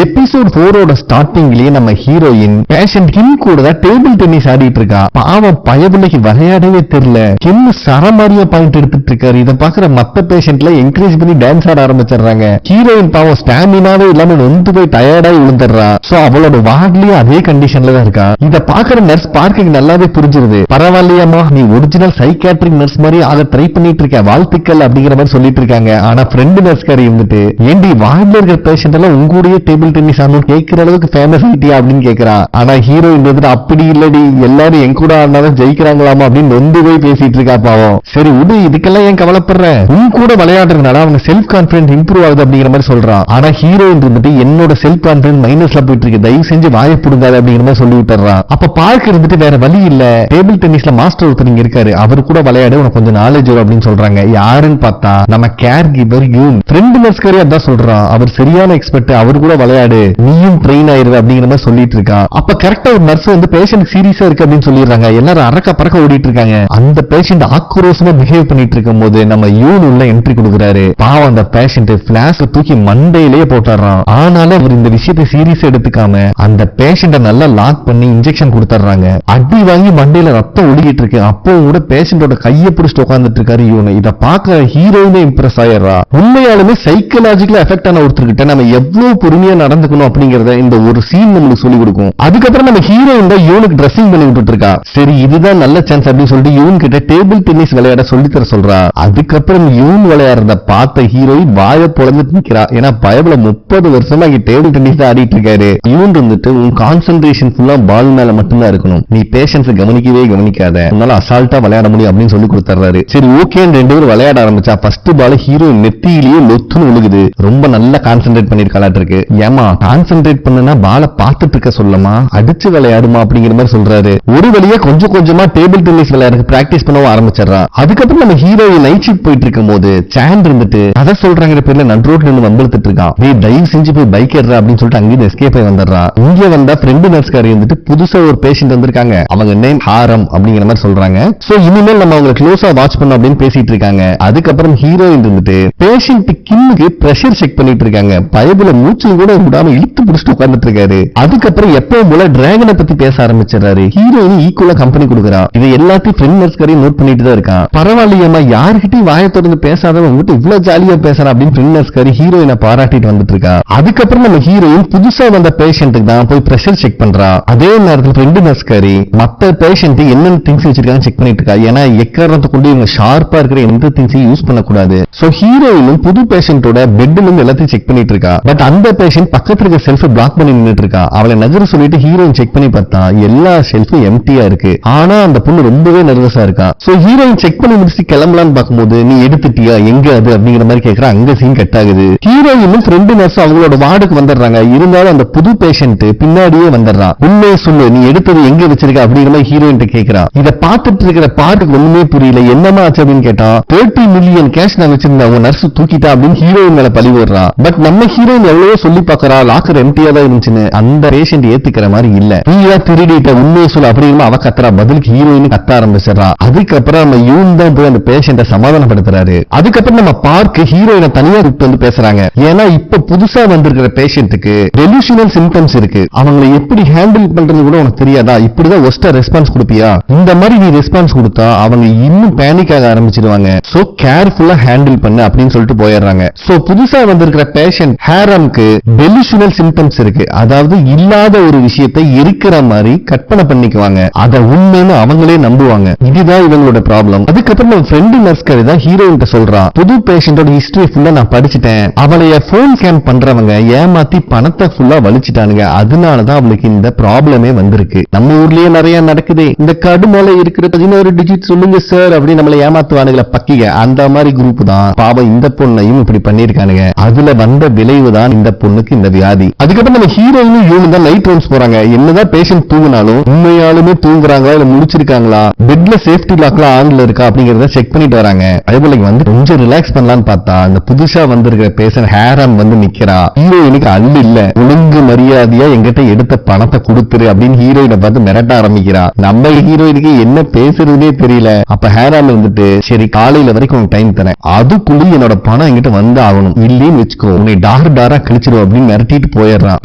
Episode 4 ஸ்டார்டிங்லயே நம்ம heroine patient கிம் கூட தான் டேபிள் டென்னிஸ் ஆடிட்டு இருக்கா. பாவம் பயபுள்ளைக்கு விளையாடவே தெரியல. கிம் சரமாரியா பாயிண்ட் எடுத்துட்டு இருக்காரு. இதை பாக்குற மத்த பேஷண்ட்ல என்கரேஜ் பண்ணி டான்ஸ் ஆட ஆரம்பிச்சிடுறாங்க. ஹீரோயின் பாவம் ஸ்டாமினாவே இல்லாம நொந்து போய் டயர்டாയി விழுந்துடுறா. சோ அவளோட வார்ட்லயும் அதே கண்டிஷன்ல தான் இருக்கா. இத பாக்குற நர்ஸ் பார்க்கிங் நல்லாவே புரிஞ்சிருது. பரவாயில்லையாமா, நீ ஒரிஜினல் சைக்காட்ரிக் நர்ஸ் மாதிரி அதை ட்ரை பண்ணிட்டு இருக்க, வாழ்த்துக்கள் அப்படிங்கிற மாதிரி சொல்லிட்டு இருக்காங்க. ஆனா ஃப்ரெண்ட் நர்ஸ்காரி இருந்துட்டு, ஏண்டி வார்ட்ல இருக்கிற பேஷண்ட் எல்லாம் உங்களுடைய டேபிள் டென்னிஸ் ஆடணும் கேட்கிற அளவுக்கு ஃபேமஸ் ஆயிட்டியா அப்படின்னு கேக்குறா. ஆனா ஹீரோயின் வந்துட்டு அப்படி இல்லடி, எல்லாரும் என் கூட ஆடினாலும் ஜெயிக்கிறாங்களாமா அப்படின்னு நொந்து போய் பேசிட்டு இருக்கா. பாவம் சரி விடு, இதுக்கெல்லாம் ஏன் கவலைப்படுற, உன் கூட விளையாடுறதுனால அவங்க செல்ஃப் கான்பிடன்ஸ் இம்ப்ரூவ் ஆகுது அப்படிங்கிற மாதிரி சொல்றான். ஆனா ஹீரோயின் இருந்துட்டு என்னோட செல்ஃப் கான்பிடன்ஸ் மைனஸ்ல போயிட்டு இருக்கு, தயவு செஞ்சு வாயை புடுங்காது அப்படிங்கிற மாதிரி சொல்லி விட்டுறான். அப்ப பார்க்க இருந்துட்டு வேற வழி இல்ல, டேபிள் டென்னிஸ்ல மாஸ்டர் ஒருத்தர் இங்க இருக்காரு, அவர் கூட விளையாடு, உனக்கு கொஞ்சம் நாலேஜ் வரும் அப்படின்னு சொல்றாங்க. யாருன்னு பார்த்தா நம்ம கேர் கிவர் யூன். ஃப்ரெண்ட் நர்ஸ்காரி அதான் சொல்றான், அவர் சரியான எக்ஸ்பர்ட், அவர் கூட விளையாடு, நீயும் ட்ரெயின் ஆயிருது அப்படிங்கிற மாதிரி சொல்லிட்டு இருக்கா. அப்ப கரெக்டா ஒரு நர்ஸ் வந்து பேஷண்ட் சீரியஸா இருக்கு அப்படின்னு சொல்லிடுறாங்க. எல்லாரும் அரக்க பறக்க ஓடிட்டு இருக்காங்க. அந்த பேஷண்ட் ஆக்ரோஷமா பிஹேவ் பண்ணிட்டு இருக்கும் போது நம்ம யூன் உள்ள என்ட்ரி கொடுக்குறாரு. பாவம் அந்த பேஷண்ட் பிளாஸ்ல தூக்கி மண்டையிலேயே போட்டுறான். ஆனாலும் அவர் இந்த விஷயத்தை சீரியஸா எடுத்துக்காம அந்த பேஷண்ட நல்லா லாக் பண்ணி இன்ஜெக்ஷன் கொடுத்துறாங்க. அடி வாங்கி மண்டையில ரத்தம் ஒழுகிட்டு இருக்கு. அப்போ கூட பேஷண்டோட கையை பிடிச்சிட்டு உட்கார்ந்துட்டு இருக்காரு யூன். இத பாக்குற ஹீரோயினே இம்ப்ரெஸ் ஆயிடுறா. உண்மையாலுமே சைக்கலாஜிக்கலா எஃபெக்ட் ஆன ஒருத்தர்கிட்ட நம்ம எவ்வளவு பொறுமையா நடந்துக்கணும் அப்படிங்கறத இந்த ஒரு சீன் நம்மளுக்கு சொல்லி கொடுக்கும். அதுக்கப்புறம் நம்ம ஹீரோயின் தான் யூனுக்கு ட்ரெஸ்ஸிங் பண்ணி விட்டுட்டு இருக்கா. சரி இதுதான் நல்ல சான்ஸ் அப்படின்னு சொல்லிட்டு யூன் கிட்ட டேபிள் டென்னிஸ் விளையாட சொல்லித்தர சொல்றா. அதுக்கப்புறம் யூன் விளையாடுறத பார்த்த ஹீரோயின் வாயை பொளந்துட்டு நிக்கிறா. ஏன்னா பயபுல 30 வருஷமா இங்க டேபிள் டென்னிஸ் தான் ஆடிட்டு இருக்காரு. யூன் இருந்துட்டு உன் கான்சென்ட்ரேஷன் ஃபுல்லா பால் மேல மட்டும்தான் இருக்கணும், நீ பேஷன்ஸ் கவனிக்கவே கவனிக்காத, உன்னால அசால்ட்டா விளையாட முடியும் அப்படின்னு சொல்லி கொடுத்துறாரு. சரி ஓகே, ரெண்டு பேரும் விளையாட ஆரம்பிச்சா ஃபர்ஸ்ட் பால் ஹீரோயின் நெத்தியிலேயே லொத்துன்னு விழுகுது. ரொம்ப நல்லா கான்சென்ட்ரேட் பண்ணிருக்காளாட்டு இருக்கு. ஏமா கான்சென்ட்ரேட் பண்ணனா பால பார்த்துட்டு இருக்க சொல்லமா, அடிச்சு விளையாடுமா அப்படிங்கிற மாதிரி சொல்றாரு. ஒரு வழியா கொஞ்சம் கொஞ்சமா டேபிள் டென்னிஸ் விளையாடுறதுக்கு பிராக்டிஸ் பண்ணவும் ஆரம்பிச்சிடறா. அதுக்கப்புறம் நம்ம ஹீரோயின் நைட் ஷிஃப்ட் போயிட்டு இருக்கும் போது சாண்ட் இருந்துட்டு அதை சொல்றாங்கிற பேர்ல நடு ரோட்ல இருந்து வம்பிழுத்துட்டு இருக்கான். நீ தயவு செஞ்சு போய் பைக் ஏறா அப்படின்னு சொல்லிட்டு அங்கேயும் எஸ்கேப் ஆகி வந்துடுறா. இங்க வந்தா ஃப்ரெண்டு நர்ஸ்காரி இருந்துட்டு புதுசா ஒரு பேஷண்ட் வந்திருக்காங்க, அவங்க நேம் ஹாரம் அப்படிங்கிற மாதிரி சொல்றாங்க. சோ இனிமேல் நம்ம அவங்களை க்ளோஸா வாட்ச் பண்ணோம் அப்படின்னு பேசிட்டு இருக்காங்க. அதுக்கப்புறம் ஹீரோயின் இருந்துட்டு பேஷண்ட் கிம்முக்கு பிரஷர் செக் பண்ணிட்டு இருக்காங்க. பயபுல மூச்சு கூட விடாம இழுத்து பிடிச்சிட்டு உட்கார்ந்துட்டு இருக்காரு. அதுக்கப்புறம் எப்பவும் போல டிராகனை பத்தி பேச ஆரம்பிச்சிடறாரு. ஹீரோயின் ஈக்குவலா கம்பெனி கொடுக்குறா. இது எல்லாத்தையும் ஃப்ரெண்ட் நர்ஸ்காரி நோட் பண்ணிட்டு தான் இருக்கான். பரவாயில்லையம்மா, யாருக்கிட்டையும் வாயை தொடர்ந்து பேசாதவங்க உங்ககிட்ட இவ்வளவு ஜாலியா பேசுறா அப்படின்னு ஃப்ரெண்ட் நர்ஸ்காரி ஹீரோயினை பாராட்டிட்டு வந்துட்டு இருக்கா. அதுக்கப்புறம் நம்ம ஹீரோயின் புதுசா வந்த பேஷண்ட்டுக்கு தான் போய் பிரஷர் செக் பண்றா. அதே நேரத்தில் ஃப்ரெண்ட் நர்ஸ்காரி மத்த பேஷண்ட் என்னென்ன திங்ஸ் வச்சிருக்காங்க செக் பண்ணிட்டு இருக்கா. ஏன்னா எக்காரணத்தை கொண்டு இவங்க ஷார்ப்பா இருக்கிற எந்த திங்ஸையும் யூஸ் பண்ணக்கூடாது. சோ ஹீரோயினும் புது பேஷண்டோட பெட்ல இருந்து எல்லாத்தையும் செக் பண்ணிட்டு இருக்கா. பட் அந்த பேஷண்ட் பக்கத்துல இருக்க செல்ஃப் பிளாக் பண்ணி நின்னுட்டு இருக்கா. அவளை நகர சொல்லிட்டு ஹீரோயின் செக் பண்ணி பார்த்தா எல்லா ஷெல்ஃபும் எம்டியா இருக்கு. ஆனா அந்த பொண்ணு ரொம்பவே நர்வஸா இருக்கா. சோ ஹீரோயின் செக் பண்ணி முடிச்சு கிளம்பலான்னு பார்க்கும்போது நீ எடுத்துட்டியா, எங்க அது அப்படிங்கிற மாதிரி கேக்குறா. அங்க சீன் கட் ஆகுது. ஹீரோயினும் ஃப்ரெண்டு நர்ஸ் அவங்களோட வார்டுக்கு வந்துடுறாங்க. இருந்தாலும் அந்த புது பேஷண்ட் பின்னாடியே வந்துடுறா. உண்மையை சொல்லு, நீ எடுத்தது எங்க வச்சிருக்க அப்படிங்கிற மாதிரி ஹீரோயின் கேக்குறா. இத பார்த்துட்டு இருக்கிற பார்க்கு ஒண்ணுமே புரியல. என்னமா ஆச்சு அப்படின்னு கேட்டா 30 மில்லியன் கேஷ் நான் வச்சிருந்தேன், அவங்க நர்ஸ் தூக்கிட்டா அப்படின்னு ஹீரோயின் மேல பழி விடுறா. பட் நம்ம ஹீரோயின் எவ்வளவோ சொல்லி பாக்குறா, லாக்கர் எம்டியா தான் இருந்துச்சுன்னு. அந்த பேஷண்ட் ஏத்துக்கிற மாதிரி இல்ல. நீயா திருடிட்ட, உண்மையை சொல்லு அப்படிங்கிற அவ கத்துறா. பதிலுக்கு ஹீரோயின் கத்த ஆரம்பிச்சிடறா. அதுக்கப்புறம் நம்ம யூன் தான் போய் அந்த பேஷண்ட சமாதானப்படுத்துறாரு. அதுக்கப்புறம் நம்ம பார்க்க ஹீரோயினை தனியா கூப்பிட்டு வந்து பேசுறாங்க. ஏன்னா இப்ப புதுசா வந்திருக்கிற பேஷண்ட்டுக்கு டெலூஷனல் சிம்டம்ஸ் இருக்கு. அவங்களை எப்படி ஹேண்டில் பண்றது கூட உனக்கு தெரியாதா, இப்படிதான் ஒஸ்டா ரெஸ்பான்ஸ் கொடுப்பியா, இந்த மாதிரி நீ ரெஸ்பான்ஸ் கொடுத்தா அவங்க இன்னும் பேனிக் ஆக ஆரம்பிச்சிருவாங்க. சோ கேர்ஃபுல்லா ஹேண்டில் பண்ணு அப்படின்னு சொல்லிட்டு போயிடுறாங்க. சோ புதுசா வந்திருக்கிற பேஷண்ட் ஹேரம்க்கு டெலூஷனல் சிம்டம்ஸ் இருக்கு. அதாவது இல்லாத ஒரு விஷயத்தை இருக்கிற மாதிரி கற்பனை பண்ணிக்குவாங்க. அதை உண்மைன்னு அவங்களே நம்புவாங்க. இதுதான் இவங்களோட ப்ராப்ளம். அதுக்கப்புறம் நம்ம ஃப்ரெண்டு நர்ஸ்காரி தான் ஹீரோயின் சொல்றா, புது பேஷண்டோட ஹிஸ்டரி ஃபுல்லா நான் படிச்சுட்டேன், அவளைய போன் ஸ்கேம் பண்றவங்க ஏமாத்தி பணத்தை ஃபுல்லா வலிச்சுட்டானுங்க, அதனாலதான் அவளுக்கு இந்த ப்ராப்ளமே வந்திருக்கு. நம்ம ஊர்லயே நிறைய நடக்குது. இந்த கடு மேல இருக்கிற 11 டிஜிட் சொல்லுங்க சார் அப்படி நம்மளை ஏமாத்துவானுங்கள பக்கிக, அந்த மாதிரி குரூப் தான் பாவம் இந்த பொண்ணையும் இப்படி பண்ணிருக்கானுங்க. அதுல வந்த விளைவு தான் இந்த பொண்ணுக்கு இந்த வியாதி. அதுக்கப்புறம் நம்ம ஹீரோயினும் யூனும் தான் நைட் ரவுண்ட்ஸ் போறாங்க. என்னதான் பேஷண்ட் தூங்கினாலும் உண்மையாலுமே தூங்குறாங்களா இல்ல முடிச்சிருக்காங்களா, பெட்ல சேஃப்டி லாக்லாம் ஆன்ல இருக்கா அப்படிங்கறத செக் பண்ணிட்டு வராங்க. அதேபோல வந்து கொஞ்சம் ரிலாக்ஸ் பண்ணலாம்னு பார்த்தா அந்த புதுசா வந்திருக்கிற பேஷண்ட் ஹேரம் வந்து நிக்கிறா. ஹீரோயினுக்கு அள்ளு இல்ல, ஒழுங்கு மரியாதையா எங்கிட்ட எடுத்த பணத்தை கொடுத்துரு அப்படின்னு ஹீரோயினை பார்த்து மிரட்ட ஆரம்பிக்கிறா. நம்ம ஹீரோயினுக்கு என்ன பேசுறதுனே தெரியல. அப்ப ஹேராம் வந்துட்டு சரி காலையில வரைக்கும் டைம் தரேன், அதுக்குள்ளே என்னோட பணம் என்கிட்ட வந்து ஆகணும், இல்லைன்னு வச்சுக்கோ உன்னை டாரா கிழிச்சிரும் அப்படின்னு அப்படின்னு மிரட்டிட்டு போயிடுறான்.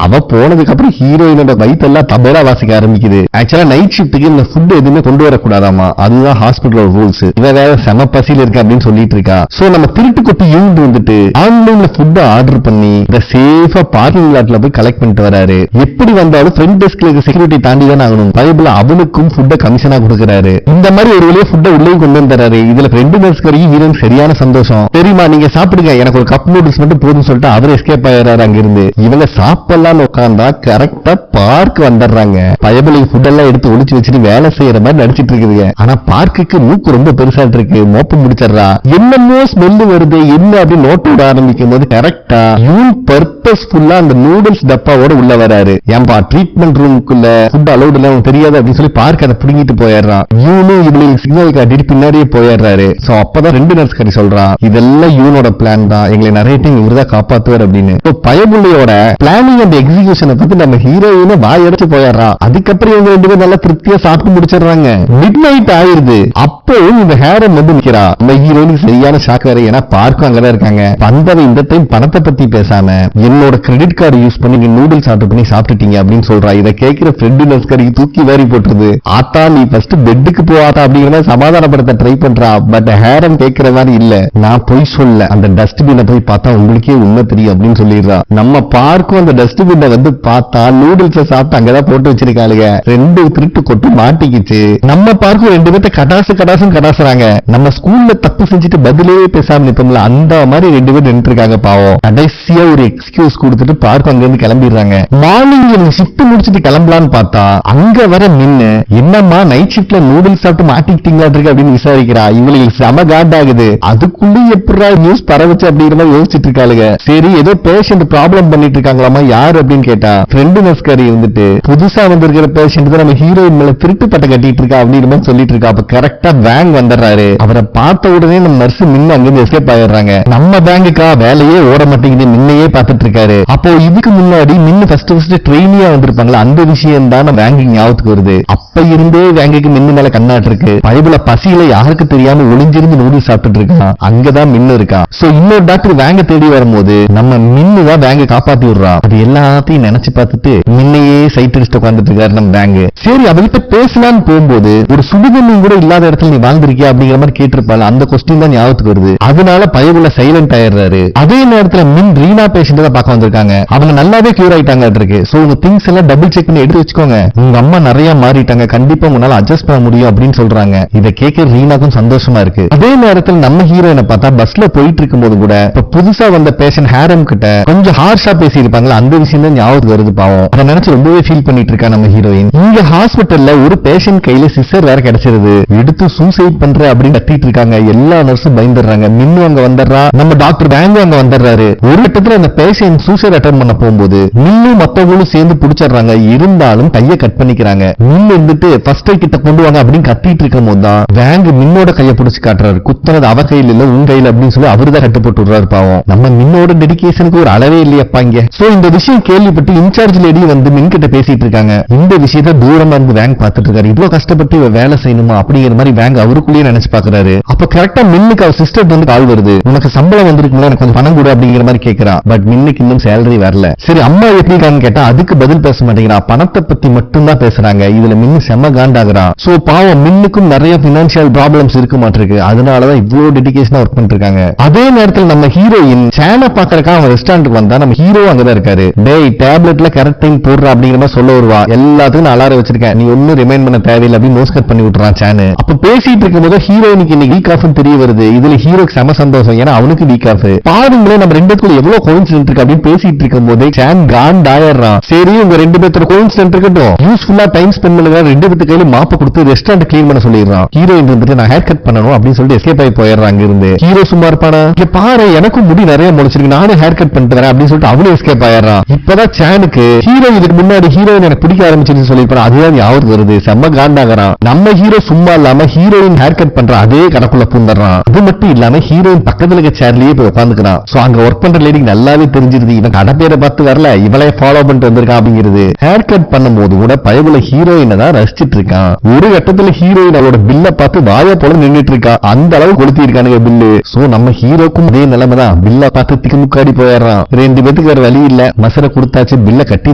அவ போனதுக்கு அப்புறம் ஹீரோயினோட வயிற்றெல்லாம் தபேலா வாசிக்க ஆரம்பிக்குது. ஆக்சுவலா நைட் ஷிப்ட்டுக்கு இந்த ஃபுட் எதுவுமே கொண்டு வரக்கூடாதாமா, அதுதான் ஹாஸ்பிட்டலோட ரூல்ஸ். இவ வேற செம பசியில இருக்கு அப்படின்னு சொல்லிட்டு இருக்கா. சோ நம்ம திருட்டு கொட்டி யூண்டு வந்துட்டு ஆன்லைன்ல ஃபுட் ஆர்டர் பண்ணி இந்த சேஃபா பார்க்கிங் லாட்ல போய் கலெக்ட் பண்ணிட்டு வராரு. எப்படி வந்தாலும் ஃப்ரண்ட் டெஸ்க்ல இருக்க செக்யூரிட்டி தாண்டி தான் ஆகணும். பைபிள் அவனுக்கும் ஃபுட்ட கமிஷனா கொடுக்கறாரு. இந்த மாதிரி ஒரு வழியா ஃபுட்ட உள்ளே கொண்டு வந்துறாரு. இதுல ஃப்ரெண்ட் டெஸ்க் வரைக்கும் ஹீரோயின் சரியான சந்தோஷம். தெரியுமா, நீங்க சாப்பிடுங்க, எனக்கு ஒரு கப் நூடுல்ஸ் மட்டும் போதும்னு சொல்லிட்டு அவர் எஸ்கேப் ஆயிடுறாரு அங்கிருந்து. இவங்க சாப்பிடலாம் உட்கார்ந்தா கரெக்டா பார்க் வந்துடுறாங்க. பயபுலை ஃபுட் எல்லாம் எடுத்து ஒளிச்சு வச்சுட்டு வேலை செய்யற மாதிரி நடிச்சிட்டு இருக்குதுங்க. ஆனா பார்க்குக்கு மூக்கு ரொம்ப பெருசா இருக்கு, மோப்பம் முடிச்சிடறா. என்னமோ ஸ்மெல் வருது என்ன அப்படின்னு நோட் விட ஆரம்பிக்கும் போது கரெக்டா யூன் பர்பஸ்ஃபுல்லா அந்த நூடுல்ஸ் டப்பாவோட உள்ள வராரு. ஏன்பா ட்ரீட்மெண்ட் ரூமுக்குள்ள ஃபுட் அலௌட் இல்ல தெரியாது அப்படின்னு சொல்லி பார்க்க அதை பிடிங்கிட்டு போயிடுறான். யூனும் இவளுக்கு சிக்னல் காட்டிட்டு பின்னாடியே போயிடுறாரு. சோ அப்பதான் ரெண்டு நர்ஸ் கறி சொல்றான், இதெல்லாம் யூனோட பிளான் தான், எங்களை நிறைய டைம் இவர்தான் காப்பாத்துவார் அப்படின்னு. பயபுள்ளையோட பிளானிங் அண்ட் எக்ஸிகியூஷனை பத்தி நம்ம ஹீரோயினை வாயடிச்சு போயிடுறான். அதுக்கப்புறம் இவங்க ரெண்டு பேரும் நல்லா திருப்தியா சாப்பிட்டு முடிச்சிடுறாங்க. மிட் நைட் ஆயிருது. அப்பவும் இந்த ஹேரம் வந்து நிக்கிறா. நம்ம ஹீரோயினுக்கு சரியான ஷாக் வேற, ஏன்னா பார்க்கும் அங்கதான் இருக்காங்க. வந்தவ இந்த டைம் பணத்தை பத்தி பேசாம என்னோட கிரெடிட் கார்டு யூஸ் பண்ணி நீங்க நூடுல்ஸ் ஆர்டர் பண்ணி சாப்பிட்டுட்டீங்க அப்படின்னு சொல்றா. இதை கேட்கிற ஃப்ரெண்டு நஸ்கரிக்கு தூக்கி வாரி போட்டுருது. ஆத்தா நீ ஃபர்ஸ்ட் பெட்டுக்கு போவாதா அப்படிங்கிற சமாதானப்படுத்த ட்ரை பண்றா. பட் ஹேரம் கேட்கிற மாதிரி இல்ல, நான் போய் சொல்ல அந்த டஸ்ட்பினை போய் பார்த்தா உங்களுக்கே உண்மை தெரியும் அப்படின்னு சொல்லிடுறா. நம்ம பார்க்கும் அந்த டஸ்ட்பினை வந்து பார்த்தா நூடுல்ஸ் சாப்பிட்டு அங்கதான் போட்டு வச்சிருக்காளுங்க. ரெண்டு திருட்டு கொட்டு மாட்டிக்கிச்சு. நம்ம பார்க்கும் ரெண்டு பேர்த்த கடாசும் கடாசுறாங்க. நம்ம ஸ்கூல்ல தப்பு செஞ்சுட்டு பதிலே பேசாம நிப்போம்ல, அந்த மாதிரி ரெண்டு பேர் நின்று இருக்காங்க. பாவம் கடைசியா ஒரு எக்ஸ்கியூஸ் கொடுத்துட்டு பார்க்கும் அங்க இருந்து கிளம்பிடுறாங்க. மார்னிங் ஷிஃப்ட் முடிச்சுட்டு கிளம்பலான்னு பார்த்தா அங்க வர நின்னு என்னம்மா நைட் ஷிஃப்ட்ல நூடுல்ஸ் சாப்பிட்டு மாட்டிக்கிட்டீங்களா இருக்கு அப்படின்னு விசாரிக்கிறா. இவங்களுக்கு செம காட் ஆகுது. அதுக்குள்ள எப்படா நியூஸ் பரவச்சு அப்படிங்கிற மாதிரி யோசிச்சுட்டு இருக்காளுங்க. சரி ஏதோ பேஷண்ட் ப்ராப்ளம் பண்ணிட்டு இருக்காங்களாமா, யாரு அப்படின்னு கேட்டா ஃப்ரெண்டு நஸ்காரி இருந்துட்டு புதுசா வந்திருக்கிற பேஷண்ட் தான் நம்ம ஹீரோயின் மேல திருட்டு பட்டை கட்டிட்டு இருக்கா அப்படின்னு மாதிரி சொல்லிட்டு இருக்கா. அப்ப கரெக்டா பேங்க் வந்துடுறாரு. அவரை பார்த்த உடனே நம்ம நர்ஸ் மின்ன அங்கிருந்து எஸ்கேப் ஆயிடுறாங்க. நம்ம பேங்குக்கா வேலையே ஓட மாட்டேங்குது, மின்னையே பார்த்துட்டு இருக்காரு. அப்போ இதுக்கு முன்னாடி மின்னு ஃபர்ஸ்ட் ட்ரெயினியா வந்திருப்பாங்களா, அந்த விஷயம் தான் பேங்கிங் ஞாபகத்துக்கு வருது. அப்ப இருந்தே பேங்குக்கு மின்னு மேல கண்ணாட்டு இருக்கு. பைபிள பசியில யாருக்கு தெரியாம ஒளிஞ்சிருந்து நூடுல்ஸ் சாப்பிட்டு இருக்கான். அங்கதான் மின்னு இருக்கா. சோ இன்னொரு டாக்டர் பேங்க தேடி வரும்போது நம்ம மின்னு தான் பேங்க காப்பாத்தி விடுறா. அது எல்லாத்தையும் நினைச்சு பார்த்துட்டு மின்னையே சைட் அடிச்சுட்டு உட்கார்ந்துட்டு இருக்காரு நம்ம பேங்க். சரி அவர்கிட்ட பேசலான்னு போகும்போது ஒரு சுடுதண்ணியும் கூட இல்லாத இடத்துல நீ வாழ்ந்திருக்கியா அப்படிங்கிற மாதிரி கேட்டிருப்பாள். அந்த கொஸ்டின் தான் ஞாபகத்துக்கு வருது. அதனால பயவுல சைலண்ட் ஆயிடுறாரு. அதே நேரத்துல மின் ரீனா பேஷண்ட் தான் பார்க்க வந்திருக்காங்க. அவங்க நல்லாவே கியூர் ஆயிட்டாங்க இருக்கு. சோ உங்க திங்ஸ் எல்லாம் டபுள் செக் பண்ணி எடுத்து வச்சுக்கோங்க, உங்க அம்மா நிறைய மாறிட்டாங்க, கண்டிப்பா உங்களால அட்ஜஸ்ட் பண்ண முடியும் அப்படின்னு சொல்றாங்க. இதை கேட்க ரீனாக்கும் சந்தோஷமா இருக்கு. அதே நேரத்தில் நம்ம ஹீரோயினை பார்த்தா பஸ்ல போயிட்டு இருக்கும் போது கூட இப்ப புதுசா வந்த பேஷண்ட் ஹேரம் கிட்ட கொஞ்சம் ஹார்ஷா பேசி இருப்பாங்களா, அந்த விஷயம் தான் ஞாபகத்துக்கு வருது. பாவம் அதை நினைச்சு ரொம்பவே ஃபீல் பண்ணிட்டு இருக்கா நம்ம ஹீரோயின். இங்க ஹாஸ்பிட்டல்ல ஒரு பேஷண்ட் கையில சிஸ்டர் வேற கிடைச்சிருது. எடுத்து சூசைட் பண்ற அப்படின்னு கத்திட்டு இருக்காங்க. எல்லா நர்ஸும் பயந்துடுறாங்க. மின்னு அங்க வந்துடுறா. நம்ம டாக்டர் பேங்கு அங்க வந்துடுறாரு. ஒரு கட்டத்துல அந்த பேஷண்ட் சூசைட் அட்டெண்ட் பண்ண போகும்போது மின்னு மத்தவங்களும் சேர்ந்து பிடிச்சிடுறாங்க. இருந்தாலும் கையை கட் பண்ணிக்கிறாங்க. மின்னு இருந்துட்டு ஃபர்ஸ்ட் எய்ட் கிட்ட கொண்டு வாங்க அப்படின்னு கத்திட்டு இருக்கும் போது தான் பேங்க் மின்னோட கையை பிடிச்சு காட்டுறாரு. குத்துனது அவ கையில இல்ல உன் கையில அப்படின்னு சொல்லி அவரு தான் கட்டு போட்டு விடுறாரு. பாவம் நம்ம மின்னோட டெடிகேஷனுக்கு ஒரு அளவே இல்லையப்பா இங்க. சோ இந்த விஷயம் கேள்விப்பட்டு இன்சார்ஜ் லேடி வந்து மின் கிட்ட பேசிட்டு இருக்காங்க. இந்த விஷயத்த தூரமா இருந்து பேங்க் பார்த்துட்டு இருக்காரு. இவ்வளவு கஷ்டப்பட்டு இவ வேலை செய்யணுமா அப்படிங்கிற மாதிரி பேங்க் அவருக்குள்ளேயே நினைச்சு பாக்குறாரு. அப்ப கரெக்டா மின்னுக்கு அவர் சிஸ்டர் வந்து கால் வருது. உனக்கு சம்பளம் வந்திருக்குங்களா, எனக்கு கொஞ்சம் பணம் கூட அப்படிங்கிற மாதிரி கேட்கிறா. பட் மின்னுக்கு இன்னும் சேலரி வரல. சரி அம்மா எப்படி இருக்கான்னு கேட்டா அதுக்கு பதில் பேச மாட்டேங்கிறா. பணத்தை பத்தி மட்டும் தான் பேசுறாங்க. இதுல மின்னு செம்ம காண்டாகிறா. சோ பாவம் மின்னுக்கும் நிறைய பினான்சியல் ப்ராப்ளம்ஸ் இருக்க மாட்டிருக்கு. அதனாலதான் இவ்வளவு டெடிகேஷனா ஒர்க் பண்ணிட்டு இருக்காங்க. அதே நேரத்தில் நம்ம ஹீரோயின் சேனை பாக்குறக்கா அவன் ரெஸ்டாரண்ட்டுக்கு வந்தா நம்ம ஹீரோ அங்கதான் இருக்காரு. டேய் டேப்லெட்ல கரெக்ட் டைம் போடுறா அப்படிங்கிற மாதிரி சொல்ல வருவா. எல்லாத்துக்கும் நான் அலாரம் வச்சிருக்கேன், நீ ஒன்னும் ரிமைண்ட் பண்ண தேவையில்லை அப்படின்னு நோஸ் கட் பண்ணி விட்டுறான் சேனு. அப்ப பேசிட்டு இருக்கும் போது ஹீரோயினுக்கு இன்னைக்கு வீக் ஆஃப் தெரிய வருது. இதுல ஹீரோக்கு செம சந்தோஷம், ஏன்னா அவனுக்கு வீக் ஆஃப். பாருங்களேன் நம்ம ரெண்டு பேருக்குள்ள எவ்வளவு கோயின்சிடென்ட் இருக்கு அப்படின்னு பேசிட்டு இருக்கும் போதே சேன் காண்டாயிடுறான். சரி உங்க ரெண்டு பேர்த்தோட கோயின்சிடென்ட் இருக்கட்டும், யூஸ்ஃபுல்லா டைம் ஸ்பெண்ட் பண்ணுங்க. ரெண்டு பேர்த்து கையில மாப்ப கொடுத்து ரெஸ்டாரண்ட் கிளீன் பண்ண சொல்லிடுறான். ஹீரோயின் வந்துட்டு நான் ஹேர் கட் பண்ணணும் அப்படின்னு சொல்லிட்டு எஸ்கேப் ஆகி போயிடுறான். அங்க இருந்து ஹீரோ சும்மா இருப்பானா, இங்க பாரு எனக்கும் முடி நிறைய முளைச்சிருக்கு, நானும் ஹேர் கட் பண்ணிட்டு வரேன் அப்படின்னு சொல்லிட்டு அவனும் எஸ்கேப் ஆயிடுறான். இப்பதான் சேனுக்கு ஹீரோ இதுக்கு முன்னாடி ஹீரோயின் எனக்கு பிடிக்க ஆரம்பிச்சிருச்சு சொல்லிருப்பான். அதுதான் ஞாபகம் வருது. செம்ம காண்டாகிறான். நம்ம ஹீரோ சும்மா இல்லாம ஹீரோயின் ஹேர் கட் பண்ற அதே கணக்குள்ள பூந்துறான். அது மட்டும் இல்லாம ஹீரோயின் பக்கத்துல இருக்க சேர்லயே போய் உட்காந்துக்கிறான். சோ அங்க ஒர்க் பண்ற லேடிக்கு நல்லாவே தெரிஞ்சிருது இவன் கடை பேரை பார்த்து வரல, இவளைய ஃபாலோ பண்ணிட்டு வந்திருக்கான் அப்படிங்கிறது. ஹேர் கட் பண்ணும்போது கூட பயவுல ஹீரோயினை தான் ரசிச்சிட்டு இருக்கான். ஒரு கட்டத்துல ஹீரோயின் அவளோட பில்ல பார்த்து வாய போல நின்றுட்டு இருக்கா. அந்த அளவு கொளுத்தி இருக்கானுங்க பில்லு. சோ நம்ம ஹீரோக்கும் அதே நிலைமை தான். பில்ல பார்த்து திக்கு முக்காடி போயிடுறான். ரெண்டு பேருக்கு கொடுக்கறதுக்கு வேற வழி இல்ல, மசரை கொடுத்தாச்சு, பில்ல கட்டி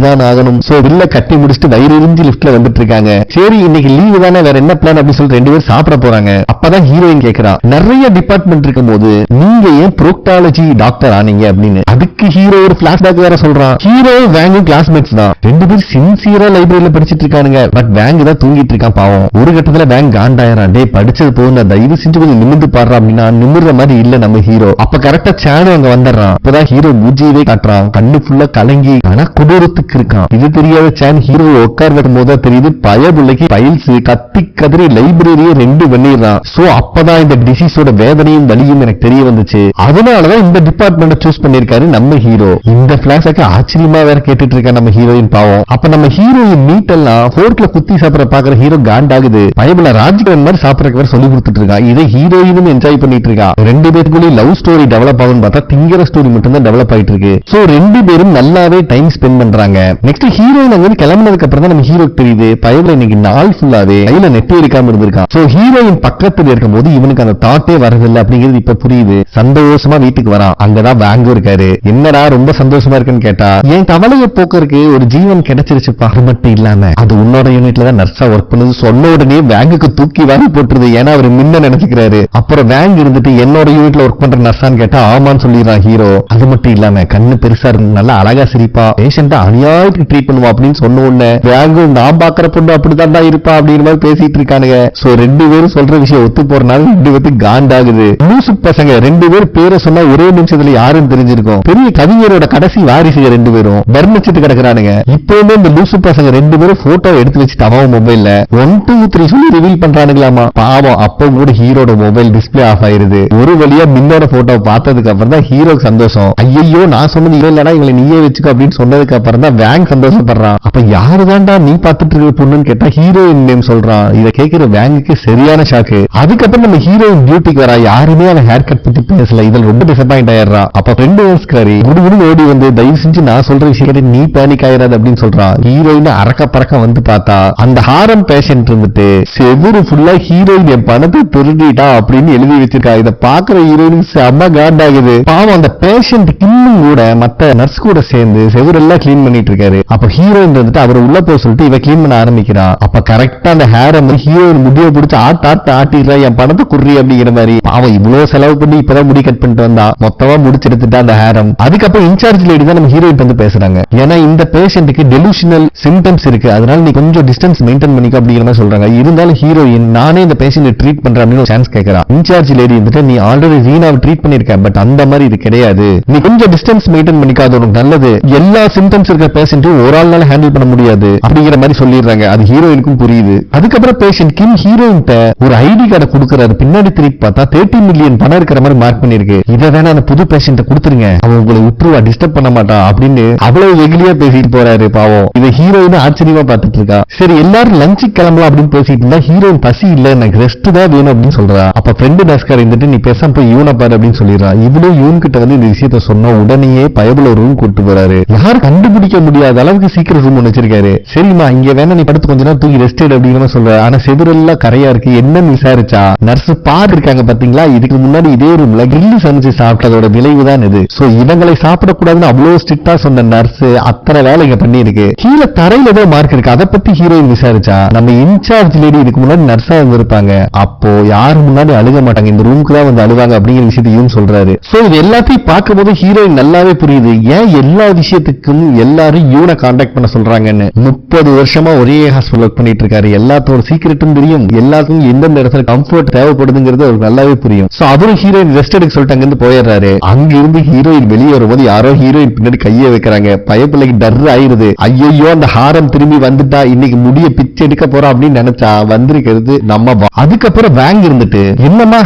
தான் ஆகணும். சோ பில்ல கட்டி முடிச்சுட்டு வயிறு எரிஞ்சு லிப்ட்ல வந்துட்டு இருக்காங்க. சரி இன்னைக்கு லீவு தானே, வேற என்ன பிளான் அப்படின்னு சொல்லி 2 பேரும் சாப்பிட போறாங்க. அப்பதான் ஹீரோயின் கேக்குறா, நிறைய டிபார்ட்மெண்ட் இருக்கும் போது நீங்க ஏன் ப்ரோக்டாலஜி டாக்டர் ஆனீங்க அப்படின்னு. அதுக்கு ஹீரோ ஒரு பிளாஷ்பேக் வேற சொல்றான். ஹீரோ வேங்கும் கிளாஸ்மேட்ஸ் தான், 2 பேரும் சின்சியரா லைப்ரரியில படிச்சிட்டு இருக்கானுங்க. பட் வேங் தான் தூங்கிட்டு இருக்கான் பாவம். ஒரு கட்டத்துல வேங் காண்டாயிரம், டே படிச்சது போன தயவு செஞ்சு கொஞ்சம் நிமிர்ந்து பாடுறா அப்படின்னா நிமிர்ற மாதிரி இல்ல நம்ம ஹீரோ. அப்ப கரெக்டா சானு அங்க வந்துடுறான். இப்பதான் ஹீரோ மூஞ்சியவே காட்டுறான், கண்ணு ஃபுல்லா கலங்கி ஆனா கொடூரத்துக்கு இருக்கான். இது தெரியாத சான் ஹீரோ உட்கார் வைக்கும் போது தெரியுது பயபுள்ளைக்கு பைல்ஸ் கத்தி கதறி லைப்ரரியை 2 பண்ணிடுறான். சோ அப்பதான் இந்த டிசீஸோட வேதனையும் வலியும் எனக்கு தெரிய வந்துச்சு. அதனாலதான் இந்த டிபார்ட்மெண்ட் சூஸ் பண்ணிருக்காரு நம்ம ஹீரோ. இந்த பிளாஷாக்கு ஆச்சரியமா வேற கேட்டுட்டு இருக்கா நம்ம ஹீரோயின் பாவம். அப்ப நம்ம ஹீரோயின் மீட் எல்லாம் ஃபோர்க்ல குத்தி சாப்பிட பாக்குற ஹீரோ காண்டாகுது. பயபுல ராஜ்கிரண் மாதிரி சாப்பிடறதுக்கு வேற சொல்லி கொடுத்துட்டு இருக்கா. இதை ஹீரோயினும் என்ஜாய் பண்ணிட்டு இருக்கா. 2 பேருக்குள்ளே லவ் ஸ்டோரி டெவலப் ஆகும்னு பார்த்தா திங்கிற ஸ்டோரி மட்டும் தான் டெவலப் ஆயிட்டு இருக்கு. சோ 2 பேரும் நல்லாவே டைம் ஸ்பெண்ட் பண்றாங்க. நெக்ஸ்ட் ஹீரோயின் அங்க கிளம்பினதுக்கு அப்புறம் தான் நம்ம ஹீரோக்கு தெரியுது பயபுல இன்னைக்கு நாள் ஃபுல்லாவே கையில நெட்டே இருக்காம இருந்திருக்கான். சோ ஹீரோயின் பக்கத்துல இருக்கும் போது இவனுக்கு அந்த தாட்டே வரதில்லை அப்படிங்கிறது இப்ப புரியுது. சந்தோஷமா வீட்டுக்கு வரான். அங்கதான் வேங்கும் இருக்காரு. என்னடா ரொம்ப சந்தோஷமா இருக்குன்னு கேட்டா, என் கவலையை போக்குறதுக்கு ஒரு ஜீவன் கிடைச்சிருச்சுப்பா. அது மட்டும் இல்லாம அது உன்னோட யூனிட்ல தான் நர்ஸா ஒர்க் பண்ணுது சொன்ன உடனே வேங்குக்கு தூக்கி வாங்கி போட்டுருது. ஏன்னா அவர் முன்ன நினைச்சுக்கிறாரு. அப்புறம் வேங் இருந்துட்டு என்னோட யூனிட்ல ஒர்க் பண்ற நர்ஸான்னு கேட்டா ஆமான்னு சொல்லிடுறான் ஹீரோ. அது மட்டும் இல்லாம கண்ணு பெருசா இருந்து நல்லா அழகா சிரிப்பா, பேஷண்டா அநியாயத்துக்கு ட்ரீட் பண்ணுவா அப்படின்னு சொன்ன உடனே வேங்கும் நான் பாக்குற பொண்ணு அப்படிதான் இருப்பா அப்படின்னு மாதிரி பேசிட்டு இருக்கானுங்க. சோ 2 பேரும் சொல்ற விஷயம் ஒத்து போறனால 2 பேருக்கு காண்டாகுது. லூசு பசங்க 2 பேரும் பேரை சொன்னா ஒரே நிமிஷத்துல யாரும் தெரிஞ்சிருக்கும். பெரிய கவிஞரோட கடைசி வாரிசுங்க 2 பேரும் பர்மிச்சிட்டு கிடக்குறானுங்க. இப்பவுமே இந்த லூசு பசங்க 2 பேரும் போட்டோ எடுத்து வச்சுட்டு அவன் மொபைல்ல 1 2 3 சொல்லி ரிவீல் பண்றானுங்களாமா. பாவம் அப்ப கூட ஹீரோட மொபைல் டிஸ்பிளே ஆஃப் ஆயிருது. ஒரு வழியா மின்னோட போட்டோ பார்த்ததுக்கு அப்புறம் தான் ஹீரோக்கு சந்தோஷம். ஐயோ நான் சொன்னது இல்லடா இவங்களை நீயே வச்சுக்கோ அப்படின்னு சொன்னதுக்கு அப்புறம் தான் வேங் சந்தோஷப்படுறான். அப்ப யாருதான்டா நீ பாத்துட்டு இருக்க பொண்ணுன்னு கேட்டா ஹீரோயின் நேம் சொல்றான். இத கேட்கிற வேங்குக்கு சரியான ஷாக்கு. அதுக்கப்புறம் நம்ம ஹீரோயின் டியூட்டிக்கு வரா. யாருமே அவன் ஹேர் கட் பத்தி பேசல. இதுல ரொம்ப டிசப்பாயிண்ட் ஆயிடுறா. அப்ப ஃப்ரெண்டு வயசுக்காரி குடுகுடுன்னு ஓடி வந்து தயவு செஞ்சு நான் சொல்ற விஷயத்தை நீ பேனிக் ஆயிராது அப்படின்னு சொல்றான். ஹீரோயின் அறக்க பறக்க வந்து பார்த்தா அந்த ஹாரம் பேஷண்ட் இருந்துட்டு செவுரு ஃபுல்லா ஹீரோயின் என் பணத்தை திருடிட்டா அப்படின்னு எழுதி வச்சிருக்கா. இத பாக்குற ஹீரோயின் செம்ம காண்டாகுது. பாவம் அந்த பேஷண்ட் இன்னும் கூட மத்த நர்ஸ் கூட சேர்ந்து செவுரெல்லாம் கிளீன் பண்ணிட்டு இருக்காரு. அப்ப ஹீரோயின் இருந்துட்டு அவர் உள்ள போய் சொல்லிட்டு இவ கிளீன் பண்ண ஆரம்பிக்கிறா. அப்ப கரெக்டா அந்த ஹேர் ஹீரோயின் முடிய பிடிச்சு ஆட்டிடுறா, என் பணத்தை குர்றி அப்படிங்கிற மாதிரி. பாவம் இவ்வளவு செலவு பண்ணி இப்பதான் முடி கட் பண்ணிட்டு வந்தா, மொத்தமா முடிச்செடுத்துட்டா அந்த ஹேரம். அதுக்கப்புறம் இன்சார்ஜ் லேடி தான் நம்ம ஹீரோயின் வந்து பேசுறாங்க. ஏன்னா இந்த பேஷண்ட்டுக்கு டெலூஷனல் சிம்டம்ஸ் இருக்கு, அதனால நீ கொஞ்சம் டிஸ்டன்ஸ் மெயின்டைன் பண்ணிக்க அப்படிங்கிற மாதிரி சொல்றாங்க. இருந்தாலும் ஹீரோயின் நானே இந்த பேஷண்ட் ட்ரீட் பண்றேன் அப்படின்னு சான்ஸ் கேட்கறா. இன்சார்ஜ் லேடி வந்துட்டு நீ ஆல்ரெடி ரீனாவை ட்ரீட் பண்ணிருக்க, பட் அந்த மாதிரி இது கிடையாது, நீ கொஞ்சம் டிஸ்டன்ஸ் மெயின்டைன் பண்ணிக்காத உனக்கு நல்லது, எல்லா சிம்டம்ஸ் இருக்கிற பேஷண்ட்டும் ஒரு ஆள்னால ஹேண்டில் பண்ண முடியாது அப்படிங்கிற மாதிரி சொல்லிடுறாங்க. அது ஹீரோயினுக்கும் புரியுது. அதுக்கப்புறம் பேஷண்ட் கிம் ஹீரோயின் ஒரு ஐடி கார்டை கொடுக்கறாரு. பின்னாடி திருப்பி பார்த்தா 30 மில்லியன் பணம் இருக்கிற மாதிரி மார்க் பண்ணிருக்கு. இதை வேணா அந்த புது பேஷண்ட கொடுத்துருங்க, அவன் உங்களை விட்டுருவா, டிஸ்டர்ப் பண்ண மாட்டா அப்படின்னு அவ்வளவு வெகுலியா பேசிட்டு போறாரு. பாவம் இதை ஹீரோயின் ஆச்சரியமா பார்த்துட்டு இருக்கா. சரி எல்லாரும் லஞ்சுக்கு கிளம்பலாம் அப்படின்னு பேசிட்டு இருந்தா ஹீரோயின் பசி இல்ல எனக்கு ரெஸ்ட் தான் வேணும் அப்படின்னு சொல்றா. அப்ப ஃப்ரெண்டு நஸ்கார் இருந்துட்டு நீ பேசாம போய் யூனை பாரு அப்படின்னு சொல்லிடுறா. இவ்வளவு யூன் கிட்ட வந்து இந்த விஷயத்த சொன்னா உடனே பயபுல ரூம் கூட்டு போறாரு. யாரும் கண்டுபிடிக்க முடியாத அளவுக்கு சீக்கிரம் ரூம் வச்சிருக்காரு. சரிமா இங்க வேணா நீ படுத்து கொஞ்ச நேரம் தூங்கி ரெஸ்ட் எடு அப்படிங்கிற சொல்ற. ஆனா செதுரெல்லாம் கரையா இருக்கு. என்னன்னு விசாரிச்சா நர்ஸ் பார் இருக்காங்க பாத்தீங்களா, இதுக்கு முன்னாடி இதே ரூம்ல கிரில் சமைச்சு சாப்பிட்டதோட விளைவுதான் இது. சோ இவங்களை சாப்பிடக்கூடாதுன்னு அவ்வளவு ஸ்ட்ரிக்டா சொன்ன நர்ஸ் அத்தனை வேலைங்க பண்ணி இருக்கு. கீழே தரையில ஏதோ மார்க் இருக்கு. அதை பத்தி ஹீரோயின் விசாரிச்சா நம்ம இன்சார்ஜ் லேடி இதுக்கு முன்னாடி நர்ஸா இருந்திருப்பாங்க. அப்போ யாரு முன்னாடி அழுக மாட்டாங்க, இந்த ரூமுக்கு தான் வந்து அழுவாங்க அப்படிங்கிற விஷயத்தையும் சொல்றாரு. சோ இது எல்லாத்தையும் பார்க்கும் போது ஹீரோயின் நல்லாவே புரியுது ஏன் எல்லா விஷயத்துக்கும் எல்லாரும் யூனை கான்டாக்ட் பண்ண சொல்றாங்கன்னு. 30 வருஷமா ஒரே ஹாஸ்பிட்டல் ஒர்க் பண்ணிட்டு இருக்காரு. எல்லாத்தோட சீக்கிரட்டும் தெரியும், எல்லாத்துக்கும் எந்தெந்த இடத்துல கம்ஃபர்ட் தேவைப்படுதுங்கிறது அவருக்கு நல்லாவே புரியும். சோ அவரும் ஹீரோயின் ரெஸ்ட் எடுக்க சொல்லிட்டு அங்கிருந்து போயிடுறாரு. அங்க இருந்து ஹீரோயின் வெளியே வரும்போது யாரோ ஹீரோயின் பின்னாடி கையை வைக்கிறாங்க. பயப்பிள்ளைக்கு டர் ஆயிருது. ஐயோ அந்த ஹாரம் திரும்பி வந்துட்டா, இன்னைக்கு முடிய பிச்சு எடுக்க போறோம் அப்படின்னு நினைச்சா வந்திருக்கிறது நம்ம. அதுக்கப்புறம் வேங் இருந்துட்டு என்னமா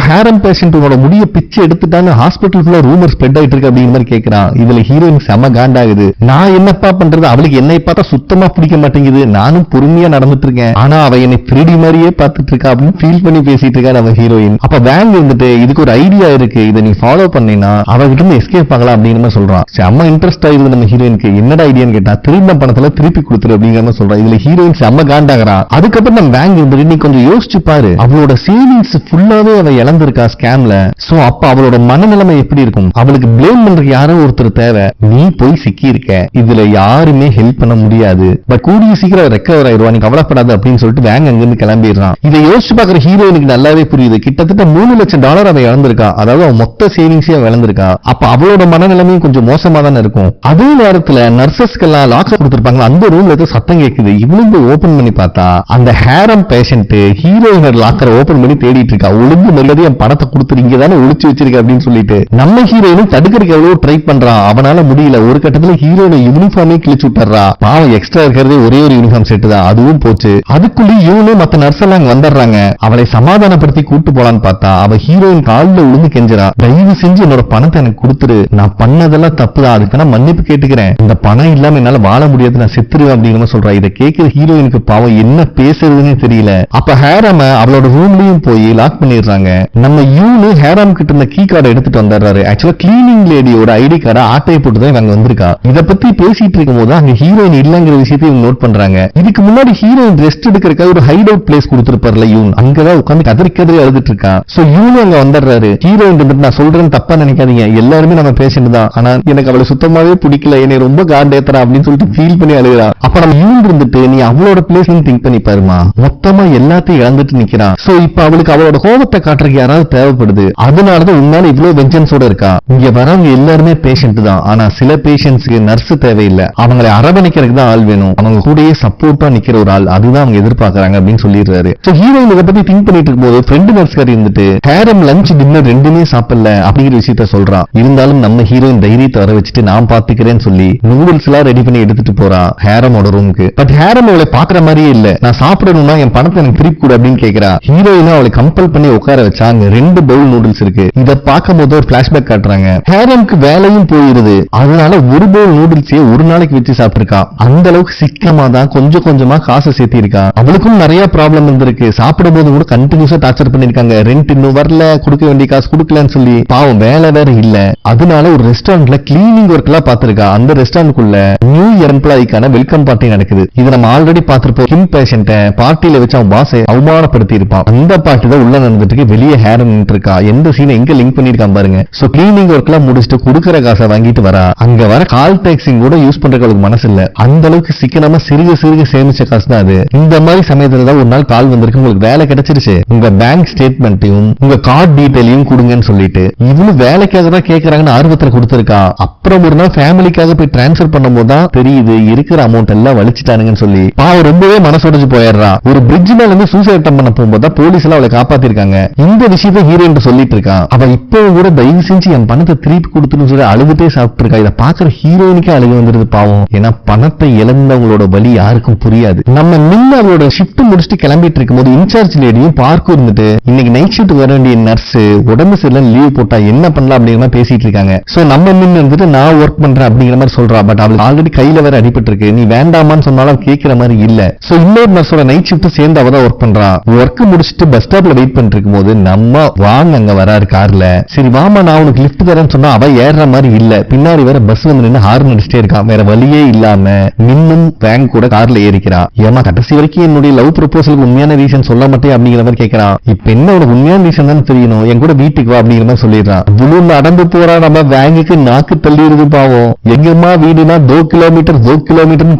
ஹாரம் பேஷண்டோட முடிய பிச்சு எடுத்துட்டான்னு ஹாஸ்பிட்டல் ஃபுல்லா ரூமர் ஸ்ப்ரெட் ஆயிட்டு இருக்கு அப்படிங்கிற மாதிரி கேட்கிறான். இதுல ஹீரோயின் செம காண்டாகுது. நான் என்னப்பா பண்றது, அவளுக்கு என்னை பார்த்தா சுத்தமா பிடிக்க மாட்டேங்குது, நானும் பொறுமையா நடந்துட்டு இருக்கேன், ஆனா அவ என்னை 3D மாதிரியே பார்த்துட்டு இருக்கா அப்படின்னு ஃபீல் பண்ணி பேசிட்டு இருக்கா நம்ம ஹீரோயின். அப்ப வேங் இருந்துட்டு இதுக்கு ஒரு ஐடியா இருக்கு, இதை நீ ஃபாலோ பண்ணினா அவகிட்ட இருந்து எஸ்கேப் ஆகலாம் அப்படின்னு சொல்றான். செம்ம இன்ட்ரெஸ்ட் ஆயிருது நம்ம ஹீரோயினுக்கு. என்னடா ஐடியான்னு கேட்டா திரும்ப பணத்துல திருப்பி கொடுத்துரு அப்படிங்கிற சொல்றான். இதுல ஹீரோயின் செம்ம காண்டாகிறா. அதுக்கப்புறம் நம்ம வேங் இருந்துட்டு நீ கொஞ்சம் யோசிச்சு பாரு, அவளோட சேவிங்ஸ் ஃபுல்லாவே அவ இழந்திருக்கா ஸ்கேம்ல. சோ அப்ப அவளோட மனநிலைமை எப்படி இருக்கும், அவளுக்கு பிளேம் பண்றதுக்கு யாரோ ஒருத்தர் தேவை, நீ போய் சிக்கி இருக்க, இதுல யாருமே ஹெல்ப் பண்ண முடியாது, பட் கூடிய சீக்கிரம் ரெக்கவர் ஆயிடுவா, நீ கவலைப்படாத அப்படின்னு சொல்லிட்டு வேங்க அங்கிருந்து கிளம்பிடுறான். இதை யோசிச்சு பாக்குற ஹீரோயினுக்கு நல்லாவே புரியுது, கிட்டத்தட்ட $3 லட்சம் அவன் இழந்திருக்கா, அதாவது அவன் மொத்த சேவிங்ஸே இழந்திருக்கா. அப்ப அவளோட மனநிலைமையும் கொஞ்சம் மோசமா தானே இருக்கும். அதே நேரத்துல நர்சஸ்க்கெல்லாம் லாக்ஸ் கொடுத்திருப்பாங்க, அந்த ரூம்ல ஏதோ சத்தம் கேக்குது. இவளும் போய் ஓபன் பண்ணி பார்த்தா அந்த ஹேரம் பேஷண்ட் ஹீரோயினர் லாக்கரை ஓபன் பண்ணி தேடிட்டு இருக்கா. ஒழுங்கு மரியாதை என் பணத்தை கொடுத்துரு, இங்க தானே ஒளிச்சு வச்சிருக்க அப்படின்னு சொல்லிட்டு நம்ம ஹீரோயினும் தடுக்கிறதுக்கு எவ்வளவு ட்ரை பண்றான், அவனால முடியல. ஒரு கட்டத்துல ஹீரோயின யூனிஃபார்மே கிழிச்சு விட்டுறா. பாவம் எக்ஸ்ட்ரா இருக்கிறதே ஒரே ஒரு யூனிஃபார்ம் செட் தான், அதுவும் போச்சு. அதுக்குள்ள இவனு மத்த நர்ஸ் எல்லாம் வந்துடுறாங்க. அவளை சமாதானப்படுத்தி கூட்டு போலான்னு பார்த்தா அவ ஹீரோயின் காலில் விழுந்து கெஞ்சரா, தயவு செஞ்சு என்னோட பணத்தை எனக்கு கொடுத்துரு, நான் பண்ணதெல்லாம் தப்புதான், அதுக்கான மன்னிப்பு கேட்டுக்கிறேன், இந்த பணம் இல்லாம என்னால வாழ முடியாது, நான் செத்துருவேன் அப்படின்னு சொல்றா. இதை கேட்கிற ஹீரோயினுக்கு பாவம் என்ன பேசுறதுன்னு தெரியல. அப்ப ஹேராம அவளோட ரூம்லயும் போய் லாக் பண்ணிடுறாங்க. நம்ம யூனு ஹேராம் கிட்ட இருந்த கீ கார்டை எடுத்துட்டு வந்துடுறாரு. ஆக்சுவலா கிளீனிங் லேடியோட ஐடி கார்டை ஆட்டையை போட்டுதான் இவங்க வந்திருக்கா. இதை பத்தி பேசிட்டு இருக்கும் போது அங்க ஹீரோயின் இல்லங்கிற விஷயத்தை இவங்க நோட் பண்றாங்க. இதுக்கு முன்னாடி ஹீரோயின் ரெஸ்ட் எடுக்கிறதுக்காக ஒரு ஹைட் அவுட் பிளேஸ் கொடுத்திருப்பார்ல யூன், அங்கதான் உட்காந்து கதறி கதறி அழுதுட்டு இருக்கா. சோ யூனு அங்க வந்துடுறாரு. ஹீரோயின் நான் சொல்றேன்னு தப்பா நினைக்காதீங்க, எல்லாருமே நம்ம பேஷண்ட் தான், ஆனா எனக்கு அவளை சுத்தமாவே பிடிக்கல, என்னை ரொம்ப காண்டேத்தரா அப்படின்னு சொல்லிட்டு ஃபீல் பண்ணி அழுகிறா. அப்ப நம்ம யூன் இருந்துட்டு நீ அவளோட பிளேஸ் திங்க் பண்ணி பாருமா, மொத்தமா எல்லாத்தையும் இழந்துட்டு நிக்கிறான். சோ இப்ப அவளுக்கு அவளோட கோபத்தை காட்டுறதுக்கு யாராவது தேவைப்படுது, அதனாலதான் உன்னால இவ்வளவு வெஞ்சன்ஸோட இருக்கா. இங்க வரவங்க எல்லாருமே பேஷண்ட் தான், ஆனா சில பேஷண்ட்ஸ்க்கு நர்ஸ் தேவையில்லை, அவங்களை அரவணைக்கிறதுக்கு தான் ஆள் வேணும், அவங்க கூடயே சப்போர்ட்டா நிக்கிற ஒரு ஆள், அதுதான் அவங்க எதிர்பார்க்கறாங்க அப்படின்னு சொல்லிடுறாரு. சோ ஹீரோயின் இதை பத்தி திங்க் பண்ணிட்டு இருக்கும்போது ஃப்ரெண்ட் நர்ஸ்காரி இருந்துட்டு ஹேரம் லஞ்ச் டின்னர் ரெண்டுமே சாப்பிடல அப்படிங்கிற விஷயத்த சொல்றான். இருந்தாலும் நம்ம ஹீரோயின் தைரியத்தை வர வச்சுட்டு நான் பாத்துக்கிறேன்னு சொல்லி நூடுல்ஸ் எல்லாம் ரெடி பண்ணி எடுத்துட்டு போறா ஹேரமோட ரூமுக்கு. பட் ஹேரம் அவளை பாக்குற மாதிரியே இல்ல. நான் சாப்பிடணும்னா என் பணத்தை எனக்கு திருப்பி கூட அப்படின்னு கேக்குறா. ஹீரோயினும் அவளை கம்பல் பண்ணி உட்கார வச்சா அங்க 2 பவுல் நூடுல்ஸ் இருக்கு. இத பார்க்கும் போது ஒரு பிளாஷ்பேக் காட்டுறாங்க. ஹேரம்க்கு வேலையும் போயிருது, அதனால ஒரு பவுல் நூடுல்ஸே ஒரு நாளைக்கு வச்சு சாப்பிட்டிருக்கா. அந்த அளவுக்கு சிக்கமா தான் கொஞ்சம் கொஞ்சமா காசை சேர்த்தி இருக்கா. அவளுக்கும் நிறைய ப்ராப்ளம் இருந்திருக்கு. சாப்பிடும் போது கூட கண்டினியூஸா டார்ச்சர் பண்ணிருக்காங்க. ரெண்ட் இன்னும் வரல, கொடுக்க வேண்டிய காசு கொடுக்கலன்னு சொல்லி. பாவம் வேலை வேற இல்ல. அதனால ஒரு ரெஸ்டாரண்ட்ல கிளீனிங் ஒர்க் எல்லாம் பாத்திருக்கா. அந்த ரெஸ்டாரண்ட்குள்ள நியூ எம்ப்ளாய்க்கான வெல்கம் பார்ட்டி நடக்குது. இதை நம்ம ஆல்ரெடி பாத்திருப்போம். கிம் பேஷண்ட பார்ட்டியில வச்சு அவன் பாஸை அவமானப்படுத்தி இருப்பான். அந்த பார்ட்டி தான் உள்ள நடந்துட்டு வெளியே ஹேரம் நின்று இருக்கா. எந்த சீனை எங்க லிங்க் பண்ணிருக்கான் பாருங்க. சோ கிளீனிங் ஒர்க் எல்லாம் முடிச்சுட்டு கொடுக்கற காசை வாங்கிட்டு வரா. அங்க வர கால் டாக்ஸிங் கூட யூஸ் பண்றதுக்கு மனசு இல்ல. அந்த அளவுக்கு சிக்கனமா சிறுக சிறுக சேமிச்ச காசு தான் அது. இந்த மாதிரி சமயத்துல தான் ஒரு நாள் கால் வந்திருக்கு, உங்களுக்கு வேலை கிடைச்சிருச்சு, உங்க பேங்க் ஸ்டேட்மெண்ட்டையும் உங்க கார்டு டீடைலையும் கொடுங்கன்னு சொல்லிட்டு. இவனும் வேலைக்காக தான் கேட்கறாங்கன்னு ஆர்வத்துல கொடுத்திருக்கா. அப்புறம் ஒரு நாள் ஃபேமிலிக்காக போய் டிரான்ஸ்பர் பண்ணும்போது தான் தெரியுது இருக்கிற அமௌண்ட் எல்லாம் வலிச்சுட்டானுங்கன்னு சொல்லி. பாவம் ரொம்பவே மனசொடைஞ்சு போயிடுறா. ஒரு பிரிட்ஜ் மேல இருந்து சூசைட் அட்டம் பண்ண போகும்போது தான் போலீஸ் எல்லாம் அவளை காப்பாத்திருக்காங்க. இந்த விஷயத்தை ஹீரோயின் சொல்லிட்டு இருக்கான். அவ இப்போ கூட தயவு செஞ்சு என் பணத்தை திருப்பி கொடுத்துன்னு சொல்லி அழுதுட்டே சாப்பிட்டு இருக்கா. இதை பாக்குற ஹீரோயினுக்கே அழுக வந்துருது பாவம். ஏன்னா பணத்தை இழந்தவங்களோட வலி யாருக்கும் புரியாது. நம்ம மின்ன அவளோட ஷிஃப்ட் முடிச்சுட்டு கிளம்பிட்டு இருக்கும் போது இன்சார்ஜ் லேடியும் பார்க்கும் இருந்துட்டு இன்னைக்கு நைட் ஷிஃப்ட் வர வேண்டிய நர்ஸ் உடம்பு சரியில்லை லீவ் போட்டா என்ன பண்ணலாம் அப்படிங்கிற மாதிரி பேசிட்டு இருக்காங்க. சோ நம்ம மின் இருந்துட்டு நான் ஒர்க் பண்றேன் அப்படிங்கிற மாதிரி சொல்றா. பட் அவளுக்கு ஆல்ரெடி கையில வேற அடிபட்டு இருக்கு. நீ வேண்டாமான்னு சொன்னாலும் கேட்கிற மாதிரி இல்ல. சோ இன்னொரு நர்ஸோட நைட் ஷிஃப்ட் சேர்ந்து அவதான் ஒர்க் பண்றா. ஒர்க் முடிச்சுட்டு பஸ் ஸ்டாப்ல வெயிட் பண்ணிட்டு இருக்கும் போது நம்ம வாங்க அங்க வராரு கார்ல. சரி வாமா நான் உனக்கு லிஃப்ட் தரேன்னு சொன்னா அவ ஏறுற மாதிரி இல்ல. பின்னாடி வேற பஸ் வந்து நின்று ஹார்ன் அடிச்சிட்டே இருக்கான். வேற வழியே இல்லாம மின்னும் வேங் கூட கார்ல ஏறிக்கிறா. ஏமா கடைசி வரைக்கும் என்னுடைய லவ் ப்ரொபோசலுக்கு உண்மையான ரீசன் சொல்ல மாட்டேன் அப்படிங்கிற மாதிரி கேட்கறான். இப்ப என்ன உனக்கு உண்மையான ரீசன் தான் தெரியணும், என் கூட வீட்டுக்கு வா அப்படிங்கிற மாதிரி சொல்லிடுறான். புளூ நடந்து போறா. நம்ம வேங்குக்கு நாக்கு தள்ளிடுது பாவம். எங்கம்மா வீடுனா 2 கிலோமீட்டர்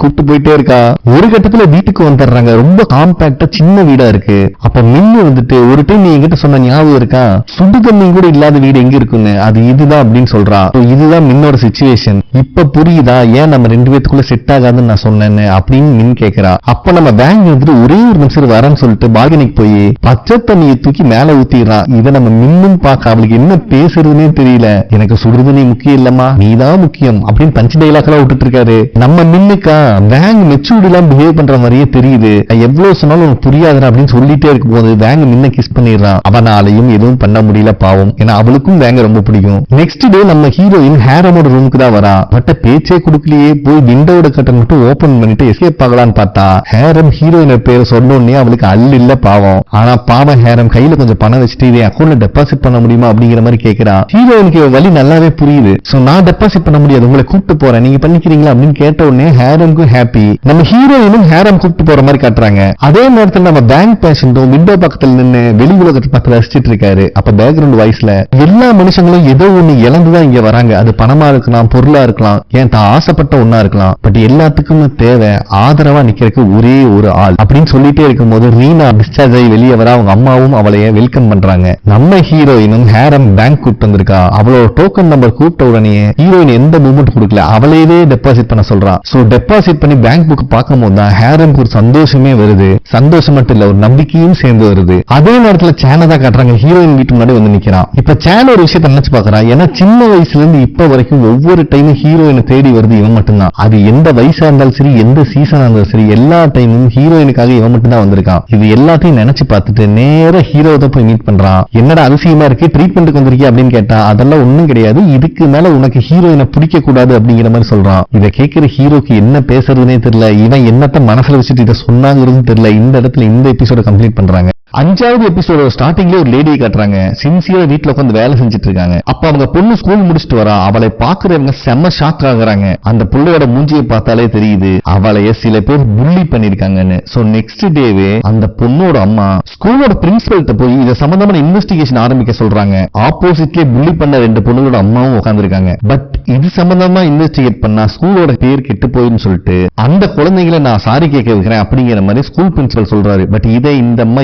கூப்பிட்டு போயிட்டே இருக்கா. ஒரு கட்டத்துல வீட்டுக்கு வந்துடுறாங்க. ரொம்ப காம்பாக்டா சின்ன வீடா இருக்கு. அப்ப மின்னு வந்துட்டு ஒரு டைம் நீ என்கிட்ட சொன்ன ஞாபகம் இருக்கா, சுடு தண்ணி கூட இல்லாத வீடு எங்க இருக்குன்னு, அது இதுதான் அப்படின்னு சொல்றா. இதுதான் மின்னோட சிச்சுவேஷன். இப்ப புரியுதா ஏன் நம்ம 2 பேத்துக்குள்ள செட் ஆகாதுன்னு நான் சொன்னேன்னு அப்படின்னு மின் கேட்கிறா. அப்ப நம்ம பேங்க் வந்துட்டு ஒரே ஒரு நிமிஷம் வரேன்னு சொல்லிட்டு பால்கனிக்கு போய் பச்சை தண்ணியை தூக்கி மேல ஊத்திடுறான். இதை நம்ம மின்னும் பார்க்க அவளுக்கு என்ன பேசுறதுன்னே தெரியல. எனக்கு சுடுதண்ணி முக்கியம் இல்லம்மா, நீதான் முக்கியம் அப்படின்னு பஞ்ச் டைலாக் எல்லாம் விட்டுட்டு இருக்காரு. நம்ம மின்னுக்கா வேங் மெச்சூர்ட் எல்லாம் பிஹேவ் பண்ற மாதிரியே தெரியுது. எவ்வளவு சொன்னாலும் உனக்கு புரியாதுடா அப்படின்னு சொல்லிட்டே இருக்கும் போது வேங் மின்ன கிஸ் பண்ணிடுறான். அவனாலையும் எதுவும் பண்ண முடியல பாவம். ஏன்னா அவளுக்கும் வேங்க ரொம்ப பிடிக்கும். நெக்ஸ்ட் டே நம்ம ஹீரோயின் ஹேரமோட ரூமுக்கு தான் வரா. பட்ட பேச்சே கொடுக்கலையே. போய் விண்டோட கட்டன் மட்டும் ஓபன் பண்ணிட்டு எஸ்கேப் ஆகலான்னு பார்த்தா ஹேரம் ஹீரோயின் பேரை சொன்னோடனே அவளுக்கு அல்ல இல்ல பாவம். ஆனா பாவம் ஹேரம் கையில கொஞ்சம் பணம் வச்சுட்டு இதை அக்கௌண்ட்ல டெபாசிட் பண்ண முடியுமா அப்படிங்கிற மாதிரி கேட்கிறா. ஹீரோயினுக்கு வழி நல்லாவே புரியுது. சோ நான் டெபாசிட் பண்ண முடியாது, உங்களை கூப்பிட்டு போறேன், நீங்க பண்ணிக்கிறீங்களா அப்படின்னு கேட்ட உடனே ஹேரம்க்கும் ஹாப்பி. நம்ம ஹீரோயினும் ஹேரம் கூப்பிட்டு போற மாதிரி காட்டுறாங்க. அதே நேரத்தில் நம்ம பேங்க் பேஷண்டும் விண்டோ பக்கத்துல நின்று வெளி உலகத்தை பார்த்து ரசிச்சிட்டு இருக்காரு. அப்ப பேக்ரவுண்ட் வாய்ஸ்ல எல்லா மனுஷங்களும் ஏதோ ஒண்ணு இழந்துதான் இங்க வராங்க, அது பணமா பணமா இருக்கலாம், பொருளா இருக்கலாம், ஏன் தான் ஆசைப்பட்ட ஒன்னா இருக்கலாம், பட் எல்லாத்துக்கும் தேவை ஆதரவா நிக்கிறதுக்கு ஒரே ஒரு ஆள் அப்படின்னு சொல்லிட்டே இருக்கும்போது ரீனா டிஸ்சார்ஜ் ஆகி வெளியே வர அவங்க அம்மாவும் அவளைய வெல்கம் பண்றாங்க. நம்ம ஹீரோயினும் ஹேரம் பேங்க் கூப்பிட்டு வந்திருக்கா. அவளோட டோக்கன் நம்பர் கூப்பிட்ட உடனே ஹீரோயின் எந்த மூவ்மெண்ட் கொடுக்கல, அவளையே டெபாசிட் பண்ண சொல்றா. சோ டெபாசிட் பண்ணி பேங்க் புக் பார்க்கும் போது தான் ஹேரம்க்கு ஒரு சந்தோஷமே வருது. சந்தோஷம் மட்டும் இல்ல, ஒரு நம்பிக்கையும் சேர்ந்து வருது. அதே நேரத்துல சேனை தான் காட்டுறாங்க. ஹீரோயின் வீட்டு முன்னாடி வந்து நிக்கிறான். இப்ப சேன் ஒரு விஷயத்தை நினைச்சு பாக்குறா. ஏன்னா சின்ன வயசுல இருந்து இப்ப வரைக்கும் ஒவ்வொரு டைமும் ஹீரோயினை தேடி வருது இவன் மட்டும்தான். அது எந்த வயசா இருந்தாலும் சரி, எந்த சீசனா இருந்தாலும் சரி, எல்லா டைமும் ஹீரோயினுக்காக இவன் மட்டும் தான் வந்திருக்கான். இது எல்லாத்தையும் நினைச்சு பார்த்துட்டு நேர ஹீரோ தான் போய் மீட் பண்றான். என்னடா அதிசயமா இருக்கு, ட்ரீட்மெண்ட்டுக்கு வந்திருக்கியா அப்படின்னு கேட்டா அதெல்லாம் ஒண்ணும் கிடையாது, இதுக்கு மேல உனக்கு ஹீரோயினை பிடிக்க கூடாது அப்படிங்கிற மாதிரி சொல்றான். இதை கேட்கிற ஹீரோக்கு என்ன பேசுறதுனே தெரியல. இவன் என்னத்த மனசுல வச்சுட்டு இதை சொன்னாங்கிறது தெரியல. இந்த இடத்துல இந்த எபிசோட கம்ப்ளீட் பண்றாங்க. 5வது எபிசோட ஸ்டார்டிங்ல ஒரு லேடியை காட்டுறாங்க. சின்சியரா வீட்டுல உட்காந்து வேலை செஞ்சுட்டு இருக்காங்க. அப்ப அவங்க பொண்ணு ஸ்கூல் முடிச்சுட்டு வரா. அவளை பாக்குறவங்க செம்ம ஷாக் ஆகுறாங்க. அந்த புள்ளையோட மூஞ்சியை பார்த்தாலே தெரியுது அவளைய சில பேர் புள்ளி பண்ணிருக்காங்கன்னு. சோ நெக்ஸ்ட் டேவே அந்த பொண்ணோட அம்மா ஸ்கூலோட பிரின்சிபல்கிட்ட போய் இதை சம்பந்தமான இன்வெஸ்டிகேஷன் ஆரம்பிக்க சொல்றாங்க. ஆப்போசிட்லயே புள்ளி பண்ண 2 பொண்ணுகளோட அம்மாவும் உட்காந்துருக்காங்க. பட் இது சம்பந்தமா இன்வெஸ்டிகேட் பண்ணா ஸ்கூலோட பேர் கெட்டு போயின்னு சொல்லிட்டு அந்த குழந்தைகளை நான் சாரி கேட்க வைக்கிறேன் அப்படிங்கிற மாதிரி ஸ்கூல் பிரின்சிபல் சொல்றாரு. பட் இதை இந்த அம்மா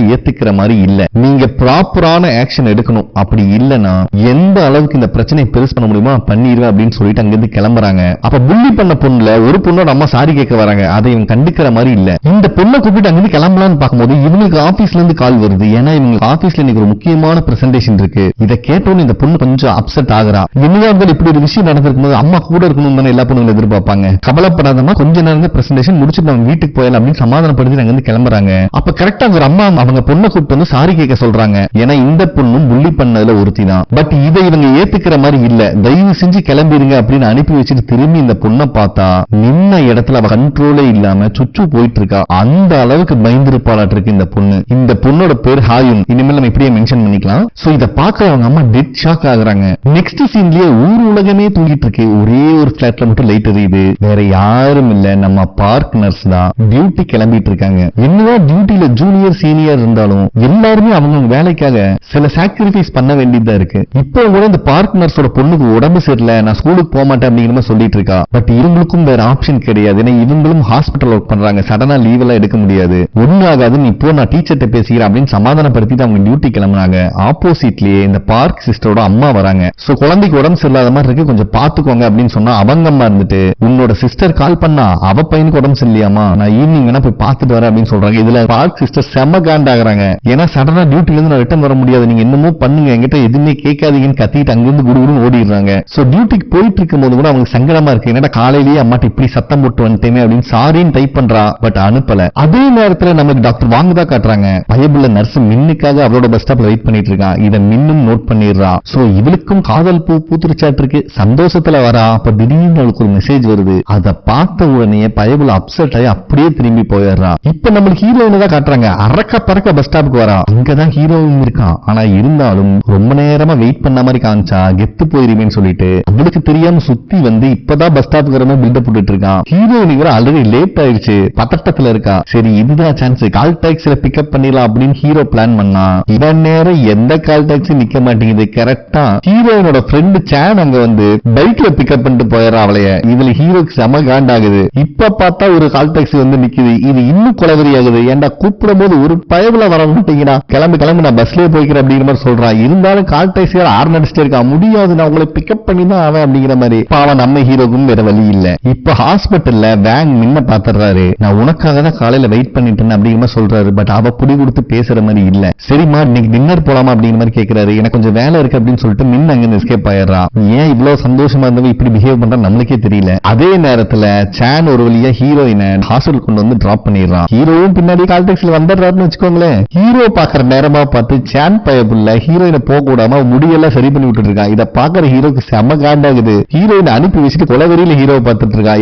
மாதிரி இல்ல, நீங்க ப்ராப்பரான ஆக்ஷன் எடுக்கணும், அப்படி இல்லனா எந்த அளவுக்கு இந்த பிரச்சனையை பெருசு பண்ண முடியுமா பண்ணிடுவேன் அப்படின்னு சொல்லிட்டு அங்கிருந்து கிளம்புறாங்க. அப்ப புள்ளி பண்ண பொண்ணுல ஒரு பொண்ணோட அம்மா சாரி கேட்க வராங்க. அதை இவங்க கண்டுக்கிற மாதிரி இல்ல. இந்த பொண்ணை கூப்பிட்டு அங்கிருந்து கிளம்பலான்னு பார்க்கும்போது இவங்களுக்கு ஆபீஸ்ல இருந்து கால் வருது. ஏன்னா இவங்க ஆபீஸ்ல இன்னைக்கு ஒரு முக்கியமான பிரசன்டேஷன் இருக்கு. இதை கேட்டோன்னு இந்த பொண்ணு கொஞ்சம் அப்செட் ஆகுறா. என்னதான் இப்படி ஒரு விஷயம் நடந்திருக்கும் போது அம்மா கூட இருக்கணும் தானே எல்லா பொண்ணுங்களும் எதிர்பார்ப்பாங்க. கவலைப்படாதமா கொஞ்ச நேரம் பிரசன்டேஷன் முடிச்சுட்டு நம்ம வீட்டுக்கு போயலாம் அப்படின்னு சமாதானப்படுத்தி அங்கிருந்து கிளம்புறாங்க. அப்ப கரெக்டா ஒரு அம்மா அவங்க பொண்ணை கூப்பிட்டு வந்து சாரி கேட்க சொல்றாங்க. ஏன்னா இந்த பொண்ணும் புள்ளி பண்ணதுல ஒருத்தி தான். பட் இதை இவங்க ஏத்துக்கிற மாதிரி இல்ல. தயவு செஞ்சு கிளம்பிடுங்க அப்படின்னு அனுப்பி வச்சுட்டு திரும்பி இந்த பொண்ணை பார்த்தா நின்ன இடத்துல அவ கண்ட்ரோலே இல்லாம சுச்சு போயிட்டு இருக்கா. அந்த அளவுக்கு பயந்திருப்பாளாட்டு இருக்கு இந்த பொண்ணு. இந்த பொண்ணோட பேர் ஹாயுன். இனிமேல் நம்ம இப்படியே மென்ஷன் பண்ணிக்கலாம். சோ இத பார்க்க அவங்க அம்மா டெட் ஷாக் ஆகுறாங்க. நெக்ஸ்ட் சீன்லயே ஊர் உலகமே தூங்கிட்டு இருக்கு. ஒரே ஒரு பிளாட்ல மட்டும் லைட் எரியுது. வேற யாரும் இல்ல, நம்ம பார்க் நர்ஸ் தான் டியூட்டி கிளம்பிட்டு இருக்காங்க. என்னதான் டியூட்டில ஜூனியர் சீனியர் இருந்தாலும் எல்லாருமே அவங்க வேலைக்காக சில சாக்ரிஃபைஸ் பண்ண வேண்டியதா இருக்கு. இப்போ கூட இந்த பார்க் நர்ஸோட பொண்ணுக்கு உடம்பு சரியில்லை, நான் ஸ்கூலுக்கு போக மாட்டேன் அப்படிங்கிற மாதிரி சொல்லிட்டு இருக்கா. பட் இவங்களுக்கும் வேற ஆப்ஷன் கிடையாது. ஏன்னா இவங்களும் ஹாஸ்பிட்டல் ஒர்க் பண்றாங்க. சடனா லீவ் எல்லாம் எடுக்க முடியாது. ஒண்ணு ஆகாது, நீ இப்போ நான் டீச்சர்ட்ட பேசிக்கிறேன் அப்படின்னு சமாதானப்படுத்திட்டு அவங்க டியூட்டி கிளம்புறாங்க. ஆப்போசிட்லயே இந்த பார்க் சிஸ்டரோட அம்மா வராங்க. சோ குழந்தைக்கு உடம்பு சரியில்லாத மாதிரி இருக்கு, கொஞ்சம் பாத்துக்கோங்க அப்படின்னு சொன்னா அவங்க அம்மா இருந்துட்டு உன்னோட சிஸ்டர் கால் பண்ணா அவ பையனுக்கு உடம்பு சரியில்லையாமா, நான் ஈவினிங் வேணா போய் பாத்துட்டு வரேன் அப்படின்னு சொல்றாங்க. இதுல பார்க் சிஸ்டர் செம்ம காண்டாகிறாங்க. ஏன்னா சடனா டியூட்டில இருந்து நான் ரிட்டர்ன் வர முடியாது, நீங்க என்னமோ பண்ணுங்க, என்கிட்ட எதுவுமே கேட்காதீங்கன்னு கத்திட்டு அங்கிருந்து குடுகுடுன்னு ஓடிடுறாங்க. சோ டியூட்டிக்கு போயிட்டு இருக்கும் போது கூட அவங்க சங்கடமா இருக்கு. என்னடா காலையிலேயே அம்மாட்ட இப்படி சத்தம் போட்டு வந்துட்டேனே அப்படின்னு சாரின்னு டைப் பண்றா. பட் அனுப்பல. அதே நேரத்துல நமக்கு டாக்டர் வாங்கதா காட்டுறாங்க. பயபுள்ள நர்ஸ் மின்னுக்காக அவளோட பஸ் ஸ்டாப்ல வெயிட் பண்ணிட்டு இருக்கான். இதை மின்னும் நோட் பண்ணிடுறா. சோ இவளுக்கும் காதல் பூ பூத்துருச்சாட்டு இருக்கு. சந்தோஷத்துல வரா. அப்ப திடீர்னு அவளுக்கு ஒரு மெசேஜ் வருது. அதை பார்த்த உடனே பயபுள்ள அப்செட் ஆகி அப்படியே திரும்பி போயிடுறா. இப்ப நம்மளுக்கு ஹீரோயினை தான் காட்டுறாங்க. அரக்க பறக்க பஸ் ஸ்டாப்புக்கு வரா. அங்கதான் ஹீரோவும் இருக்கான். ஆனா இருந்தாலும் ரொம்ப நேரமா வெயிட் பண்ண மாதிரி காமிச்சா கெத்து போயிருமேன்னு சொல்லிட்டு அவளுக்கு தெரியாம சுத்தி வந்து இப்பதான் பஸ் ஸ்டாப்புக்கு வர மாதிரி பில்டப் போட்டுட்டு இருக்கான். ஹீரோயினுக்கு வர ஆல்ரெடி லேட் ஆயிடுச்சு, பதட்டத்துல இருக்கா. சரி இதுதான் சான்ஸ், கால் டாக்ஸில பிக்கப் பண்ணிடலாம் அப்படின்னு ஹீரோ பிளான் பண்ணா. இவன் நேரம் எந்த கால் டாக்ஸி நிக்க மாட்டேங்குது. கரெக்டா ஹீரோயினோட ஃப்ரெண்டு சேன் அங்க வந்து பைக்ல பிக்கப் பண்ணிட்டு போயிடறா அவளைய. இதுல ஹீரோக்கு செம காண்டாகுது. இப்ப பார்த்தா ஒரு கால் டாக்ஸி வந்து நிக்குது. இது இன்னும் கொலவெறி ஆகுது. ஏன்டா கூப்பிடும் போது ஒரு பயவுல வர மாட்டேங்கிறா, கிளம்பி கிளம்பி நான் பஸ்லயே போய்க்கிறேன் அப்படிங்கிற மாதிரி சொல்றான். இருந்தாலும் கால் டாக்ஸியார் ஆறு நடிச்சிட்டே இருக்கா. முடியாது, நான் உங்களை பிக்கப் பண்ணி தான் அவன் அப்படிங்கிற மாதிரி. அவன் நம்ம ஹீரோக்கும் வேற வழி இல்ல. இப்ப ஹாஸ்பிட்டல்ல வேன் மின்ன பாத்துறாரு. நான் உனக்காக தான் காலையில வெயிட் பண்ணிட்டேன் அப்படிங்கிற மாதிரி சொல்றாரு. பட் அவ புடி கொடுத்து பேசுற மாதிரி இல்ல. சரிமா இன்னைக்கு டின்னர் போலாமா அப்படிங்கிற மாதிரி கேட்கிறாரு. எனக்கு கொஞ்சம் வேலை இருக்கு அப்படின்னு சொல்லிட்டு மின் அங்க எஸ்கேப் ஆயிடுறா. ஏன் இவ்வளவு சந்தோஷமா இருந்தவங்க இப்படி பிஹேவ் பண்றா நம்மளுக்கே தெரியல. அதே நேரத்துல சான் ஒரு வழியா ஹீரோயினை ஹாஸ்பிட்டல் கொண்டு வந்து டிராப் பண்ணிடுறான். ஹீரோவும் பின்னாடி கால் டாக்ஸில வந்துடுறாருன்னு வச்சுக்கோங்களேன். ஹீரோ பாக்குற நேரமா பார்த்து சான் பயப்புள்ள ஹீரோயினை போக கூடாம முடியெல்லாம் சரி பண்ணி விட்டுட்டு இருக்கா. இதை பாக்குற ஹீரோக்கு செம காண்டாகுது. ஹீரோயினை அனுப்பி வச்சுட்டு கொலவெறியில ஹீரோ பார்த்துட்டு இருக்கா.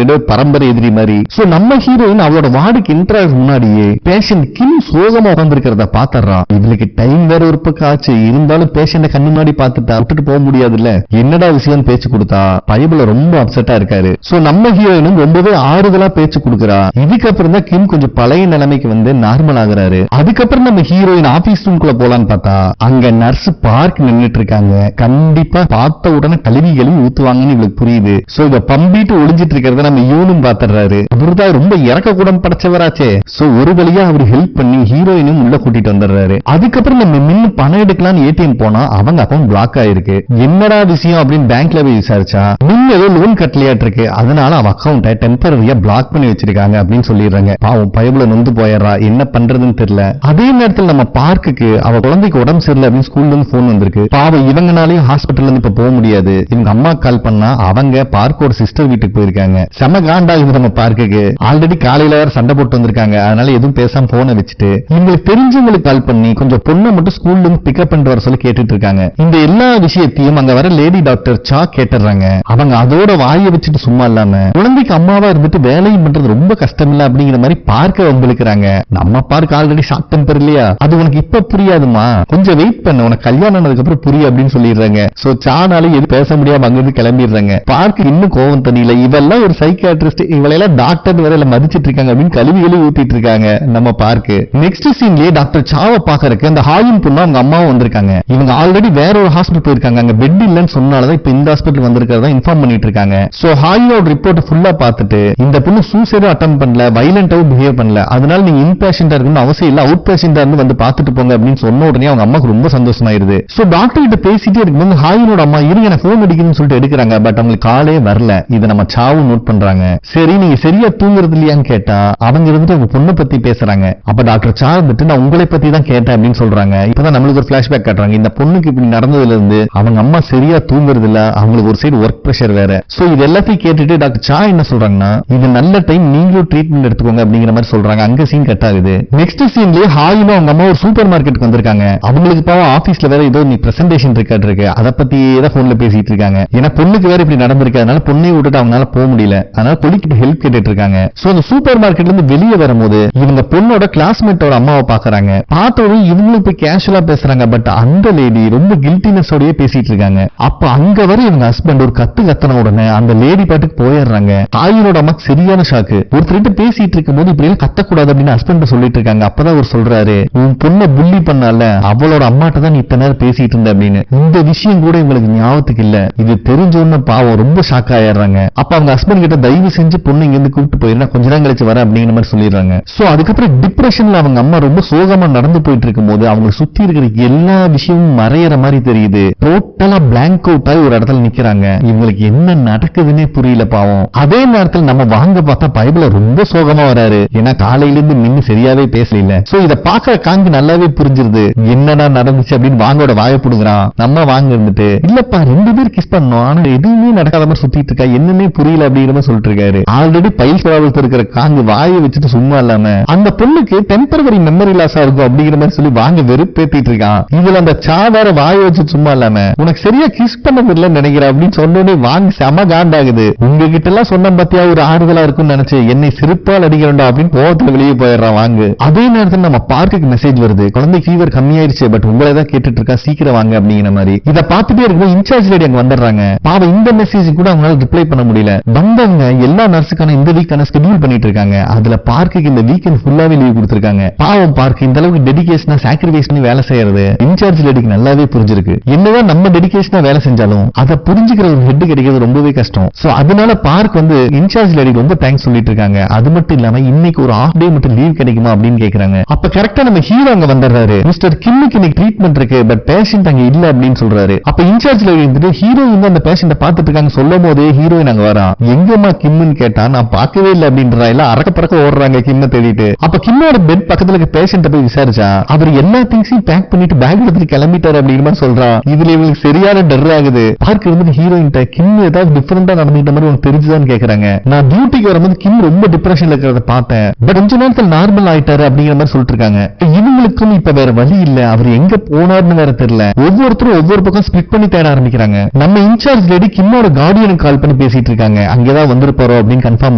ஏதோ பரம்பரை எதிரி மாதிரி. சோ நம்ம ஹீரோயின் அவளோட வார்டுக்கு இன்டராக்ட் முன்னாடியே பேஷண்ட் கிம் சோகமா உட்கார்ந்திருக்கிறத பாத்துறா. இவளுக்கு டைம் வேற ஒரு பக்கம் ஆச்சு. இருந்தாலும் பேஷண்ட கண்ணு முன்னாடி பார்த்துட்டா விட்டுட்டு போக முடியாதுல்ல. என்னடா விஷயம் பேச்சு கொடுத்தா பயபுல ரொம்ப அப்செட்டா இருக்காரு. சோ நம்ம ஹீரோயினும் ரொம்பவே ஆறுதலா பேச்சு கொடுக்குறா. இதுக்கப்புறம் தான் கிம் கொஞ்சம் பழைய நிலைமைக்கு வந்து நார்மல் ஆகுறாரு. அதுக்கப்புறம் அதுக்கப்புறம் நம்ம ஹீரோயின் ஆபீஸ் ரூம்குள்ள போலான்னு பார்த்தா அங்க நர்ஸ் பார்க் நின்னுட்டு இருக்காங்க. கண்டிப்பா பார்த்த உடனே கழுவி ஊத்துவாங்கன்னு இவளுக்கு புரியுது. சோ இத பம்பிட்டு ஒளிஞ்சிட்டு இருக்கிறத நம்ம இவனும் பாத்துறாரு. அவருதான் ரொம்ப இறக்க கூடம் படைச்சவராச்சே. சோ ஒரு வழியா அவரு ஹெல்ப் பண்ணி ஹீரோயினும் உள்ள கூட்டிட்டு வந்துடுறாரு. அதுக்கப்புறம் நம்ம மின்னு பணம் எடுக்கலாம்னு ஏடிஎம் போனா அவங்க அக்கௌண்ட் பிளாக் ஆயிருக்கு. என்னடா விஷயம் அப்படின்னு பேங்க்ல போய் விசாரிச்சா மின் ஏதோ லோன் கட்டலையாட்டு இருக்கு, அதனால அவ அக்கௌண்ட்டை டெம்பரரியா பிளாக் பண்ணி வச்சிருக்காங்க அப்படின்னு சொல்லிடுறாங்க. பாவம் பயபுல நொந்து போயிடுறா, என்ன பண்றதுன்னு தெரியல. அதே நேரத்தில் நம்ம பார்க்குக்கு அவ குழந்தைக்கு உடம்பு சரியில்லை அப்படின்னு ஸ்கூல்ல இருந்து போன் வந்திருக்கு. பாவம் இவங்கனாலையும் ஹாஸ்பிட்டல் இருந்து இப்ப போக முடியாது. இவங்க அம்மா கால் பண்ணா அவங்க பார்க்கோட சிஸ்டர் வீட்டுக்கு போயிருக்காங்க. செம காண்டாகுது நம்ம பார்க்குக்கு. ஆல்ரெடி காலையில வேற சண்டை போட்டு வந்திருக்காங்க, அதனால எதுவும் பேசாம போனை வச்சுட்டு இவங்களுக்கு தெரிஞ்சவங்களுக்கு கால் பண்ணி கொஞ்சம் பொண்ணை மட்டும் ஸ்கூல்ல இருந்து பிக்கப் பண்ணிட்டு வர சொல்லி கேட்டுட்டு இருக்காங்க. இந்த எல்லா விஷயத்தையும் அங்க வர லேடி டாக்டர் சா கேட்டுறாங்க. அவங்க அதோட வாயை வச்சுட்டு சும்மா இல்லாம குழந்தைக்கு அம்மாவா இருந்துட்டு வேலையும் பண்றது ரொம்ப கஷ்டம் இல்ல அப்படிங்கிற மாதிரி பார்க்க வம்பிழுக்கிறாங்க. நம்ம பார்க்க ஆல்ரெடி ஷார்ட் டெம்பர் இல்லையா, அது உனக்கு இப்ப புரியாதுமா, கொஞ்சம் வெயிட் பண்ண, உனக்கு கல்யாணம் ஆனதுக்கு அப்புறம் புரியும் அப்படின்னு சொல்லிடுறாங்க. சோ சானால எது பேச முடியாம அங்கிருந்து கிளம்பிடுறாங்க. பார்க்க இன்னும் கோவம் தண்ணியில இவெல்லாம் ஒரு சைக்கியாட்ரிஸ்ட், இவளையெல்லாம் டாக்டர் வேற மதிச்சிட்டு இருக்காங்க அப்படின்னு கழுவி ஊத்திட்டு இருக்காங்க நம்ம பார்க்கு. நெக்ஸ்ட் சீன்லயே டாக்டர் சாவை பாக்கறதுக்கு அந்த ஹாயின் பொண்ணு அவங்க அம்மாவும் வந்திருக்காங்க. இவங்க ஆல்ரெடி வேற ஒரு ஹாஸ்பிட்டல் போயிருக்காங்க. அங்க பெட் இல்லன்னு சொன்னாலதான் இப்ப இந்த ஹாஸ்பிட்டல் வந்திருக்கிறதா இன்ஃபார்ம் பண்ணிட்டு இருக்காங்க. சோ ஹாயினோட ரிப்போர்ட் ஃபுல்லா பார்த்துட்டு இந்த பொண்ணு சூசைடும் அட்டெம்ட் பண்ணல, வைலண்டாவும் பிஹேவ் பண்ணல, அதனால நீங்க இன்பேஷண்டா இருக்கணும்னு அவசியம் இல்ல, அவுட் பேஷண்டா இருந்து வந்து பார்த்துட்டு போங்க அப்படின்னு சொன்ன உடனே அவங்க அம்மாக்கு ரொம்ப சந்தோஷமாயிருது. சோ டாக்டர் கிட்ட பேசிட்டே இருக்கும்போது ஹாயினோட அம்மா இருங்க எனக்கு போன் அடிக்கணும்னு சொல்லிட்டு எடுக்கிறாங்க. பட் அவங்களுக்கு காலே வரல. இதை நம்ம சாவு நோட் பண்றாங்க. சரி நீங்க சரியா தூங்குறது இல்லையான்னு கேட்டா அவங்க இருந்துட்டு அவங்க பொண்ணை பத்தி பேசுறாங்க. அப்ப டாக்டர் சா வந்துட்டு நான் உங்களை பத்தி தான் கேட்டேன் அப்படின்னு சொல்றாங்க. இப்பதான் நம்மளுக்கு ஒரு பிளாஷ்பேக் காட்டுறாங்க. இந்த பொண்ணுக்கு இப்படி நடந்ததுல இருந்து அவங்க அம்மா சரியா தூங்குறது இல்ல, அவங்களுக்கு ஒரு சைடு ஒர்க் பிரஷர் வேற. சோ இது எல்லாத்தையும் கேட்டுட்டு டாக்டர் சா என்ன சொல்றாங்கன்னா இது நல்ல டைம், நீங்களும் ட்ரீட்மெண்ட் எடுத்துக்கோங்க அப்படிங்கிற மாதிரி சொல்றாங்க. அங்க சீன் கட் ஆகுது. நெக்ஸ்ட் சீன்லயே ஹாயினும் அவங்க அம்மா ஒரு சூப்பர் மார்க்கெட்டுக்கு வந்திருக்காங்க. அவங்களுக்கு பாவம் ஆபீஸ்ல வேற ஏதோ நீ பிரசன்டேஷன் இருக்கு, அதை பத்தி ஏதாவது போன்ல பேசிட்டு இருக்காங்க. ஏன்னா பொண்ணுக்கு வேற இப்படி நடந்திருக்கு, அதனால பொண்ணை விட்டுட்டு அவங்களால போக முடியல, அதனால கொலிக்கிட்டு ஹெல்ப் கேட்டுட்டு இருக்காங்க. சோ அந்த சூப்பர் மார்க்கெட்ல இருந்து வெளியே வரும்போது இவங்க பொண்ணோட கிளாஸ்மேட்டோட அம்மாவை பாக்குறாங்க. பார்த்தோட இவங்களும் போய் கேஷுவலா பேசுறாங்க. பட் அந்த லேடி ரொம்ப கில்ட்டினஸோடயே பேசிட்டு இருக்காங்க. அப்ப அங்க வர இவங்க ஹஸ்பண்ட் ஒரு கத்தன உடனே அந்த லேடி பாட்டுக்கு போயிடுறாங்க. ஆயிரோட அம்மாக்கு சரியான ஷாக்கு. ஒருத்தர் பேசிட்டு இருக்கும் போது இப்படி எல்லாம் கத்தக்கூடாது அப்படின்னு ஹஸ்பண்ட் சொல்லிட்டு இருக்காங்க. அப்பதான் அவர் சொல்றாரு உன் பொண்ணை புள்ளி பண்ணால அவளோட அம்மாட்ட தான் நீ இத்தனை நேரம் பேசிட்டு இருந்த அப்படின்னு. இந்த விஷயம் கூட இவங்களுக்கு ஞாபகத்துக்கு இல்ல. இது தெரிஞ்சோன்னு பாவம் ரொம்ப ஷாக் ஆயிடுறாங்க. அப்ப அவங்க ஹஸ்பண்ட் கிட்ட தயவு செஞ்சு பொண்ணு இங்க இருந்து கூப்பிட்டு போயிருந்தா கொஞ்ச நேரம் கழிச்சு வர அப்படிங்கிற மாதிரி சொல்லிடுறாங்க. சோ அதுக்கப்புறம் டிப்ரெஷன்ல அவங்க அம்மா ரொம்ப சோகமா நடந்து போயிட்டு இருக்கும் போது அவங்க சுத்தி இருக்கிற எல்லா விஷயமும் மறையிற மாதிரி தெரியுது. டோட்டலா பிளாங்க் அவுட் ஆகி ஒரு இடத்துல நிக்கிறாங்க. இவங்களுக்கு என்ன நடக்குதுன்னே புரியல பாவம். அதே நேரத்தில் நம்ம வாங்க பார்த்தா பைபிள ரொம்ப சோகமா வராரு. ஏன்னா காலையில இருந்து மின்னு சரியாவே பேசல. சோ இத பாக்குற காங்கு நல்லாவே புரிஞ்சிருது என்னடா நடந்துச்சு அப்படின்னு வாங்கோட வாய புடுங்குறான். நம்ம வாங்க இருந்துட்டு இல்லப்பா 2 பேர் கிஸ் பண்ணோம், ஆனா எதுவுமே நடக்காத மாதிரி சுத்திட்டு இருக்கா, என்னன்னே புரியல அப்படிங்கிற மாதிரி சொல்லிட்டு இருக்காரு. ஆல்ரெடி பைல் ப்ராப்ளம் இருக்கிற காங்கு வாயை வச்சுட்டு சும்மா இல்லாம அந்த பொண்ணுக்கு டெம்பரவரி மெமரி லாஸ் ஆகும் அப்படிங்கிற மாதிரி சொல்லி வாங்க வெறுப்பேத்திட்டு இருக்கான். இதுல அந்த சா வேற வாயை வச்சு சும்மா இல்லாம உனக்கு சரியா கிஸ் பண்ண முடியல நினைக்கிறேன் அப்படின்னு சொன்னோடனே வாங்க செம காண்டாகுது. உங்ககிட்ட எல்லாம் சொன்ன பத்தியா ஒரு ஆறுதலா இருக்கும்னு நினைச்சு என்னை சிரிப்பால் அடிக்கிறா அப்படின்னு கோவத்துல வெளியே போயிடுறான் வாங்க. அதே நேரத்தில் நம்ம பார்க்குக்கு மெசேஜ் வருது, குழந்தை ஃபீவர் கம்மியாயிருச்சு, பட் உங்களை தான் கேட்டுட்டு இருக்கா, சீக்கிரம் வாங்க அப்படிங்கிற மாதிரி. இதை பார்த்துட்டே இருக்கும்போது இன்சார்ஜ் லேடி அங்க வந்துடுறாங்க. பாவம் இந்த மெசேஜ் கூட அவங்களால ரிப்ளை பண்ண முடியல. வந்தவங்க எல்லா நர்ஸுக்கான இந்த வீக்கான ஸ்கெடியூல் பண்ணிட்டு இருக்காங்க. அதுல பார்க்குக்கு இந்த வீக்கெண்ட் ஃபுல்லாவே லீவ் கொடுத்திருக்காங்க. பாவம் பார்க்கு இந்த அளவுக்கு டெடிகேஷனா சாக்ரிஃபைஸ் பண்ணி வேலை செய்யறது இன்சார்ஜ் லேடிக்கு நல்லாவே புரிஞ்சிருக்கு. என்னதான் நம்ம டெடிகேஷனா வேலை செஞ்சாலும் அதை புரிஞ்சுக்கிற ஒரு ஹெட் கிடைக்கிறது ரொம்பவே கஷ்டம். சோ அதனால பார்க் வந்து இன்சார்ஜ் லேடி ரொம்ப தேங்க்ஸ் சொல்லிட்டு இருக்காங்க. அது மட்டும் இல்லாம இன்னைக்கு ஒரு ஹாஃப் டே மட்டும் லீவ் கிடைக்குமா அப்படின்னு கேக்குறாங்க. அப்ப கரெக்டா நம்ம ஹீரோ அங்க வந்துடுறாரு. மிஸ்டர் கிம்முக்கு இன்னைக்கு ட்ரீட்மெண்ட் இருக்கு, பட் பேஷண்ட் அங்க இல்ல அப்படின்னு சொல்றாரு. அப்ப இன்சார்ஜ் லேடி இருந்துட்டு ஹீரோயின் அந்த பேஷண்ட பாத்துட்டு இருக்காங்க. சொல்லும் போதே ஹீரோயின் அங்க வரா. எங்கம்மா கிம்முன்னு கேட்டா நான் பார்க்கவே இல்லை அப்படின்றா. இல்ல அறக்க பறக்க ஓடுறாங்க கிம்ம தேடிட்டு. அப்ப கிம்மோட பெட் பக்கத்துல இருக்க பேஷண்ட போய் விசாரிச்சா அவர் எல்லா திங்ஸையும் பேக் பண்ணிட்டு பேக் எடுத்துட்டு கிளம்பிட்டாரு அப்படிங்கிற மாதிரி சொல்றான். இதுல இவங்களுக்கு சரியான டர் ஆகுது. பார்க்க இருந்துட்டு ஹீரோயின் கிம் ஏதாவது டிஃபரெண்டா நடந்துட்ட மாதிரி உனக்கு தெரிஞ்சுதான்னு கேக்குறாங்க. நான் டியூட்டிக்கு வரும்போது கிம் ரொம்ப டிப்ரெஷன்ல இருக்கிறத பார்த்தேன், பட் கொஞ்ச நேரத்தில் நார்மல் ஆயிட்டாரு அப்படிங்கிற மாதிரி சொல்லிட்டு இருக்காங்க. இவங்களுக்கும் இப்ப வேற வழி இல்ல, அவர் எங்க போனார்னு வேற தெரியல. ஒவ்வொருத்தரும் ஒவ்வொரு பக்கம் ஸ்பிளிட் பண்ணி தேட ஆரம்பிக்கிறாங்க. நம்ம இன்சார்ஜ் லேடி கிம்மோட கார்டியனுக்கு கால் பண்ணி பேசிட்டு இருக்காங்க. அங்கேதான் வந்துருப்பாரோ அப்படின்னு கன்ஃபார்ம்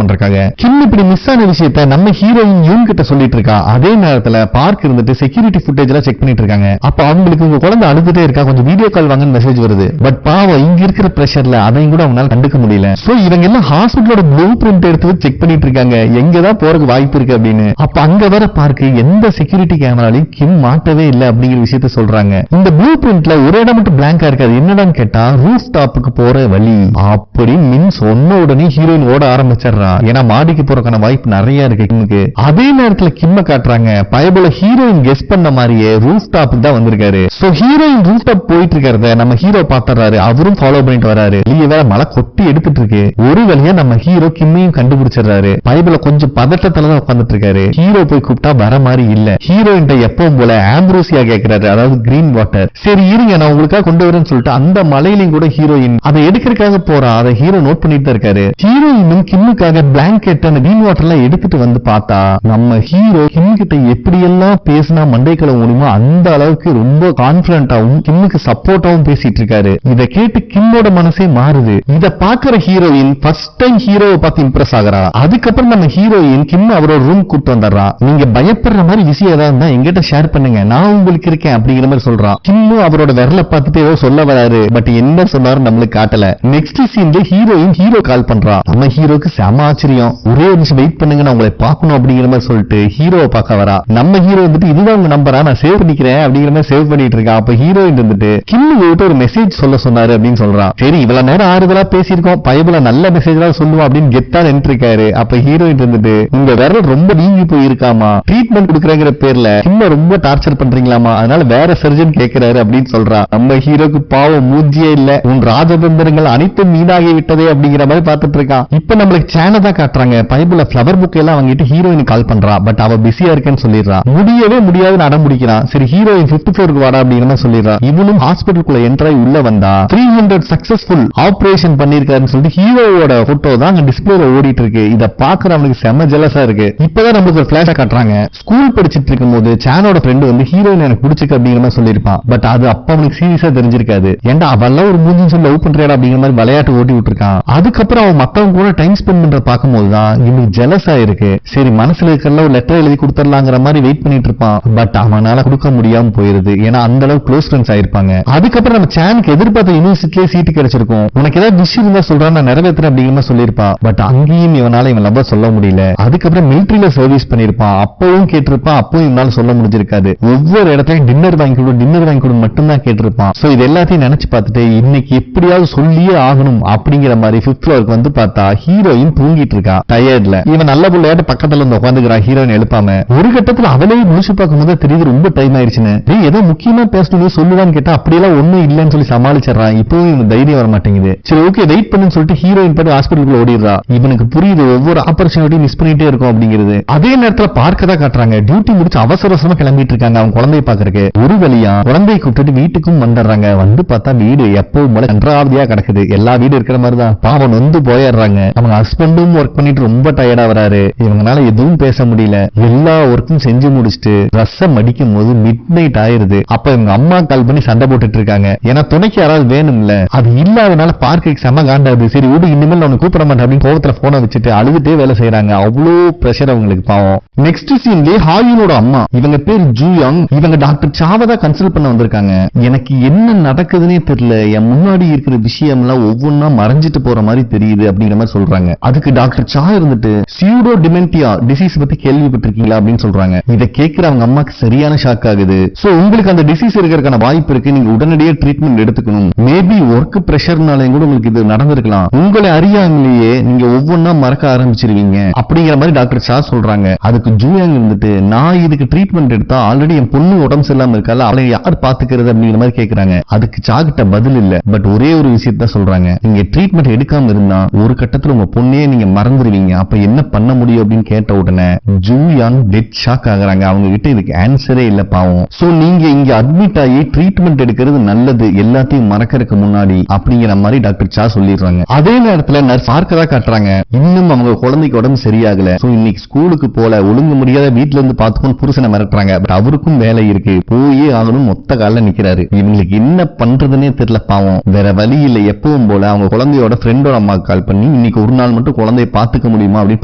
பண்றாங்க. கிம் இப்படி மிஸ் ஆன விஷயத்த நம்ம ஹீரோயின் யூன் கிட்ட சொல்லிட்டு இருக்கா. அதே நேரத்துல பார்க் இருந்துட்டு செக்யூரிட்டி ஃபுட்டேஜ் எல்லாம் செக் பண்ணிட்டு இருக்காங்க. அப்ப அவங்களுக்கு உங்க குழந்தை அழுதுட்டே இருக்கா, கொஞ்சம் வீடியோ கால் வாங்கன்னு மெசேஜ் வருது. பட் பாவம் இங்க இருக்கிற பிரஷர்ல அதையும் கூட அவங்களால கண்டுக்க முடியல. சோ இவங்க எல்லாம் ஹாஸ்பிட்டலோட ப்ளூ பிரிண்ட் எடுத்து செக் பண்ணிட்டு இருக்காங்க, எங்கதான் போறதுக்கு வாய்ப்பு இருக்கு அப்படின்னு. அப்ப அங்க வர பார்க்கு எந்த எந்த செக்யூரிட்டி கேமராலையும் கிம் மாட்டவே இல்லை அப்படிங்கிற விஷயத்த சொல்றாங்க. இந்த ப்ளூ பிரிண்ட்ல ஒரு இடம் மட்டும் பிளாங்கா இருக்காது. என்னடான்னு கேட்டா ரூஃப் டாப்புக்கு போற வழி. அப்படி மின் சொன்ன உடனே ஹீரோயின் ஓட ஆரம்பிச்சிடறா. ஏன்னா மாடிக்கு போறதுக்கான வாய்ப்பு நிறைய இருக்கு கிம்முக்கு. அதே நேரத்துல கிம்ம காட்டுறாங்க. பயபுல ஹீரோயின் கெஸ் பண்ண மாதிரியே ரூஃப் டாப்புக்கு தான் வந்திருக்காரு. சோ ஹீரோயின் ரூஃப் டாப் போயிட்டு இருக்கிறத நம்ம ஹீரோ பாத்துறாரு. அவரும் ஃபாலோ பண்ணிட்டு வராரு. வெளியே வேற மழை கொட்டி எடுத்துட்டு இருக்கு. ஒரு வழியா நம்ம ஹீரோ கிம்மையும் கண்டுபிடிச்சிடறாரு. பயபுல கொஞ்சம் பதட்டத்துலதான் உட்காந்துட்டு இருக்காரு. ஹீரோ போய் கூப்பிட்டா வர மாதிரி இல்ல. ஹீரோயின் எப்பவும் போல ஆம்ப்ரோசியா கேட்கிறாரு, அதாவது கிரீன் வாட்டர். சரி இருங்க நான் உங்களுக்காக கொண்டு வரேன்னு சொல்லிட்டு அந்த மலையிலையும் கூட ஹீரோயின் அதை எடுக்கிறதுக்காக போறா. அதை ஹீரோ நோட் பண்ணிட்டு தான் இருக்காரு. ஹீரோயினும் கிம்முக்காக பிளாங்கெட் அந்த கிரீன் வாட்டர் எல்லாம் எடுத்துட்டு வந்து பார்த்தா நம்ம ஹீரோ கிம் கிட்ட எப்படியெல்லாம் பேசினா மண்டைக்கள முடியுமோ அந்த அளவுக்கு ரொம்ப கான்பிடன்டாவும் கிம்முக்கு சப்போர்ட்டாவும் பேசிட்டு இருக்காரு. இதை கேட்டு கிம்மோட மனசே மாறுது. இத பாக்குற ஹீரோயின் ஃபர்ஸ்ட் டைம் ஹீரோவை பார்த்து இம்ப்ரெஸ் ஆகிறா. அதுக்கப்புறம் நம்ம ஹீரோயின் கிம் அவரோட ரூம் கூட்டு வந்துடுறா. நீங்க பயப்படுற மாதிரி விஷயம் ஏதாவது இருந்தா எங்கிட்ட ஷேர் பண்ணுங்க, நான் உங்களுக்கு இருக்கேன் அப்படிங்கிற மாதிரி சொல்றா. கிம்மு அவரோட விரல பார்த்துட்டு ஏதோ சொல்ல வராரு. பட் என்ன சொன்னாரு நம்மளுக்கு காட்டல. நெக்ஸ்ட் சீன்ல ஹீரோயின் ஹீரோ கால் பண்றா. நம்ம ஹீரோக்கு செம ஆச்சரியம். ஒரே ஒரு நிமிஷம் வெயிட் பண்ணுங்க, நான் உங்களை பார்க்கணும் அப்படிங்கிற மாதிரி சொல்லிட்டு ஹீரோவை பார்க்க வரா. நம்ம ஹீரோ வந்துட்டு இதுதான் உங்க நம்பரா, நான் சேவ் பண்ணிக்கிறேன் அப்படிங்கிற மாதிரி சேவ் பண்ணிட்டு இருக்கா. அப்ப ஹீரோயின் வந்துட்டு கிம்மு கிட்ட ஒரு மெசேஜ் சொல்ல சொன்னாரு அப்படின்னு சொல்றா. சரி இவ்வளவு நேரம் ஆறுதலா பேசியிருக்கோம், பயபுல நல்ல மெசேஜ் தான் சொல்லுவோம் அப்படின்னு கெத்தா நின்றுருக்காரு. அப்ப ஹீரோயின் வந்துட்டு உங்க விரல் ரொம்ப நீங்கி போயிருக்காமா, ட்ரீட்மெண்ட் கொடுக்குறங்கிற பேர்ல கிம்ம ரொம்ப டார்ச்சர் பண்றீங்களாமா, அதனால வேற சர்ஜன் கேட்கிறாரு அப்படின்னு சொல்றா. நம்ம ஹீரோக்கு பாவம் மூஞ்சியே இல்ல. உன் ராஜதந்திரங்கள் அனைத்தும் மீனாகி விட்டதே அப்படிங்கிற மாதிரி பார்த்துட்டு இருக்கான். இப்ப நம்மளுக்கு சேனை தான் காட்டுறாங்க. பைபிள்ல ஃபிளவர் புக் எல்லாம் வாங்கிட்டு ஹீரோயின் கால் பண்றா. பட் அவ பிஸியா இருக்கேன்னு சொல்லிடுறா. முடியவே முடியாதுன்னு அடம் பிடிக்கிறான். சரி ஹீரோயின் 5th ஃப்ளோருக்கு வாடா அப்படிங்கிற மாதிரி சொல்லிடுறா. இவனும் ஹாஸ்பிட்டலுக்குள்ள என்ட்ராய் உள்ள வந்தா 300 சக்சஸ்ஃபுல் ஆபரேஷன் பண்ணிருக்காருன்னு சொல்லிட்டு ஹீரோவோட போட்டோ தான் அங்க டிஸ்பிளேல ஓடிட்டு இருக்கு. இத பாக்குற அவனுக்கு செம ஜெலஸா இருக்கு. இப்பதான் நமக்கு ஒரு பிளாஷா காட்டுறாங்க. ஸ்கூல் படிச்சிட்டு இருக்கும் போது சேனோட ஃப்ரெண்ட் வந்து ஹீரோயின் எனக்கு பிடிச்சிருக்கு அப்படிங்கிற மாதிரி சொல்லிருப்பான். பட் அது அப்ப அவனுக்கு சீரியஸா தெரிஞ்சிருக்காது. ஏன்டா அவெல்லாம் ஒரு மூஞ்சி சொல்லி லவ் பண்றியா அப்படிங்கிற மாதிரி விளையாட்டு ஓட்டி விட்டுருக்கான். அதுக்கப்புறம் அவன் மத்தவங்க கூட டைம் ஸ்பெண்ட் பண்ற பார்க்கும்போதுதான் இவனுக்கு ஜெலஸா இருக்கு. சரி மனசுல இருக்கிற ஒரு லெட்டர் எழுதி கொடுத்துடலாங்கிற மாதிரி வெயிட் பண்ணிட்டு இருப்பான். பட் அவனால கொடுக்க முடியாம போயிருது. ஏன்னா அந்த அளவு க்ளோஸ் ஃப்ரெண்ட்ஸ் ஆயிருப்பாங்க. அதுக்கப்புறம் நம்ம சேனுக்கு எதிர்பார்த்த யூனிவர்சிட்டியிலே சீட்டு கிடைச்சிருக்கும். உனக்கு ஏதாவது விஷ் இருந்தா சொல்றான், நான் நிறைவேற்றுறேன் அப்படிங்கிற மாதிரி சொல்லியிருப்பா. பட் அங்கேயும் இவனால இவன் லவ் சொல்ல முடியல. அதுக்கப்புறம் மிலிட்டரியில சர்வீஸ் பண்ணிருப்பான். அப்பவும் கேட்டிருப்பான். அப்பவும் இவனால சொல்ல முடிஞ்சிருக்காது. ஒவ்வொரு இடத்துலயும் டின்னர் வாங்கி கொடு மட்டும்தான் கேட்டிருப்பான். சோ இது எல்லாத்தையும் நினைச்சு பார்த்துட்டு இன்னைக்கு எப்படியாவது சொல்லியே ஆகணும் அப்படிங்கிற மாதிரி 5th ஃப்ளோருக்கு வந்து பார்த்தா ஹீரோயின் தூங்கிட்டு இருக்கா டயர்ட்ல. இவன் நல்ல புள்ளையாட்டு பக்கத்துல வந்து உட்காந்துக்கிறா. ஹீரோயின் எழுப்பாம ஒரு கட்டத்துல அவளே முடிச்சு பார்க்கும் போது தெரியுது ரொம்ப டைம் ஆயிடுச்சுன்னு. ஏதோ முக்கியமா பேசணும் சொல்லுவான்னு கேட்டா அப்படியெல்லாம் ஒண்ணும் இல்லன்னு சொல்லி சமாளிச்சிடறான். இப்பவும் இவன் தைரியம் வர மாட்டேங்குது. சரி ஓகே வெயிட் பண்ணுன்னு சொல்லிட்டு ஹீரோயின் பாட்டு ஹாஸ்பிட்டலுக்குள்ள ஓடிடுறா. இவனுக்கு புரியுது ஒவ்வொரு ஆப்பர்ச்சுனிட்டி மிஸ் பண்ணிட்டே இருக்கும் அப்படிங்கிறது. அதே நேரத்துல பார்க்க தான் காட்டுறாங்க. டியூட்டி முடிச்சு அவசர அவசரமா கிளம்பிட்டு இருக்காங்க அவன் குழந்தைய பாக்குறதுக்கு. ஒரு வழியா குழந்தையை கூப்பிட்டு வீட்டுக்கும் வந்துடுறாங்க. வந்து பார்த்தா வீடு எப்பவும் போல கன்றாவதியா கிடக்குது. எல்லா வீடு இருக்கிற மாதிரிதான். பாவம் வந்து போயிடுறாங்க. அவங்க ஹஸ்பண்டும் ஒர்க் பண்ணிட்டு ரொம்ப டயர்டா வராரு. இவங்கனால எதுவும் பேச முடியல. எல்லா ஒர்க்கும் செஞ்சு முடிச்சுட்டு ட்ரெஸ்ஸ மடிக்கும் போது மிட் நைட் ஆயிருது. அப்ப இவங்க அம்மா கால் பண்ணி சண்டை போட்டுட்டு இருக்காங்க. ஏன்னா துணைக்கு யாராவது வேணும்ல, அது இல்லாதனால பார்க்கு செம காண்டாது. சரி வீடு இனிமேல் அவனை கூப்பிட மாட்டேன் அப்படின்னு கோவத்துல போனை வச்சுட்டு அழுதுட்டே வேலை செய்யறாங்க. அவ்வளோ பிரஷர் அவங்களுக்கு பாவம். நெக்ஸ்ட் சீன்லயே ஹாயூனோட அம்மா, இவங்க பேர் ஜூயாங், இவங்க டாக்டர் சாவதா கன்சல்ட் பண்ண வந்திருக்காங்க. எனக்கு என்ன நடக்குதுன்னே தெரியல, என் முன்னாடி இருக்கிற விஷயம் எல்லாம் ஒவ்வொன்னா மறைஞ்சிட்டு போற மாதிரி தெரியுது அப்படிங்கிற மாதிரி சொல்றாங்க. அதுக்கு டாக்டர் சா இருந்துட்டு சியூடோ டிமென்டியா டிசீஸ் பத்தி கேள்விப்பட்டிருக்கீங்களா அப்படின்னு சொல்றாங்க. இதை கேட்கிற அவங்க அம்மாக்கு சரியான ஷாக் ஆகுது. சோ உங்களுக்கு அந்த டிசீஸ் இருக்கிறதுக்கான வாய்ப்பு இருக்கு, நீங்க உடனடியே ட்ரீட்மெண்ட் எடுத்துக்கணும். மேபி ஒர்க் பிரஷர்னாலையும் கூட உங்களுக்கு இது நடந்திருக்கலாம். உங்களை அறியாமலேயே நீங்க ஒவ்வொன்னா மறக்க ஆரம்பிச்சிருவீங்க அப்படிங்கிற மாதிரி டாக்டர் சா சொல்றாங்க. அதுக்கு ஜூயாங் இருந்துட்டு நான் இதுக்கு ட்ரீட்மெண்ட் எடுத்தா ஆல்ரெடி என் பொண்ணு உடம்பு சரியில்லாம இருக்கால, அவளை யார் பாத்துக்கிறது அப்படிங்கிற மாதிரி கேக்குறாங்க. அதுக்கு சா கிட்ட பதில் இல்ல. பட் ஒரே ஒரு விஷயத்த சொல்றாங்க. நீங்க ட்ரீட்மெண்ட் எடுக்காம இருந்தா ஒரு கட்டத்துல உங்க பொண்ணையே நீங்க மறந்துடுவீங்க. அப்ப என்ன பண்ண முடியும் அப்படின்னு கேட்ட உடனே ஜூயாங் டெட் ஷாக் ஆகுறாங்க. அவங்க கிட்ட இதுக்கு ஆன்சரே இல்ல பாவம். சோ நீங்க இங்க அட்மிட் ஆகி ட்ரீட்மெண்ட் எடுக்கிறது நல்லது, எல்லாத்தையும் மறக்கறதுக்கு முன்னாடி அப்படிங்கிற மாதிரி டாக்டர் சா சொல்லிடுறாங்க. அதே நேரத்துல நர்ஸ் பார்க்கதா காட்டுறாங்க. இன்னும் அவங்க குழந்தைக்கு உடம்பு சரியாகல. சோ இன்னைக்கு ஸ்கூலுக்கு போல ஒழுங்கு முடியாத வீட்டுல இருந்து பாத்துக்கணும் புருஷனை மிரட்டுறாங்க. பட் அவருக்கும் வேலை இருக்கு, போயே ஆகணும், மொத்த கால நிக்கிறாரு. இவங்களுக்கு என்ன பண்றதுன்னே தெரியல பாவம். வேற வழி இல்ல. எப்பவும் போல அவங்க குழந்தையோட ஃப்ரெண்டோட அம்மாக்கு கால் பண்ணி இன்னைக்கு ஒரு நாள் மட்டும் குழந்தைய பாத்துக்க முடியுமா அப்படின்னு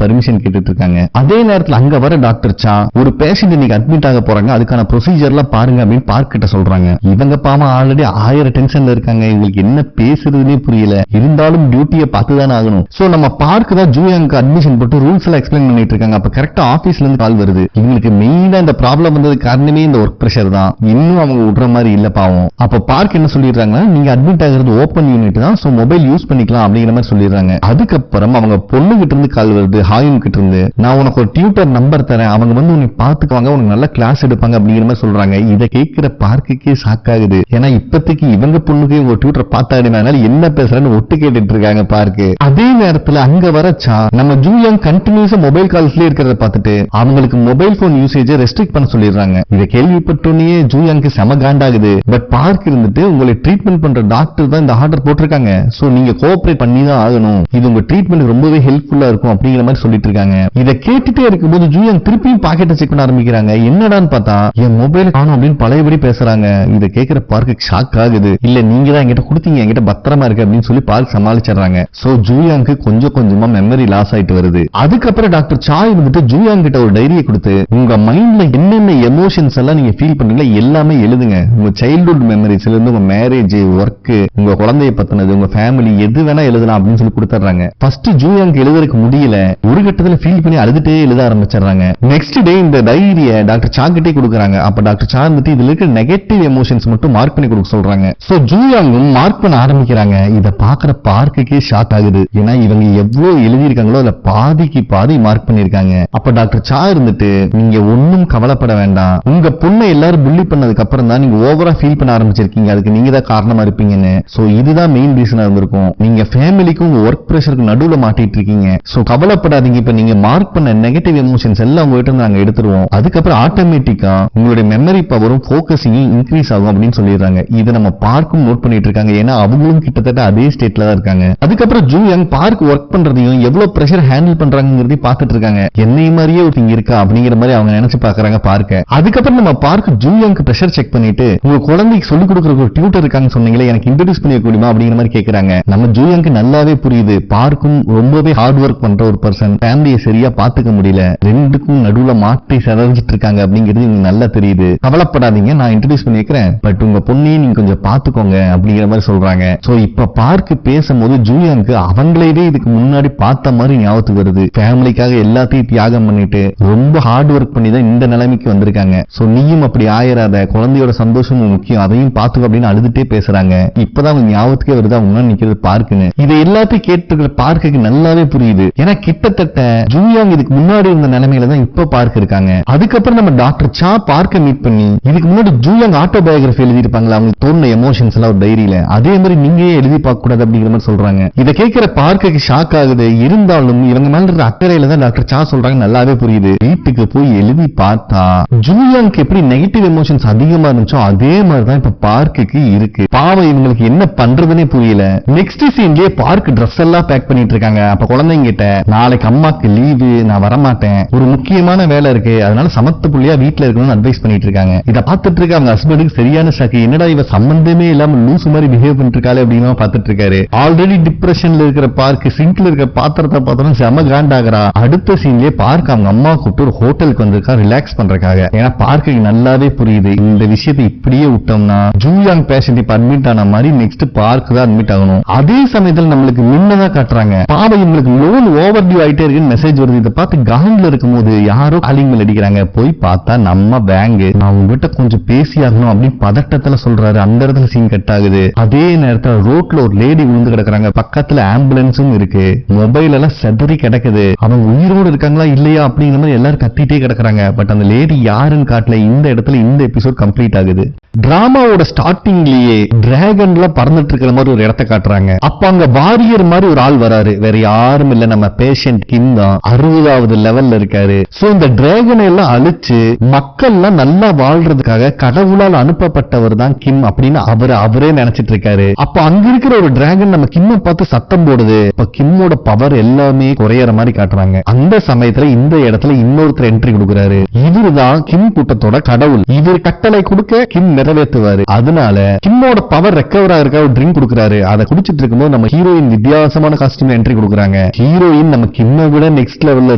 பர்மிஷன் கேட்டுட்டு இருக்காங்க. அதே நேரத்துல அங்க வர டாக்டர் சா ஒரு பேஷண்ட் இன்னைக்கு அட்மிட் ஆக போறாங்க, அதுக்கான ப்ரொசீஜர்லாம் பாருங்க அப்படின்னு பார்க் கிட்ட சொல்றாங்க. இவங்க பாவம் ஆல்ரெடி 1000 டென்ஷன்ல இருக்காங்க. இவங்களுக்கு என்ன பேசுறதுன்னே புரியல. இருந்தாலும் டியூட்டியை பார்த்துதானே ஆகணும். சோ நம்ம பார்க் தான் ஜூயாங்க்கு அட்மிஷன் போட்டு ரூல்ஸ் எல்லாம் எக்ஸ்பிளைன் பண்ணிட்டு இருக்காங்க. அப்ப கரெக்டா ஆபீஸ்ல இருந்து கால் வருது. இவங்களுக்கு மெயினா இந்த ப்ராப்ளம் வந்தது காரணமே இந்த ஒர்க் பிரஷர் தான். இன்னும் அவங்க விடுற மாதிரி இல்ல பாவம். அப்ப பார்க் என்ன சொல்லிடுறாங்கன்னா, நீங்க அட்மிட் ஆகிறது ஓபன் யூனிட் தான், சோ மொபைல் யூஸ் பண்ணிக்கலாம் அப்படிங்கிற மாதிரி சொல்லிடுறாங்க. அதுக்கப்புறம் அவங்க பொண்ணு கிட்ட இருந்து கால் வருது, ஹாயும் கிட்ட இருந்து, நான் உனக்கு ஒரு டியூட்டர் நம்பர் தரேன், அவங்க வந்து உன்னை பாத்துக்குவாங்க, உனக்கு நல்ல கிளாஸ் எடுப்பாங்க அப்படிங்கிற மாதிரி சொல்றாங்க. இதை கேட்கிற பார்க்குக்கே ஷாக் ஆகுது. ஏன்னா இப்பத்திக்கு இவங்க பொண்ணுக்கு ஒரு டியூட்டர் பார்த்தாடினால என்ன பேசுறேன்னு ஒட்டு கேட்டுட்டு இருக்காங்க பார்க்கு. அதே நேரத்துல அங்க வரச்சா நம்ம ஜூயாங் கண்டினியூஸா மொபைல் கால்ஸ்லயே இருக்கிறத பார்த்துட்டு அவங்களுக்கு மொபைல் போன் யூசேஜை ரெஸ்ட்ரிக்ட் பண்ண சொல்லிடுறாங்க. இதை கேள்விப்பட்டோன்னே ஜூயாங்க்கு செம காண்டாகுது. பட் பார்க் இருந்துட்டு உங்களை ட்ரீட்மெண்ட் பண்ற டாக்டர் தான் இந்த ஆர்டர் போட்டிருக்காங்க, சோ நீங்க கோஆபரேட் பண்ணி தான் ஆகணும், இது உங்க ட்ரீட்மெண்ட் ரொம்பவே ஹெல்ப்ஃபுல்லா இருக்கும் அப்படிங்கிற மாதிரி சொல்லிட்டு இருக்காங்க. இதை கேட்டுட்டே இருக்கும்போது ஜூயாங் திருப்பியும் பாக்கெட்டை செக் பண்ண ஆரம்பிக்கிறாங்க. என்னடான்னு பார்த்தா என் மொபைல் காணும் அப்படின்னு பழையபடி பேசுறாங்க. இதை கேட்கிற பார்க்கு ஷாக் ஆகுது. இல்ல நீங்க தான் என்கிட்ட கொடுத்தீங்க, என்கிட்ட பத்திரமா இருக்கு அப்படின்னு சொல்லி பார்க் சமாளிச்சிடுறாங்க. சோ ஜூயாங்க்கு கொஞ்சம் கொஞ்சமா மெமரி லாஸ் ஆயிட்டு வருது. அதுக்கப்புறம் டாக்டர் சாய் வந்துட்டு ஜூயாங் கிட்ட ஒரு டைரியை கொடுத்து உங்க மைண்ட்ல என்னென்ன எமோஷன்ஸ் எல்லாம் நீங்க ஃபீல் பண்றீங்களோ எல்லாமே எழுதுங்க. உங்க சைல்ட்ஹுட் மெமரிஸ்ல இருந்து உங்க மேரேஜ், ஒர்க், உங்க குழந்தைய பத்தினது, உங்க ஃபேமிலி எது வேணா எழுதலாம் அப்படின்னு சொல்லி கொடுத்துறாங்க. ஃபர்ஸ்ட் ஜூயாங் எழுதுறதுக்கு முடியல, ஒரு கட்டத்துல ஃபீல் பண்ணி அழுதுட்டே எழுத ஆரம்பிச்சிடுறாங்க. நெக்ஸ்ட் டே இந்த டைரியை டாக்டர் சா கிட்டே கொடுக்குறாங்க. அப்ப டாக்டர் சா வந்துட்டு இதுல இருக்க நெகட்டிவ் எமோஷன்ஸ் மட்டும் மார்க் பண்ணி கொடுக்க சொல்றாங்க. சோ ஜூயாங்கும் மார்க் பண்ண ஆரம்பிக்கிறாங்க. இத பாக்குற பார்க்குக்கே ஷாக் ஆகுது. ஏன்னா இவங்க எவ்வளவு எழுதியிருக்காங்களோ அதுல பாதிக்கு பாதி மார்க் பண்ணிருக்காங்க. அப்ப டாக்டர் சா இருந்துட்டு நீங்க ஒன்னும் கவலைப்பட வேண்டாம், உங்க பொண்ணை எல்லாரும் புள்ளி பண்ணதுக்கு அப்புறம் தான் நீங்க ஓவரா ஃபீல் பண்ண ஆரம்பிச்சிருக்கீங்க, அதுக்கு நீங்க தான் காரணமா இருப்பீங்கன்னு. சோ இதுதான் மெயின் ரீசனா இருந்திருக்கும். நீங்க ஃபேமிலிக்கும் உங்க ஒர்க் பிரஷருக்கு நடுவுல மாட்டிட்டு இருக்கீங்க. சோ கவலைப்படாதீங்க, இப்ப நீங்க மார்க் பண்ண நெகட்டிவ் எமோஷன்ஸ் எல்லாம் உங்ககிட்ட இருந்து நாங்க எடுத்துருவோம். அதுக்கப்புறம் ஆட்டோமேட்டிக்கா உங்களுடைய மெமரி பவரும் போக்கஸிங்கும் இன்க்ரீஸ் ஆகும் அப்படின்னு சொல்லிடுறாங்க. இதை நம்ம பார்க்கும் நோட் பண்ணிட்டு இருக்காங்க. ஏன்னா அவங்களும் கிட்டத்தட்ட அதே ஸ்டேட்ல தான் இருக்காங்க. அதுக்கப்புறம் ஜூயாங் பார்க் ஒர்க் பண்றதையும் எவ்வளவு பிரஷர் ஹேண்டில் பண்றாங்கிறதையும் பார்த்துட்டு இருக்காங்க. என்னை மாதிரியே ஒருத்தங்க இருக்கா அப்படிங்கிற மாதிரி அவங்க நினைச்சு பாக்குறாங்க பார்க்க. அதுக்கப்புறம் நம்ம பார்க் ஜூயாங்க்கு பிரஷர் செக் பண்ணிட்டு உங்க குழந்தைக்கு சொல்லிக் கொடுக்குற ஒரு டியூட்டர் இருக்காங்கன்னு சொன்னீங்களே, எனக்கு இன்ட்ரோடியூஸ் பண்ணி முடியுமா அப்படிங்கிற மாதிரி கேக்குறாங்க. நம்ம ஜூயாங்க்கு நல்லாவே புரியுது, பார்க்கும் ரொம்பவே ஹார்ட் ஒர்க் பண்ற ஒரு பர்சன், ஃபேமிலியை சரியா பாத்துக்க முடியல, ரெண்டுக்கும் நடுவுல மாட்டி செதறிச்சிட்டு இருக்காங்க அப்படிங்கிறது இவங்க நல்லா தெரியுது. கவலைப்படாதீங்க, நான் இன்ட்ரோடியூஸ் பண்ணி வைக்கிறேன், பட் உங்க பொண்ணையும் நீங்க கொஞ்சம் பாத்துக்கோங்க அப்படிங்கிற மாதிரி சொல்றாங்க. சோ இப்ப பார்க் பேசும்போது ஜூயாங்க்கு அவங்களே இதுக்கு முன்னாடி பார்த்த மாதிரி ஞாபகத்துக்கு வருது. ஃபேமிலிக்காக எல்லாத்தையும் தியாகம் பண்ணிட்டு ரொம்ப ஹார்ட் ஒர்க் பண்ணி தான் இந்த நிலைமைக்கு வந்திருக்காங்க. சோ நீயும் அப்படி ஆயிராத, குழந்தையோட சந்தோஷமும் முக்கியம், அதையும் பாத்துக்க அப்படின்னு அழுதுட்டே பேசுறாங்க. இப்பதான் அவங்க ஞாபகத்துக்கே வருது அவங்க நிக்கிறது பார்க்குன்னு. இதை எல்லாத்தையும் கேட்டு பார்க்கு நல்லாவே புரியுது. ஏன்னா கிட்டத்தட்ட ஜூயாங் இதுக்கு முன்னாடி இருந்த நிலைமையில தான் இப்ப பார்க் இருக்காங்க. அதுக்கப்புறம் நம்ம டாக்டர் சா பார்க்க மீட் பண்ணி இதுக்கு முன்னாடி ஜூயாங் ஆட்டோபயோகிராஃபி எழுதி இருப்பாங்களா, அவங்களுக்கு தோணுன எமோஷன்ஸ் எல்லாம் ஒரு டைரியில, அதே மாதிரி நீங்க எழுதி பார்க்க கூடாது அப்படிங்கிற மாதிரி சொல்றாங்க. இதை கேட்கிற பார்க்கு ஷாக் ஆகுது. இருந்தாலும் இவங்க மேல இருக்க அக்கறையில தான் டாக்டர் சா சொல்றாங்க நல்லாவே புரியுது. வீட்டுக்கு போய் எழுதி பார்த்தா ஜூயாங்க்கு எப்படி நெகட்டிவ் எமோஷன்ஸ் அதிகமா இருந்துச்சோ அதே மாதிரிதான் இப்ப பார்க்குக்கு இருக்கு. பாவம் இவங்களுக்கு என்ன பண்றதுன்னே புரியல. நெக்ஸ்ட் சீன்லயே பார்க் ட்ரெஸ் எல்லாம் பேக் பண்ணிட்டு இருக்காங்க. அப்ப குழந்தைங்க கிட்ட நாளைக்கு அம்மாக்கு லீவு, நான் வரமாட்டேன், ஒரு முக்கியமான வேலை இருக்கு, அதனால சமத்து புள்ளியா வீட்டுல இருக்கணும்னு அட்வைஸ் பண்ணிட்டு இருக்காங்க. இதை பார்த்துட்டு இருக்க அவங்க ஹஸ்பண்டுக்கு சரியான ஷாக்கு. என்னடா இவ சம்பந்தமே இல்லாம லூசு மாதிரி பிஹேவ் பண்ணிட்டு இருக்காளே அப்படின்னு பார்த்துட்டு இருக்காரு. ஆல்ரெடி டிப்ரெஷன்ல இருக்கிற பார்க் சிங்க்ல இருக்க பாத்திரத்தை பார்த்தோம் செம கிராண்ட் ஆகிறா. அடுத்த சீன்லயே பார்க் அவங்க அம்மா கூப்பிட்டு ஒரு ஹோட்டலுக்கு வந்திருக்கா ரிலாக்ஸ் பண்றதுக்காக. ஏன்னா பார்க்கு நல்லாவே புரியுது இந்த விஷயத்தை இப்படியே விட்டோம்னா ஜூயாங் பேஷண்ட் இப்ப அட்மிட் ஆன மாதிரி நெக்ஸ்ட் பார்க் தான் அட்மிட் ஆகணும். அதே சமயத்தில் நம்மளுக்கு முன்னதா காட்டுறாங்க பாவம் இவங்களுக்கு லோன் ஓவர் டியூ ஆயிட்டே இருக்குன்னு மெசேஜ் வருது. இதை பார்த்து காண்ட்ல இருக்கும் போது யாரோ காலிங் பெல் அடிக்கிறாங்க. போய் பார்த்தா நம்ம பேங்க். நான் உங்ககிட்ட கொஞ்சம் பேசி ஆகணும் அப்படின்னு பதட்டத்துல சொல்றாரு. அந்த இடத்துல சீன் கட் ஆகுது. அதே நேரத்துல ரோட்ல ஒரு லேடி விழுந்து கிடக்குறாங்க. பக்கத்துல ஆம்புலன்ஸும் இருக்கு. மொபைல் எல்லாம் செதறி கிடக்குது. அவங்க உயிரோடு இருக்காங்களா இல்லையா அப்படிங்கிற மாதிரி எல்லாரும் கத்திட்டே கிடக்குறாங்க. பட் அந்த லேடி யாருன்னு காட்டல. இந்த இடத்துல இந்த எபிசோட் கம்ப்ளீட் ஆகுது. டிராமாவோட ஸ்டார்டிங்லயே டிராகன்ல பறந்துட்டு இருக்கிற மாதிரி ஒரு இடத்தை காட்டுறாங்க. அப்ப அங்க வாரியர் மாதிரி ஒரு ஆள் வராரு. வேற யாரும் இல்ல, நம்ம பேஷண்ட் கிம் தான். 60வது லெவல்ல இருக்காரு. சோ இந்த டிராகனை எல்லாம் அழிச்சு மக்கள் எல்லாம் நல்லா வாழ்றதுக்காக கடவுளால் அனுப்பப்பட்டவர் தான் கிம் அப்படின்னு அவரே நினைச்சிட்டு இருக்காரு. அப்ப அங்க இருக்கிற ஒரு டிராகன் நம்ம கிம்ம பார்த்து சத்தம் போடுது. இப்ப கிம்மோட பவர் எல்லாமே குறையற மாதிரி காட்டுறாங்க. அந்த சமயத்துல இந்த இடத்துல இன்னொருத்தர் என்ட்ரி கொடுக்குறாரு. இவருதான் கிம் கூட்டத்தோட கடவுள். இவர் கட்டளை கொடுக்க கிம் நிறைவேற்றுவாரு. அதனால கிம்மோட பவர் ரெக்கவர் ஆகிறதுக்காக ஒரு ட்ரிங்க் கொடுக்குறாரு. அதை குடிச்சிட்டு இருக்கும்போது நம்ம ஹீரோயின் வித்தியாசமான காஸ்டியூம் என்ட்ரி கொடுக்குறாங்க. ஹீரோயின் நம்ம கிம்ம விட நெக்ஸ்ட் லெவல்ல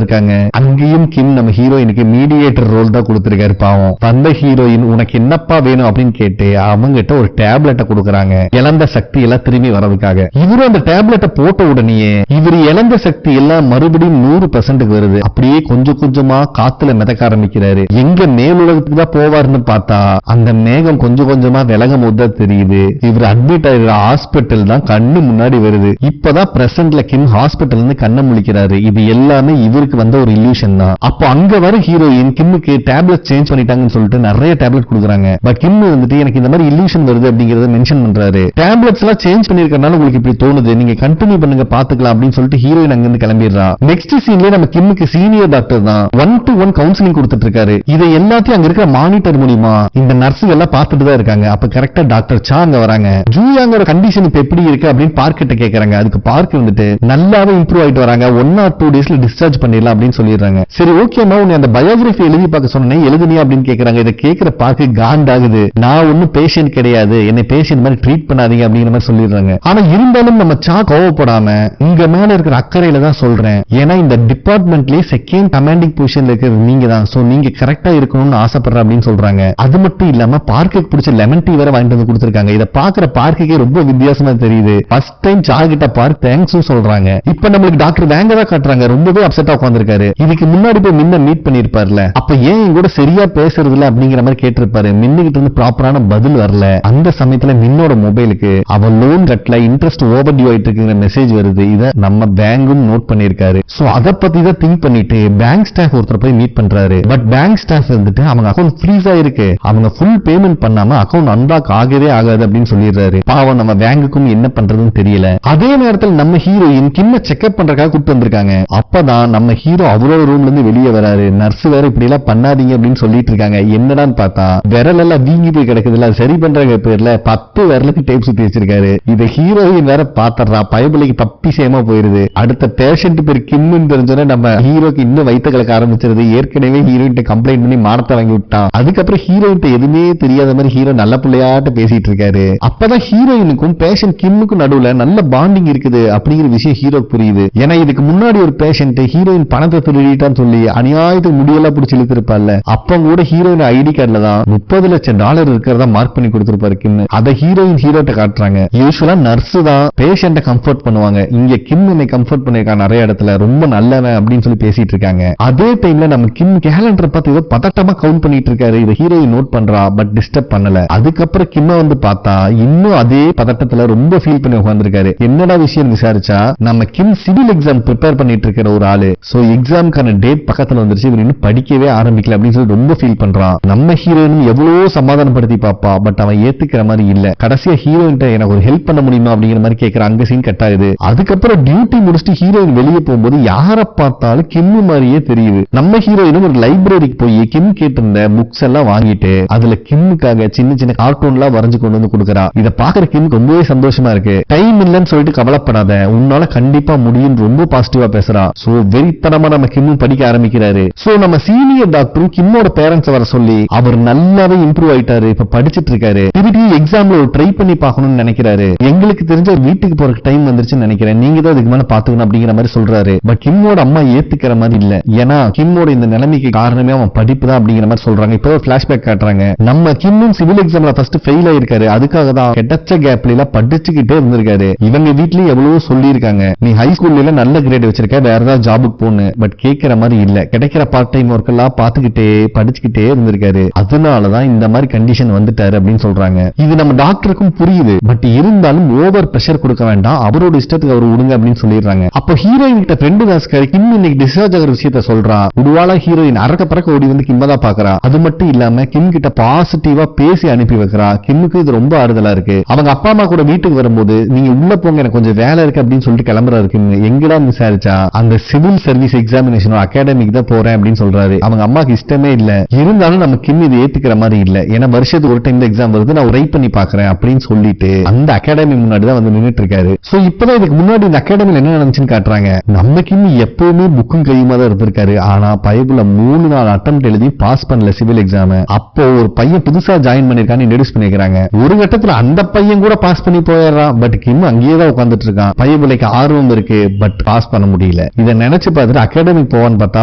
இருக்காங்க. அங்கேயும் கிம் நம்ம ஹீரோயினுக்கு மீடியேட்டர் ரோல் தான் கொடுத்திருக்காரு. பாவம் வந்த ஹீரோயின் உனக்கு என்னப்பா வேணும் அப்படின்னு கேட்டு அவங்க கிட்ட ஒரு டேப்லெட்டை கொடுக்குறாங்க, இழந்த சக்தி எல்லாம் திரும்பி வரதுக்காக. இவரும் அந்த டேப்லெட்டை போட்ட உடனே இவர் இழந்த சக்தி எல்லாம் மறுபடியும் 100% வருது. அப்படியே கொஞ்சம் கொஞ்சமா காத்துல மிதக்க ஆரம்பிக்கிறாரு. எங்க மேலுலகத்துக்கு தான் போவார்னு பார்த்தா அந்த மேகம் கொஞ்சம் கொஞ்சமா விலகும் போது தெரியுது இவர் அட்மிட் ஆகிற ஹாஸ்பிட்டல் தான் கண்ணு முன்னாடி வருது. இப்பதான் பிரசன்ட்ல கிம் ஹாஸ்பிட்டல் இருந்து கண்ணை முழிக்கிறாரு. இது எல்லாமே இவருக்கு வந்த ஒரு இல்யூஷன் தான். அப்போ அங்க வர ஹீரோயின் கிம்முக்கு டேப்லெட் சேஞ்ச் பண்ணிட்டாங்கன்னு சொல்லிட்டு நிறைய டேப்லெட் கொடுக்குறாங்க. பட் கிம் வந்துட்டு எனக்கு இந்த மாதிரி இல்யூஷன் வருது அப்படிங்கறத மென்ஷன் பண்றாரு. டேப்லெட்ஸ் எல்லாம் சேஞ்ச் பண்ணிருக்கனால உங்களுக்கு இப்படி தோணுது, நீங்க கண்டினியூ பண்ணுங்க பாத்துக்கலாம் அப்படின்னு சொல்லிட்டு ஹீரோயின் அங்க இருந்து கிளம்பிடுறா. நெக்ஸ்ட் சீன்ல நம்ம கிம்முக்கு சீனியர் டாக்டர் தான் 1-to-1 கவுன்சிலிங் கொடுத்துட்டு இருக்காரு. இதை எல்லாத்தையும் அங்க இருக்கிற மானிட்டர் மூலியமா இந்த நர்ஸுகள் எல்லாம் பார்த்துட்டு தான் இருக்காங்க. அப்ப கரெக்டா டாக்டர் சா அங்க வராங்க. ஜூயாங்கோட கண்டிஷன் இப்ப எப்படி இருக்கு அப்படின்னு பார்க் கிட்ட கேக்குறாங்க. அதுக்கு பார்க் வந்துட்டு நல்லாவே இம்ப்ரூவ் ஆயிட்டு வராங்க, 1 or 2 டேஸ்ல டிஸ்சார்ஜ் பண்ணிடலாம் அப்படின்னு சொல்லிடுறாங்க. சரி ஓகேமா, உன்னை அந்த பயோகிராஃபி எழுதி பார்க்க சொன்னேன், எழுதுனியா அப்படின்னு கேக்குறாங்க. இதை கேட்கிற பார்க்க காண்டாகுது. நான் ஒன்னும் பேஷண்ட் கிடையாது, என்னை பேஷண்ட் மாதிரி ட்ரீட் பண்ணாதீங்க அப்படிங்கிற மாதிரி சொல்லிடுறாங்க. ஆனா இருந்தாலும் நம்ம சா கோவப்படாம இங்க மேல இருக்கிற அக்கறையில தான் சொல்றேன், ஏன்னா இந்த டிபார்ட்மெண்ட்லயே செகண்ட் கமாண்டிங் பொசிஷன்ல இருக்கிறது நீங்க தான், சோ நீங்க கரெக்டா இருக்கணும்னு ஆசைப்படுற அப்படின்னு சொல்றாங்க. அது மட்டும் இல்லாம பார்க்குக்கு பிடிச்ச லெமன் டீ வேற வாங்கிட்டு வந்து கொடுத்திருக்காங்க. இதை பாக்குற பார்க்குக்கே ரொம்ப வித்தியாசமா தெரியுது. ஃபர்ஸ்ட் டைம் சா கிட்ட பார்க் தேங்க்ஸும் சொல்றாங்க. இப்ப நம்மளுக்கு டாக்டர் வேங்க தான் காட்டுறாங்க. ரொம்பவே அப்செட்டா உட்கார்ந்திருக்காரு. இதுக்கு முன்னாடி போய் மின்ன மீட் பண்ணிருப்பார்ல, அப்ப ஏன் என் கூட சரியா பேசுறதுல அப்படிங்கிற மாதிரி கேட்டிருப்பாரு. மின்னுகிட்ட இருந்து ப்ராப்பரான பதில் வரல. அந்த சமயத்துல மின்னோட மொபைலுக்கு அவ லோன் கட்டல, இன்ட்ரெஸ்ட் ஓவர் டியூ ஆயிட்டு இருக்குங்கிற மெசேஜ் வருது. இத நம்ம பேங்கும் நோட் பண்ணிருக்காரு. சோ அத பத்தி தான் திங்க் பண்ணிட்டு பேங்க் ஸ்டாஃப் ஒருத்தர் போய் மீட் பண்றாரு. பட் பேங்க் ஸ்டாஃப் வந்துட்டு அவங்க அக்கௌண்ட் ஃப்ரீஸ் ஆயிருக்கு, அவங்க ஃபுல் பேமெண்ட் பண்ணாம அக்கௌண்ட் அன்லாக் ஆகவே ஆகாது அப்படின்னு சொல்லிடுறாரு. பாவம் நம்ம பேங்குக்கும் என்ன பண்றதுன்னு தெரியல. அதே நேரத்தில் நம்ம ஹீரோயின் கிம்ம செக்அப் பண்றதுக்காக கூப்பிட்டு வந்திருக்காங்க. அப்பதான் நம்ம ஹீரோ அவரோட ரூம்ல இருந்து வெளியே வராரு. நர்ஸ் வேற இப்படி எல்லாம் பண்ணாதீங்க அப்படின்னு சொல்லிட்டு இருக்காங்க. என்னடான்னு பார்த்தா விரல் எல்லாம் வீங்கி போய் கிடக்குதுல, சரி பண்ற பேர்ல 10 விரலுக்கு டேப் சுத்தி வச்சிருக்காரு. இதை ஹீரோயின் வேற பாத்துறா. பயபிள்ளைக்கு பப்பி சேமா போயிருது. அடுத்த பேஷண்ட் பேர் கிம்னு தெரிஞ்சோன்னா நம்ம ஹீரோக்கு இன்னும் வயிற்று கலக்க ஆரம்பிச்சிருது. ஏற்கனவே ஹீரோயின் கம்ப்ளைண்ட் பண்ணி மானத்தை வாங்கி விட்டான். அதுக்கப்புறம் ஹீரோயின் எதுவுமே தெரியாத மாதிரி ஹீரோ நல்ல பிள்ளையாட்ட பேசிட்டு இருக்காரு. அப்பதான் ஹீரோயினுக்கும் பேஷண்ட் கிம்முக்கும் நடுவுல நல்ல பாண்டிங் இருக்குது அப்படிங்கிற விஷயம் ஹீரோக்கு புரியுது. ஏன்னா இதுக்கு முன்னாடி ஒரு பேஷண்ட் ஹீரோயின் பணத்தை திருடிட்டான்னு சொல்லி அநியாயத்துக்கு முடியெல்லாம் பிடிச்சி இழுத்திருப்பார்ல, அப்ப கூட ஹீரோயின் ஐடி கார்டுல தான் $30 லட்சம் இருக்கிறதா மார்க் பண்ணி கொடுத்திருப்பாரு கிம். அதை ஹீரோயின் ஹீரோட்ட காட்டுறாங்க. யூசுவலா நர்ஸ் தான் பேஷண்ட கம்ஃபர்ட் பண்ணுவாங்க. இங்க கிம் என்னை கம்ஃபர்ட் பண்ணிருக்காங்க நிறைய இடத்துல, ரொம்ப நல்லவன் அப்படின்னு சொல்லி பேசிட்டு இருக்காங்க. அதே டைம்ல நம்ம கிம் கேலண்டர் பார்த்து ஏதோ பதட்டமா கவுண்ட் பண்ணிட்டு இருக்காரு. இதை ஹீரோயின் நோட் பண்றா, பட் டிஸ்டர்ப் பண்ணல. அதுக்கப்புறம் கிம்ம வந்து பார்த்தா இன்னும் அதே பதட்டத்துல ரொம்ப ஃபீல் பண்ணி உட்கார்ந்திருக்காரு. என்னடா விஷயம் விசாரிச்சா நம்ம கிம் சிவில் எக்ஸாம் ப்ரிப்பேர் பண்ணிட்டு இருக்கிற ஒரு ஆளு. சோ எக்ஸாம்க்கான டேட் பக்கத்துல வந்துருச்சு, இவர் இன்னும் படிக்கவே ஆரம்பிக்கல அப்படின்னு சொல்லி ரொம்ப ஃபீல் பண்றான். நம்ம ஹீரோயின் எவ்வளவோ சமாதானப்படுத்தி பாப்பா, பட் அவன் ஏத்துக்கிற மாதிரி இல்ல. கடைசியா ஹீரோயின் எனக்கு ஒரு ஹெல்ப் பண்ண முடியுமா அப்படிங்கிற மாதிரி கேட்கிற. அங்க சீன் கட் ஆகுது. அதுக்கப்புறம் டியூட்டி முடிச்சுட்டு ஹீரோயின் வெளியே போகும்போது யார பார்த்தாலும் கிம் மாதிரியே தெரியுது. நம்ம ஹீரோயினும் ஒரு லைப்ரரிக்கு போய் கிம் கேட்டிருந்த புக்ஸ் எல்லாம் வாங்கிட்டு அதுல கிம்முக்காக சின்ன சின்ன கார்ட்டூன் எல்லாம் வரைஞ்சு கொண்டு வந்து கொடுக்கறா. இத பாக்குற கிம் ரொம்பவே சந்தோஷமா இருக்கு. டைம் இல்லன்னு சொல்லிட்டு கவலைப்படாத, உன்னால கண்டிப்பா முடியும் ரொம்ப பாசிட்டிவா பேசுறா. சோ வெறித்தனமா நம்ம கிம்மும் படிக்க ஆரம்பிக்கிறாரு. சோ நம்ம சீனியர் டாக்டரும் கிம்மோட பேரண்ட்ஸ் வர சொல்லி அவர் நல்லாவே இம்ப்ரூவ் ஆயிட்டாரு, இப்ப படிச்சிட்டு இருக்காரு. திருப்பி எக்ஸாம்ல ஒரு ட்ரை பண்ணி பார்க்கணும்னு நினைக்கிறாரு. எங்களுக்கு தெரிஞ்ச வீட்டுக்கு போறதுக்கு டைம் வந்துருச்சுன்னு நினைக்கிறேன், நீங்க தான் இதுக்கு மேல பாத்துக்கணும் அப்படிங்கிற மாதிரி சொல்றாரு. பட் கிம்மோட அம்மா ஏத்துக்கிற மாதிரி இல்ல. ஏன்னா கிம்மோட இந்த நிலைமைக்கு காரணமே அவன் படிப்பு தான் அப்படிங்கிற மாதிரி சொல்றாங்க. இப்போ பிளாஷ்பேக் காட்டுறாங்க. நம்ம கிம்மும் சிவில் எக்ஸாம்ல ஃபர்ஸ்ட் ஃபெயில் ஆயிருக்காரு. அதுக்காக தான் கிடைச்ச கேப்ல படிச்சுக்கிட்டே இருந்திருக்காரு. இவங்க வீட்லயும் எவ்வளவோ சொல்லி இருக்காங்க, நீ ஹை ஸ்கூல்ல நல்ல கிரேட் வச்சிருக்க, வேற ஏதாவது ஜாபுக்கு போன்னு. பட் கேட்கிற மாதிரி இல்ல. கிடைக்கிற பார்ட் டைம் ஒர்க் எல்லாம் பாத்துக்கிட்டே படிச்சுக்கிட்டே இருந்திருக்காரு. அதனாலதான் இந்த மாதிரி கண்டிஷன் வந்துட்டாரு அப்படின்னு சொல்றாங்க. இது நம்ம டாக்டருக்கும் புரியுது. பட் இருந்தாலும் ஓவர் பிரஷர் கொடுக்க வேண்டாம், அவரோட இஷ்டத்துக்கு அவர் விடுங்க அப்படின்னு சொல்லிடுறாங்க. அப்போ ஹீரோயின் கிட்ட ஃப்ரெண்டு தாஸ்காரி கிம் இன்னைக்கு டிஸ்சார்ஜ் ஆகிற விஷயத்த சொல்றா. உடுவாளா ஹீரோயின் அரக்க பறக்க ஓடி வந்து கிம்மதான் பாக்குறா. அது மட்டும் இல்லாம கிம் கிட்ட பாசிட்டிவா பேசி அனுப்பி வைக்கிறா. கிம்முக்கு இது ரொம்ப ஆறுதலா இருக்கு. அவங்க அப்பா அம்மா கூட வீட்டுக்கு வரும்போது நீங்க உள்ள போங்க, எனக்கு கொஞ்சம் வேலை இருக்கு அப்படின்னு சொல்லிட்டு கிளம்புறாரு கிம். எங்கடா விசாரிச்சா அந்த சிவில் சர்வீஸ் எக்ஸாமினேஷன் அகாடமிக்கு தான் போறேன் அப்படின்னு சொல்றாரு. அவங்க அம்மாக்கு இஷ்டமே இல்ல. இருந்தாலும் நம்ம கிம் இது ஏத்துக்கிற மாதிரி இல்ல. ஏன்னா வருஷத்துக்கு ஒரு டைம் எக்ஸாம் வருது, நான் ட்ரை பண்ணி பாக்குறேன் அப்படின்னு சொல்லிட்டு அந்த அகாடமி முன்னாடி தான் வந்து நின்னுட்டு இருக்காரு. சோ இப்பதான் இதுக்கு முன்னாடி இந்த அகாடமில என்ன நடந்துச்சுன்னு காட்டுறாங்க. நம்ம கிம் எப்பவுமே புக்கும் கையுமா தான் இருந்திருக்காரு. ஆனா பைபிள்ல 3-4 அட்டெம்ப்ட் எழுதி பாஸ் பண்ணல சிவில் எக்ஸாம். அப்போ ஒரு பையன் புதுசா புதுசா ஜாயின் பண்ணிருக்கான்னு இன்ட்ரோடியூஸ் பண்ணிக்கிறாங்க. ஒரு கட்டத்துல அந்த பையன் கூட பாஸ் பண்ணி போயிடுறான். பட் கிம் அங்கேயே தான் உட்கார்ந்துட்டு இருக்கான். பையன் ஆர்வம் இருக்கு, பட் பாஸ் பண்ண முடியல. இதை நினைச்சு பார்த்துட்டு அகாடமிக் போவான்னு பார்த்தா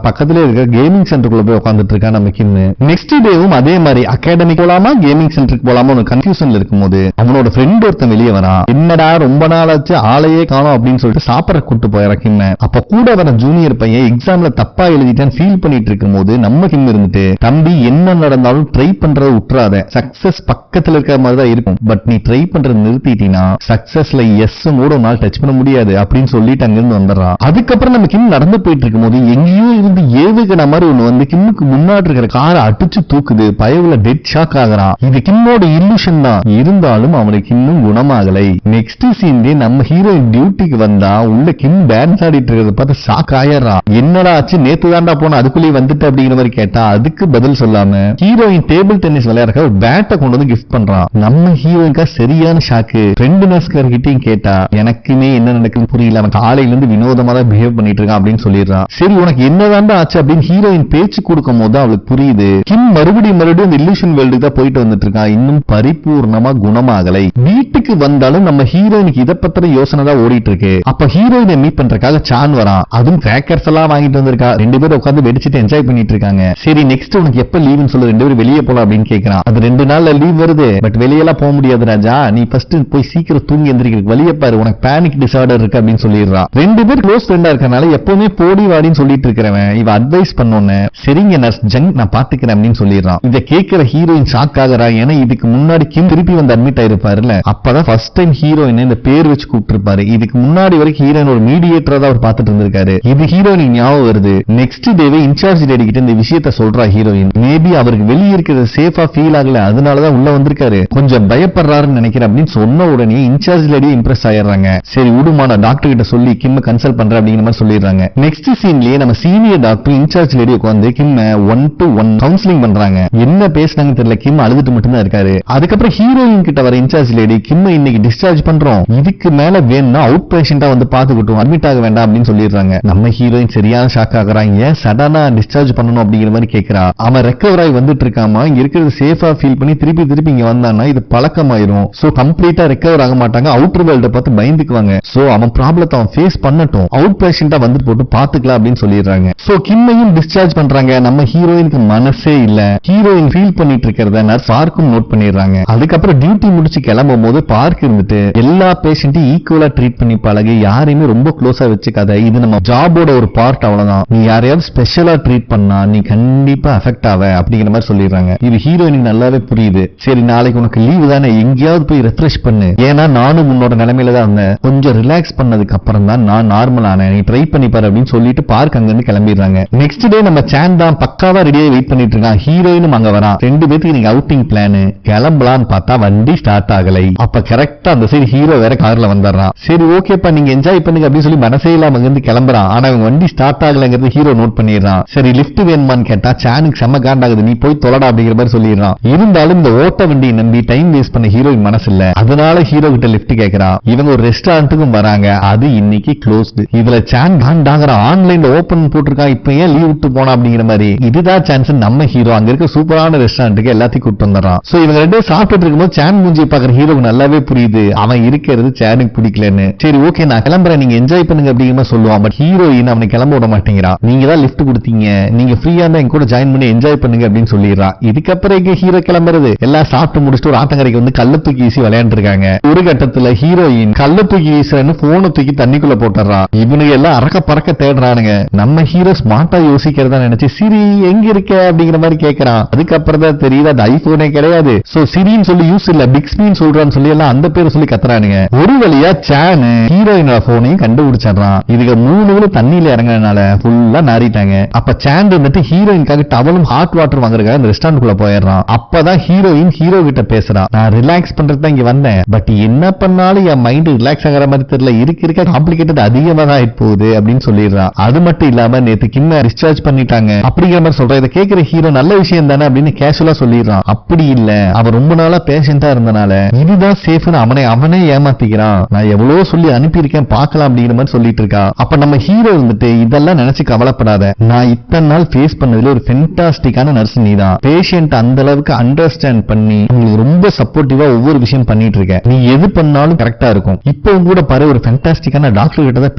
பக்கத்துல இருக்க கேமிங் சென்டருக்குள்ள போய் உட்கார்ந்துட்டு இருக்கா நம்ம கிம். நெக்ஸ்ட் டேவும் அதே மாதிரி அகாடமிக் போலாமா கேமிங் சென்டருக்கு போலாமா ஒரு கன்ஃபியூஷன்ல இருக்கும்போது அவனோட ஃப்ரெண்ட் ஒருத்தன் வெளியே வரான். என்னடா ரொம்ப நாளாச்சு ஆளையே காணோம் அப்படின்னு சொல்லிட்டு சாப்பிட கூட்டு போயிடற கிம். அப்ப கூட வர ஜூனியர் பையன் எக்ஸாம்ல தப்பா எழுதிட்டான் ஃபீல் பண்ணிட்டு இருக்கும் போது நம்ம கிம் இருந்துட்டு, தம்பி என்ன நடந்தாலும் ட்ரை பண்றதை விட்டுறாத, சக்சஸ் பக்கத்துல இருக்கிற மாதிரி தான் இருக்கும், பட் நீ ட்ரை பண்றது நிறுத்திட்டீங்கன்னா சக்சஸ்ல எஸ் கூட நாள் டச் பண்ண முடியாது அப்படின்னு சொல்லிட்டு அங்கிருந்து வந்துடுறான். அதுக்கப்புறம் நம்ம கிம் நடந்து போயிட்டு இருக்கும் போது எங்கேயோ இருந்து ஏவுகிற மாதிரி ஒண்ணு வந்து கிம்முக்கு முன்னாடி இருக்கிற காரை அடிச்சு தூக்குது. பயவுல டெட் ஷாக் ஆகுறான். இது கிம்மோட இல்லூஷன் தான், இருந்தாலும் அவனுக்கு இன்னும் குணமாகலை. நெக்ஸ்ட் சீன்லயே நம்ம ஹீரோயின் டியூட்டிக்கு வந்தா உள்ள கிம் டான்ஸ் ஆடிட்டு இருக்கிறத பார்த்து ஷாக் ஆயிடுறான். என்னடா ஆச்சு, நேத்து தாண்டா போன அதுக்குள்ளேயே வந்துட்டு அப்படிங்கிற மாதிரி கேட்டா அதுக்கு பதில் சொல்லாம ஹீரோயின் டேபிள் டென்னிஸ் விளையாடுற ஒரு பேட்டை கொண்டு வந்து கிஃப்ட் பண்றான். நம்ம ஹீரோயின்கா சரியான ஷாக்கு. ரெண்டு நர்ஸ்கார் கிட்டையும் கேட்டா எனக்குமே என்ன நடக்குன்னு புரியல, அவன் காலையில இருந்து வினோதமா தான் பிஹேவ் பண்ணிட்டு இருக்கான் அப்படின்னு சொல்லிடுறான். சரி உனக்கு என்னதாண்டா ஆச்சு அப்படின்னு ஹீரோயின் பேச்சு கொடுக்கும் போது அவளுக்கு புரியுது கிம் மறுபடியும் அந்த இல்லூஷன் வேர்ல்டுக்கு தான் போயிட்டு வந்துட்டு இருக்கான், இன்னும் பரிபூர்ணமா குணமாகலை. வீட்டுக்கு வந்தாலும் நம்ம ஹீரோயினுக்கு இதை பத்திர யோசனை தான் ஓடிட்டு இருக்கு. அப்ப ஹீரோயினை மீட் பண்றதுக்காக சான் வரான். அதுவும் கிராக்கர்ஸ் எல்லாம் வாங்கிட்டு வந்திருக்கா. ரெண்டு பேரும் உட்காந்து வெடிச்சிட்டு என்ஜாய் பண்ணிட்டு இருக்காங்க. சரி நெக்ஸ்ட் உனக்கு எப்ப லீவுன்னு சொல்லு, ரெண்டு பேரும் வெளியே போலாம் அப்படின்னு கேட்கறான். அது 2 நாள்ல லீவ் வருது, பட் வெளியெல்லாம் போக முடியாது ராஜா, நீ ஃபர்ஸ்ட் போய் சீக்கிரம் தூங்கி எந்திரிக்கிறதுக்கு வழியை பாரு, உனக்கு பேனிக் டிசார்டர் இருக்கு அப்படின்னு சொல்லிடுறான். ரெண்டு பேர் க்ளோஸ் ஃப்ரெண்டா இருக்கனால எப்பவுமே போடி வாடின்னு சொல்லிட்டு இருக்கிறவன் இவ அட்வைஸ் பண்ணோன்னு சரிங்க நர்ஸ் ஜங் நான் பாத்துக்கிறேன் அப்படின்னு சொல்லிடுறான். இதை கேட்கிற ஹீரோயின் ஷாக் ஆகுறா. ஏன்னா இதுக்கு முன்னாடி கிம் திருப்பி வந்து அட்மிட் ஆயிருப்பாருல்ல, அப்பதான் ஃபர்ஸ்ட் டைம் ஹீரோயின் இந்த பேர் வச்சு கூப்பிட்டு இருப்பாரு. இதுக்கு முன்னாடி வரைக்கும் ஹீரோயின் ஒரு மீடியேட்டரா தான் அவர் பார்த்துட்டு இருந்திருக்காரு. இது ஹீரோயின் ஞாபகம் வருது. நெக்ஸ்ட் டேவே இன்சார்ஜ் லேடி கிட்ட இந்த விஷயத்த சொல்றா ஹீரோயின். மேபி அவருக்கு வெளியே இருக்கிறது சேஃபா ஃபீல் ஆகல, அதனாலதான் உள்ள வந்திருக்காரு, கொஞ்சம் பயப்படுறாருன்னு நினைக்கிறேன் அப்படின்னு சொன்ன உடனே இன்சார்ஜ் லேடி இம்ப்ரெஸ் ஆயிடுறாங்க. சரி விடுமான டாக்டர் கிட்ட சொல்லி கிம் கன்சல்ட் பண்ற அப்படிங்கிற மாதிரி சொல்லிடுறாங்க. நெக்ஸ்ட் சீன்லயே நம்ம சீனியர் டாக்டர் இன்சார்ஜ் லேடி உட்காந்து கிம் 1-to-1 கவுன்சிலிங் பண்றாங்க. என்ன பேசினாங்க தெரியல, கிம் அழுதுட்டு மட்டும் தான் இருக்காரு. அதுக்கப்புறம் ஹீரோயின் கிட்ட வர இன்சார்ஜ் லேடி கிம் இன்னைக்கு டிஸ்சார்ஜ் பண்றோம், இதுக்கு மேல வேணும்னா அவுட் பேஷண்டா வந்து பாத்துக்கிட்டோம், அட்மிட் ஆக வேண்டாம் அப்படின்னு சொல்லிடுறாங்க. நம்ம ஹீரோயின் சரியான ஷாக் ஆகுறாங்க. ஏன் சடனா டிஸ்சார்ஜ் பண்ணணும் அப்படிங்கிற மாதிரி கேட்கிறா. அவன் ரெக்கவர் ஆகி வந்துட்டு இருக்காமா, இங்க இருக்கிறது சேஃபா ஃபீல் பண்ணி திருப்பி இங்க வந்தானா இது பழக்கமாயிரும். சோ கம்ப்ளீட்டா ரெக்கவர் ஆக மாட்டாங்க, அவுட்டர் வேர்ல்ட பார்த்து பயந்துக்குவாங்க. சோ அவன் ப்ராப்ளத்தை அவன் ஃபேஸ் பண்ணட்டும், அவுட் பேஷண்டா வந்து போட்டு பாத்துக்கலாம் அப்படின்னு சொல்லிடுறாங்க. சோ கிம்மையும் டிஸ்சார்ஜ் பண்றாங்க. நம்ம ஹீரோயினுக்கு மனசே இல்ல. ஹீரோயின் ஃபீல் பண்ணிட்டு இருக்கிறத நர்ஸ் பார்க்கும் நோட் பண்ணிடுறாங்க. அதுக்கப்புறம் டியூட்டி முடிச்சு கிளம்பும் போது பார்க் இருந்துட்டு எல்லா பேஷண்ட்டையும் ஈக்குவலா ட்ரீட் பண்ணி பழகி யாரையுமே ரொம்ப க்ளோஸா வச்சுக்காத, இது நம்ம ஜாபோட ஒரு பார்ட், அவ்வளவுதான், நீ யாரையாவது ஸ்பெஷலா ட்ரீட் பண்ணா நீ கண்டிப்பா அஃபெக்ட் ஆவ அப்படிங்கிற மாதிரி சொல்லிடுறாங்க. இது ஹீரோயினுக்கு நல்லாவே புரியுது. சரி நாளைக்கு உனக்கு லீவு தானே, எங்கேயாவது போய் ரெஃப்ரெஷ் பண்ணு, ஏன்னா நானும் உன்னோட நிலைமையில தான் இருந்தேன், கொஞ்சம் ரிலாக்ஸ் பண்ணதுக்கு அப்புறம் தான் நான் நார்மல் ஆனேன், நீ ட்ரை பண்ணி பாரு அப்படின்னு சொல்லிட்டு பார்க் அங்க இருந்து கிளம்பிடுறாங்க. நெக்ஸ்ட் டே நம்ம சான் தான் பக்காவா ரெடியாகி வெயிட் பண்ணிட்டு இருக்கான். ஹீரோயினும் அங்க வரான். ரெண்டு பேருக்கு நீங்க அவுட்டிங் பிளான் கிளம்பலான்னு பார்த்தா வண்டி ஸ்டார்ட் ஆகலை. அப்ப கரெக்டா அந்த சைடு ஹீரோ வேற கார்ல வந்துடுறான். சரி ஓகேப்பா நீங்க என்ஜாய் பண்ணுங்க அப்படின்னு சொல்லி மனசே இல்லாம அங்க இருந்து கிளம்புறான். ஆனா இவங்க வண்டி ஸ்டார்ட் ஆகலைங்கிறது ஹீரோ நோட் பண்ணிடுறான். சரி லிஃப்ட் வேணுமான்னு கேட்டா சானுக்கு செம்ம காண்டாகுது, நீ போய் தொலைடா அப்படிங்கிற மாதிரி சொல்லிடுறான். இருந்தாலும் இந்த ஓட்ட வண்டியை நம்பி டைம் வேஸ்ட் பண்ண ஹீரோயின் மனசு இல்ல, அதனால ஹீரோ கிட்ட லிஃப்ட் கேட்கறான். இவங்க ஒரு ரெஸ்டாரண்ட்டுக்கும் வராங்க, அது இன்னைக்கு க்ளோஸ்டு. இதுல சான் காண்டாகிறான், ஆன்லைன்ல ஓபன் போட்டிருக்கான், இப்ப ஏன் லீவ் விட்டு போனா அப்படிங்கிற மாதிரி. இதுதான் சான்ஸ் நம்ம ஹீரோ அங்க இருக்க சூப்பரான ரெஸ்டாரண்ட்டுக்கு எல்லாத்தையும் கூட்டு வந்துடுறான். சோ இவங்க ரெண்டு சாப்பிட்டு இருக்கும்போது சான் மூஞ்சி பாக்குற ஹீரோக்கு நல்லாவே புரியுது அவன் இருக்கிறது சானுக்கு பிடிக்கலன்னு. சரி ஓகே நான் கிளம்புறேன், நீங்க என்ஜாய் பண்ணுங்க அப்படிங்கிற மாதிரி சொல்லுவான். பட் ஹீரோயின் அவனை கிளம்ப விட மாட்டேங்கிறா. நீங்க தான் லிஃப்ட் கொடுத்தீங்க, நீங்க ஃப்ரீயா இருந்தா என் கூட ஜாயின் பண்ணி என்ஜாய் பண்ணுங்க அப்படின்னு சொல்லிடுறான். இதுக்கப்புறம் எங்க ஹீரோ கிளம்புறது, எல்லாம் சாப்பிட்டு முடிச்சுட்டு ஒரு ஆத்தங்கரைக்கு வந்து கல்ல தூக்கி வீசி விளையாண்டு இருக்காங்க. ஒரு கட்டத்துல ஹீரோயின் கல்ல தூக்கி வீசுறன்னு போனை தூக்கி தண்ணிக்குள்ள போட்டுறான். இவனுக்கு எல்லாம் அறக்க பறக்க தேடுறானுங்க. நம்ம ஹீரோ ஸ்மார்ட்டா யோசிக்கிறதா நினைச்சு சிரி எங்க இருக்க அப்படிங்கிற மாதிரி கேட்கறான். அதுக்கப்புறம் தான் தெரியுது அது ஐபோனே கிடையாது. சோ சிரின்னு சொல்லி யூஸ் இல்ல பிக்ஸ்மின்னு சொல்றான்னு சொல்லி எல்லாம் அந்த பேரை சொல்லி கத்துறானுங்க. ஒரு வழியா சான் ஹீரோயினோட போனையும் கண்டுபிடிச்சிடறான். இதுக்கு 3 பேரும் தண்ணியில இறங்கினால ஃபுல்லா நாரிட்டாங்க. அப்ப சான் வந்துட்டு ஹீரோயினுக்காக டவலும் ஹாட் வாட்டர் வாங்குறதுக்காக அந்த ரெஸ்டாரண்ட்குள்ள போயிடுறான். அப்பதான் ஹீரோயின் ஹீரோ கிட்ட பேசுறான். நான் ரிலாக்ஸ் பண்றது தான் இங்க வந்தேன், பட் என்ன பண்ணாலும் என் மைண்ட் ரிலாக்ஸ் ஆகிற மாதிரி தெரியல, இருக்க காம்ப்ளிகேட்டட் அதிகமா தான் ஆயிட்டு போகுது அப்படின்னு சொல்லிடுறான். அது மட்டும் இல்லாம நேத்து கிம்ம டிஸ்சார்ஜ் பண்ணிட்டாங்க அப்படிங்கிற மாதிரி சொல்ற. இதை கேட்கிற ஹீரோ நல்ல விஷயம் தானே அப்படின்னு கேஷுவலா சொல்லிடுறான். அப்படி இல்ல, அவன் ரொம்ப நாளா பேஷண்டா இருந்தனால இதுதான் சேஃப்னு அவனே ஏமாத்திக்கிறான். நான் எவ்வளவு சொல்லி அனுப்பியிருக்கேன் பார்க்கலாம் அப்படிங்கிற மாதிரி சொல்லிட்டு இருக்கா. அப்ப நம்ம ஹீரோ வந்துட்டு இதெல்லாம் நினைச்சு கவலைப்படாத, நான் இத்தனை நாள் ஃபேஸ் பண்ணதுல ஒரு ஃபென்டாஸ்டிக்கான நர்ஸ் நீதான், பேஷண்ட் அந்த அளவுக்கு அண்டர்ஸ்டாண்ட் பண்ணி உங்களுக்கு ரொம்ப சப்போர்ட்டிவா ஒவ்வொரு விஷயம் பண்ணிட்டு இருக்க. நீ எது பண்ணாலும் கரெக்டா இருக்கும். இப்போ கூட பாரு, ஒரு ஃபேண்டாஸ்டிக்கான டாக்டர் கிட்ட தான்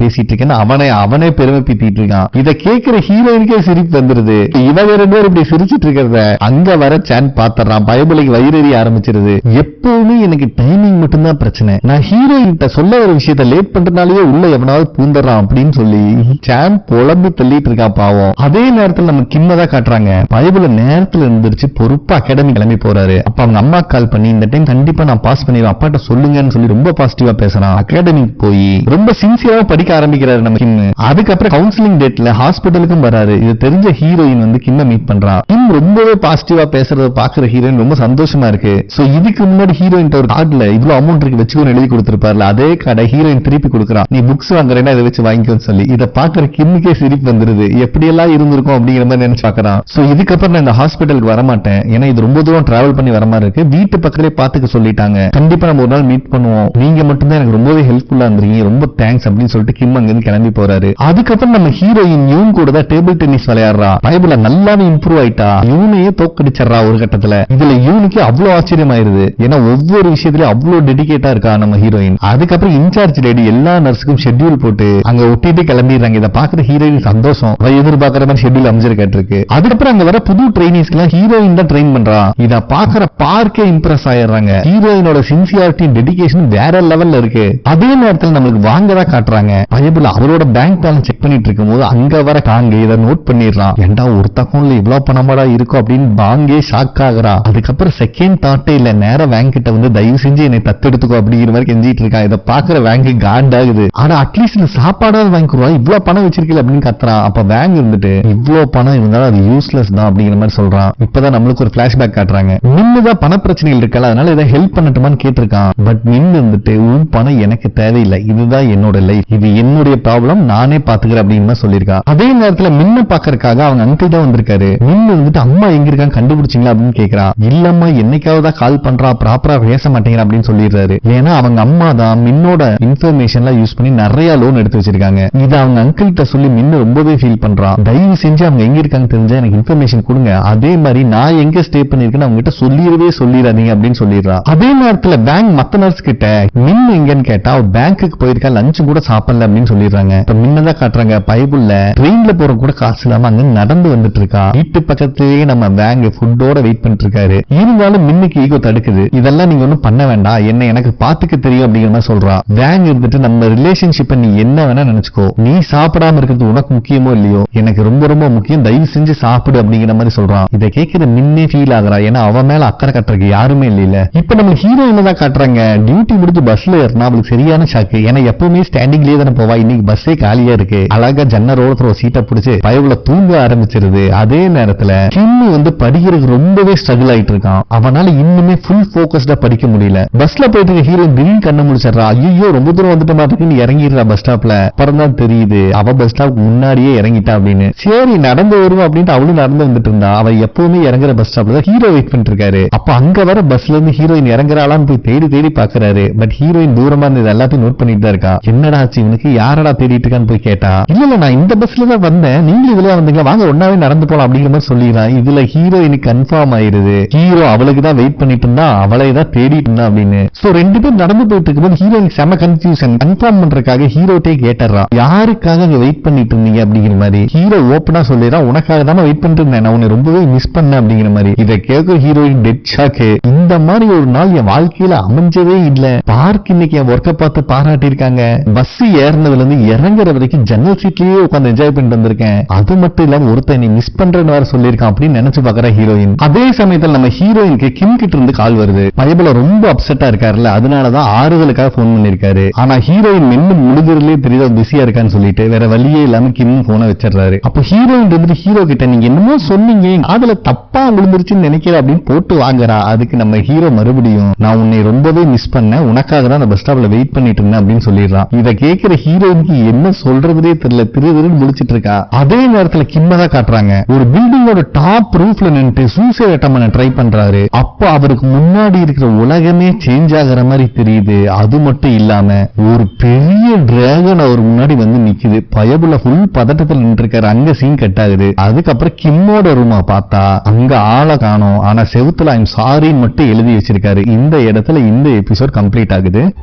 பேசிட்டு இருக்கேன்னு அவனே பெருமை பீத்திட்டு இருக்கான். இத கேட்கிற ஹீரோயினுக்கே சிரிப்பு வந்துருது. இவங்க 2 பேரும் இப்படி சிரிச்சிட்டு இருக்கிறத அங்க வர சான் பாத்துறான். பயபுலைக்கு வயிறறி ஆரம்பிச்சிருது. எப்பவுமே எனக்கு டைமிங் மட்டும்தான் பிரச்சனை. நான் ஹீரோயின் கிட்ட சொல்ல ஒரு விஷயத்த லேட் பண்றதுனாலயே உள்ள எவனாவது பூந்துறான் அப்படின்னு சொல்லி சான் புலம்பு தள்ளிட்டு இருக்கா பாவம். அதே நேரத்தில் நம்ம கிம்ம தான் காட்டுறாங்க. பயபுல நேரத்துல இருந்துருச்சு, பொறுப்பா அகாடமி கிளம்பி போறாரு. அப்ப அவங்க அம்மா கால் பண்ணி இந்த டைம் கண்டிப்பா நான் பாஸ் பண்ணிடுவேன், அப்பாட்ட சொல்லுங்கன்னு சொல்லி ரொம்ப பாசிட்டிவா பேசுறான். அகாடமிக்கு போய் ரொம்ப சின்சியரா படிக்க ஆரம்பிக்கிறாரு நம்ம கிம். அதுக்கப்புறம் கவுன்சிலிங் டேட்ல ஹாஸ்பிட்டலுக்கும் வராரு. இது தெரிஞ்ச ஹீரோயின் வந்து கிம்ம மீட் பண்றா. கிம் ரொம்பவே பாசிட்டிவா பேசுறத பாக்குற ஹீரோயின் ரொம்ப சந்தோஷமா இருக்கு. சோ இதுக்கு முன்னாடி ஹீரோயின் ஒரு கார்டுல இவ்வளவு அமௌண்ட் இருக்கு வச்சுக்கோன்னு எழுதி கொடுத்திருப்பாருல, அதே கார்டை ஹீரோயின் திருப்பி கொடுக்குறான். நீ புக்ஸ் வாங்குறேன்னா இதை வச்சு வாங்கிக்கோன்னு சொல்லி. இதை பாக்குற கிம்முக்கே சிரிப்பு வந்துருது. எப்படி எல்லாம் இருந்திருக்கும் அப்படிங்கிற மாதிரி நினைச்சு பாக்குறான். சோ இதுக்கப்புறம் நான் இந்த ஹாஸ்பிட்டலுக்கு வரமாட்டேன், ஏன்னா இது ரொம்ப தூரம் டிராவல் பண்ணி வர மாதிரி இருக்கு, வீட்டு பக்கத்திலே பாத்துக்க சொல்லிட்டாங்க, கண்டிப்பா நம்ம ஒரு நாள் மீட் பண்ணுவோம், நீங்க மட்டும்தான் எனக்கு ரொம்பவே ஹெல்ப்ஃபுல்லா இருந்தீங்க, ரொம்ப தேங்க்ஸ் அப்படின்னு சொல்லிட்டு கிம் அங்கிருந்து கிளம்பி போறாரு. அதுக்கப்புறம் நம்ம ஹீரோயின் யூன் கூட தான் டேபிள் டென்னிஸ் விளையாடுறா. பயபுல நல்லாவே இம்ப்ரூவ் ஆயிட்டா. யூனையே தோக்கடிச்சிடறா ஒரு கட்டத்துல. இதுல யூனுக்கு அவ்வளவு ஆச்சரியமாயிருது, ஏன்னா ஒவ்வொரு விஷயத்திலயும் அவ்வளவு டெடிகேட்டா இருக்கா நம்ம ஹீரோயின். அதுக்கப்புறம் இன்சார்ஜ் லேடி எல்லா நர்ஸுக்கும் ஷெட்யூல் போட்டு அங்க ஒட்டிட்டு கிளம்பிடுறாங்க. இதை பாக்குற ஹீரோயின் சந்தோஷம், எதிர்பார்க்கிற மாதிரி ஷெட்யூல் அமைஞ்சிருக்கு. அதுக்கப்புறம் அங்க வர புது ட்ரைனிஸ்க்கு எல்லாம் ஹீரோயின் தான் ட்ரெயின் பண்றா. இத பாக்குற பார்க்கே இம்ப்ரெஸ் ஆயிடுறாங்க. ஹீரோயினோட சின்சியாரிட்டி டெடிகேஷன் வேற லெவல்ல இருக்கு. அதே நேரத்தில் நம்மளுக்கு வாங்கதா காட்டுறாங்க. பயபுல அவரோட பேங்க் பேலன்ஸ் செக் பண்ணிட்டு இருக்கும் போது அங்க வர காங்க இதை நோட் பண்ணிடுறான். ஏண்டா ஒரு அக்கௌண்ட்ல இவ்வளவு பணமாடா இருக்கும் அப்படின்னு பாங்கே ஷாக் ஆகுறா. அதுக்கப்புறம் செகண்ட் தாட்டே இல்ல, நேர பேங்க் கிட்ட வந்து தயவு செஞ்சு என்னை தத்தெடுத்துக்கோ அப்படிங்கிற மாதிரி கெஞ்சிட்டு இருக்கா. இதை பாக்குற பேங்க் காண்டாகுது. ஆனா அட்லீஸ்ட் இந்த சாப்பாடாவது வாங்கிக்குவா, இவ்வளவு பணம் வச்சிருக்கல அப்படின்னு கத்துறான். அப்ப பேங்க் இருந்துட்டு இவ்வளவு பணம் இருந்தாலும் அது யூஸ்லெஸ் தான் அப்படிங்கிற மாதிரி சொல்றான். இப்பதான் நம்மளுக்கு ஒரு பிளாஷ்பேக் காட்டுறாங்க. நின்னுதான் பண பிரச்சனைகள் இருக்கல, அதனால இதை ஹெல்ப் பண்ணட்டுமான்னு கேட்டிருக்கான். பட் நின்னு இருந்துட்டு உன் பணம் எனக்கு தேவையில்லை, இதுதான் என்னோட லைஃப், இது என்னுடைய ப்ராப்ளம், நானே பாத்துக்கிறேன் அப்படின்னு சொல்லியிருக்கா. அதே நேரத்துல மின்ன பாக்கறதுக்காக அவங்க அங்கிள் தான் வந்திருக்காரு. மின்னு இருந்துட்டு அம்மா எங்க இருக்காங்க கண்டுபிடிச்சிங்களா அப்படின்னு கேக்குறா. இல்லம்மா என்னைக்காவது கால் பண்றா, ப்ராப்பரா பேச மாட்டேங்கிற அப்படின்னு சொல்லிடுறாரு. ஏன்னா அவங்க அம்மா தான் மின்னோட இன்ஃபர்மேஷன்லாம் யூஸ் பண்ணி நிறைய லோன் எடுத்து வச்சிருக்காங்க. இதை அவங்க அங்கிள் கிட்ட சொல்லி மின்னு ரொம்பவே ஃபீல் பண்றான். தயவு செஞ்சு அவங்க எங்க இருக்காங்க தெரிஞ்சா எனக்கு இன்ஃபர்மேஷன் கொடுங்க, அதே மாதிரி நான் எங்க ஸ்டே பண்ணிருக்கேன்னு அவங்க கிட்ட சொல்லிடாதீங்க அப்படின்னு சொல்லிடுறா. அதே நேரத்துல பேங்க் மத்த நர்ஸ் கிட்ட மின் எங்கன்னு கேட்டா பேங்க்குக்கு போயிருக்கா, லஞ்ச் கூட சாப்பிடல அப்படின்னு சொல்லிடுறாங்க. இப்ப மின்னதான் காட்டுறாங்க. பைபிள்ல ட்ரெயின்ல போற கூட காசு இல்லாம அங்க நடந்து வந்துட்டு இருக்கா. வீட்டு பக்கத்திலேயே நம்ம பேங்க் ஃபுட்டோட வெயிட் பண்ணிட்டு இருக்காரு. இருந்தாலும் மின்னுக்கு ஈகோ தடுக்குது. இதெல்லாம் நீங்க ஒண்ணும் பண்ண வேண்டாம், என்ன எனக்கு பாத்துக்க தெரியும் அப்படிங்கிற மாதிரி சொல்றா. பேங்க் இருந்துட்டு நம்ம ரிலேஷன்ஷிப்பை நீ என்ன வேணா நினைச்சுக்கோ, நீ சாப்பிடாம இருக்கிறது உனக்கு முக்கியமோ இல்லையோ, எனக்கு ரொம்ப ரொம்ப முக்கியம், தயவு செஞ்சு சாப்பிடு அப்படிங்கிற மாதிரி சொல்றான். இதை கேட்கிற மின்னே ஃபீல் ஆகுறா, ஏன்னா அவன் மேல அக்கறை கட்டுறதுக்கு யாருமே இல்ல. இப்ப நம்ம ஹீரோயின் தான் காட்டுறாங்க. டியூட்டி முடிஞ்சு பஸ்ல ஏறினா அவளுக்கு சரியான ஷாக்கு. ஏன்னா எப்பவுமே ஸ்டாண்டிங்லயே தானே போவா, இன்னைக்கு பஸ்ஸே காலியா இருக்கு. அழகா ஜன்னரோட சீட்டை பிடிச்சு பயவுல தூங்க ஆரம்பிச்சிருது. அதே நேரத்துல கிம்மி வந்து படிக்கிறதுக்கு ரொம்பவே ஸ்ட்ரகிள் ஆயிட்டு இருக்கான். அவனால இன்னுமே ஃபுல் போக்கஸ்டா படிக்க முடியல. பஸ்ல போயிட்டு ஹீரோயின் திடீர்னு கண்ணு முடிச்சிடறா. ஐயோ ரொம்ப தூரம் வந்துட்ட மாதிரி இறங்கிடுறா பஸ் ஸ்டாப்ல. அப்புறம் தான் தெரியுது அவ பஸ் ஸ்டாப் முன்னாடியே இறங்கிட்டா அப்படின்னு. சரி நடந்து வருவோம் அப்படின்ட்டு அவளும் நடந்து வந்துட்டு இருந்தா. அவ எப்பவுமே இறங்குற பஸ் ஸ்டாப்ல தான் ஹீரோ வெயிட் பண்ணிட்டு இருக்காரு. அப்ப அங்க வர பஸ்ல இருந்து ஹீரோயின் இறங்குறாளான்னு போய் தேடி தேடி பாக்குறாரு. பட் ஹீரோயின் தூரமா இருந்தது எல்லாத்தையும் நோட் பண்ணிட்டு தான் இருக்கா. என்னடா ஆச்சு இவனுக்கு, யாரடா தேடிட்டு இருக்கான்னு போய் கேட்டா, இல்ல நான் இந்த பஸ்ல தான் வந்தேன், நீங்களும் இதுல வந்தீங்களா, வாங்க ஒன்னாவே நடந்து போலாம் அப்படிங்கிற மாதிரி சொல்லிடுறான். இதுல ஹீரோயினுக்கு கன்ஃபார்ம் ஆயிருது ஹீரோ அவளுக்கு தான் வெயிட் பண்ணிட்டு இருந்தா, அவளை தான் தேடிட்டு இருந்தா அப்படின்னு. சோ 2 பேரும் நடந்து போயிட்டு இருக்கும்போது ஹீரோயினுக்கு செம கன்ஃபியூஷன். கன்ஃபார்ம் பண்றதுக்காக ஹீரோட்டே கேட்டுறா, யாருக்காக வெயிட் பண்ணிட்டு இருந்தீங்க அப்படிங்கிற மாதிரி. ஹீரோ ஓப்பனா சொல்லிடுறான், உனக்காக தான் வெயிட் பண்ணிட்டு இருந்தேன், நான் உன்னை ரொம்பவே மிஸ் பண்ணேன் அப்படிங்கிற மாதிரி. இதை கேட்க ஹீரோயின் டெட் ஷாக்கு. இந்த மாதிரி ஒரு நாள் என் வாழ்க்கையில அமைஞ்சவே இல்ல. பார்க் இன்னைக்கு என் ஒர்க்கை பார்த்து பாராட்டி இருக்காங்க. பஸ் ஏறினதுல இருந்து இறங்குற வரைக்கும் ஜன்னல் சீட்லயே உட்காந்து என்ஜாய் பண்ணிட்டு வந்திருக்கேன். அது மட்டும் இல்லாம ஒருத்தன் நீ மிஸ் பண்றேன்னு வேற சொல்லியிருக்கான் அப்படின்னு நினைச்சு பாக்குற ஹீரோயின். அதே சமயத்தில் நம்ம ஹீரோயினுக்கு கிம் கிட்ட இருந்து கால் வருது. பயபுல ரொம்ப அப்செட்டா இருக்காருல்ல, அதனாலதான் ஆறுதலுக்காக போன் பண்ணிருக்காரு. ஆனா ஹீரோயின் மென்னு முழுதுறதுலயே தெரியுதா பிஸியா இருக்கான்னு சொல்லிட்டு வேற வழியே இல்லாம கிம் போனை வச்சிடறாரு. அப்ப ஹீரோயின் இருந்து ஹீரோ கிட்ட நீங்க என்னமோ சொன்னீங்க, அதுல தப்பா விழுந்துருச்சுன்னு நினைக்கிற அப்படின்னு போட்டு வாங்குறா. அதுக்கு நம்ம ஹீரோ மறுபடியும் நான் உன்னை ரொம்பவே மிஸ் பண்ணேன், உனக்காக தான் பஸ் ஸ்டாப்ல வெயிட் பண்ணிட்டு இருந்தேன் அப்படின்னு சொல்லிடுறான். இதை கேட்கிற ஹீரோயினுக்கு என்ன சொல்றதே தெரியல, திருன்னு முடிச்சிட்டு இருக்கா. அதே நேரத்துல கிம்மதா காட்டுறாங்க. ஒரு பில்டிங்கோட டாப் ரூஃப்ல நின்று சூசைட் அட்டம் பண்ண ட்ரை பண்றாரு. அப்ப அவருக்கு முன்னாடி இருக்கிற உலகமே சேஞ்ச் ஆகிற மாதிரி தெரியுது. அது மட்டும் இல்லாம ஒரு பெரிய டிராகன் அவர் முன்னாடி வந்து நிக்குது. பயபுல ஃபுல் பதட்டத்தில் நின்று இருக்காரு. அங்க சீன் கட் ஆகுது. அதுக்கப்புறம் கிம்மோட ரூமா பார்த்தா அங்க ஆளை காணோம். ஆனா செவுத்துல ஐம் சாரின்னு மட்டும் எழுதி வச்சிருக்காரு. இந்த இடத்துல இந்த எபிசோட் கம்ப்ளீட் ஆகுது.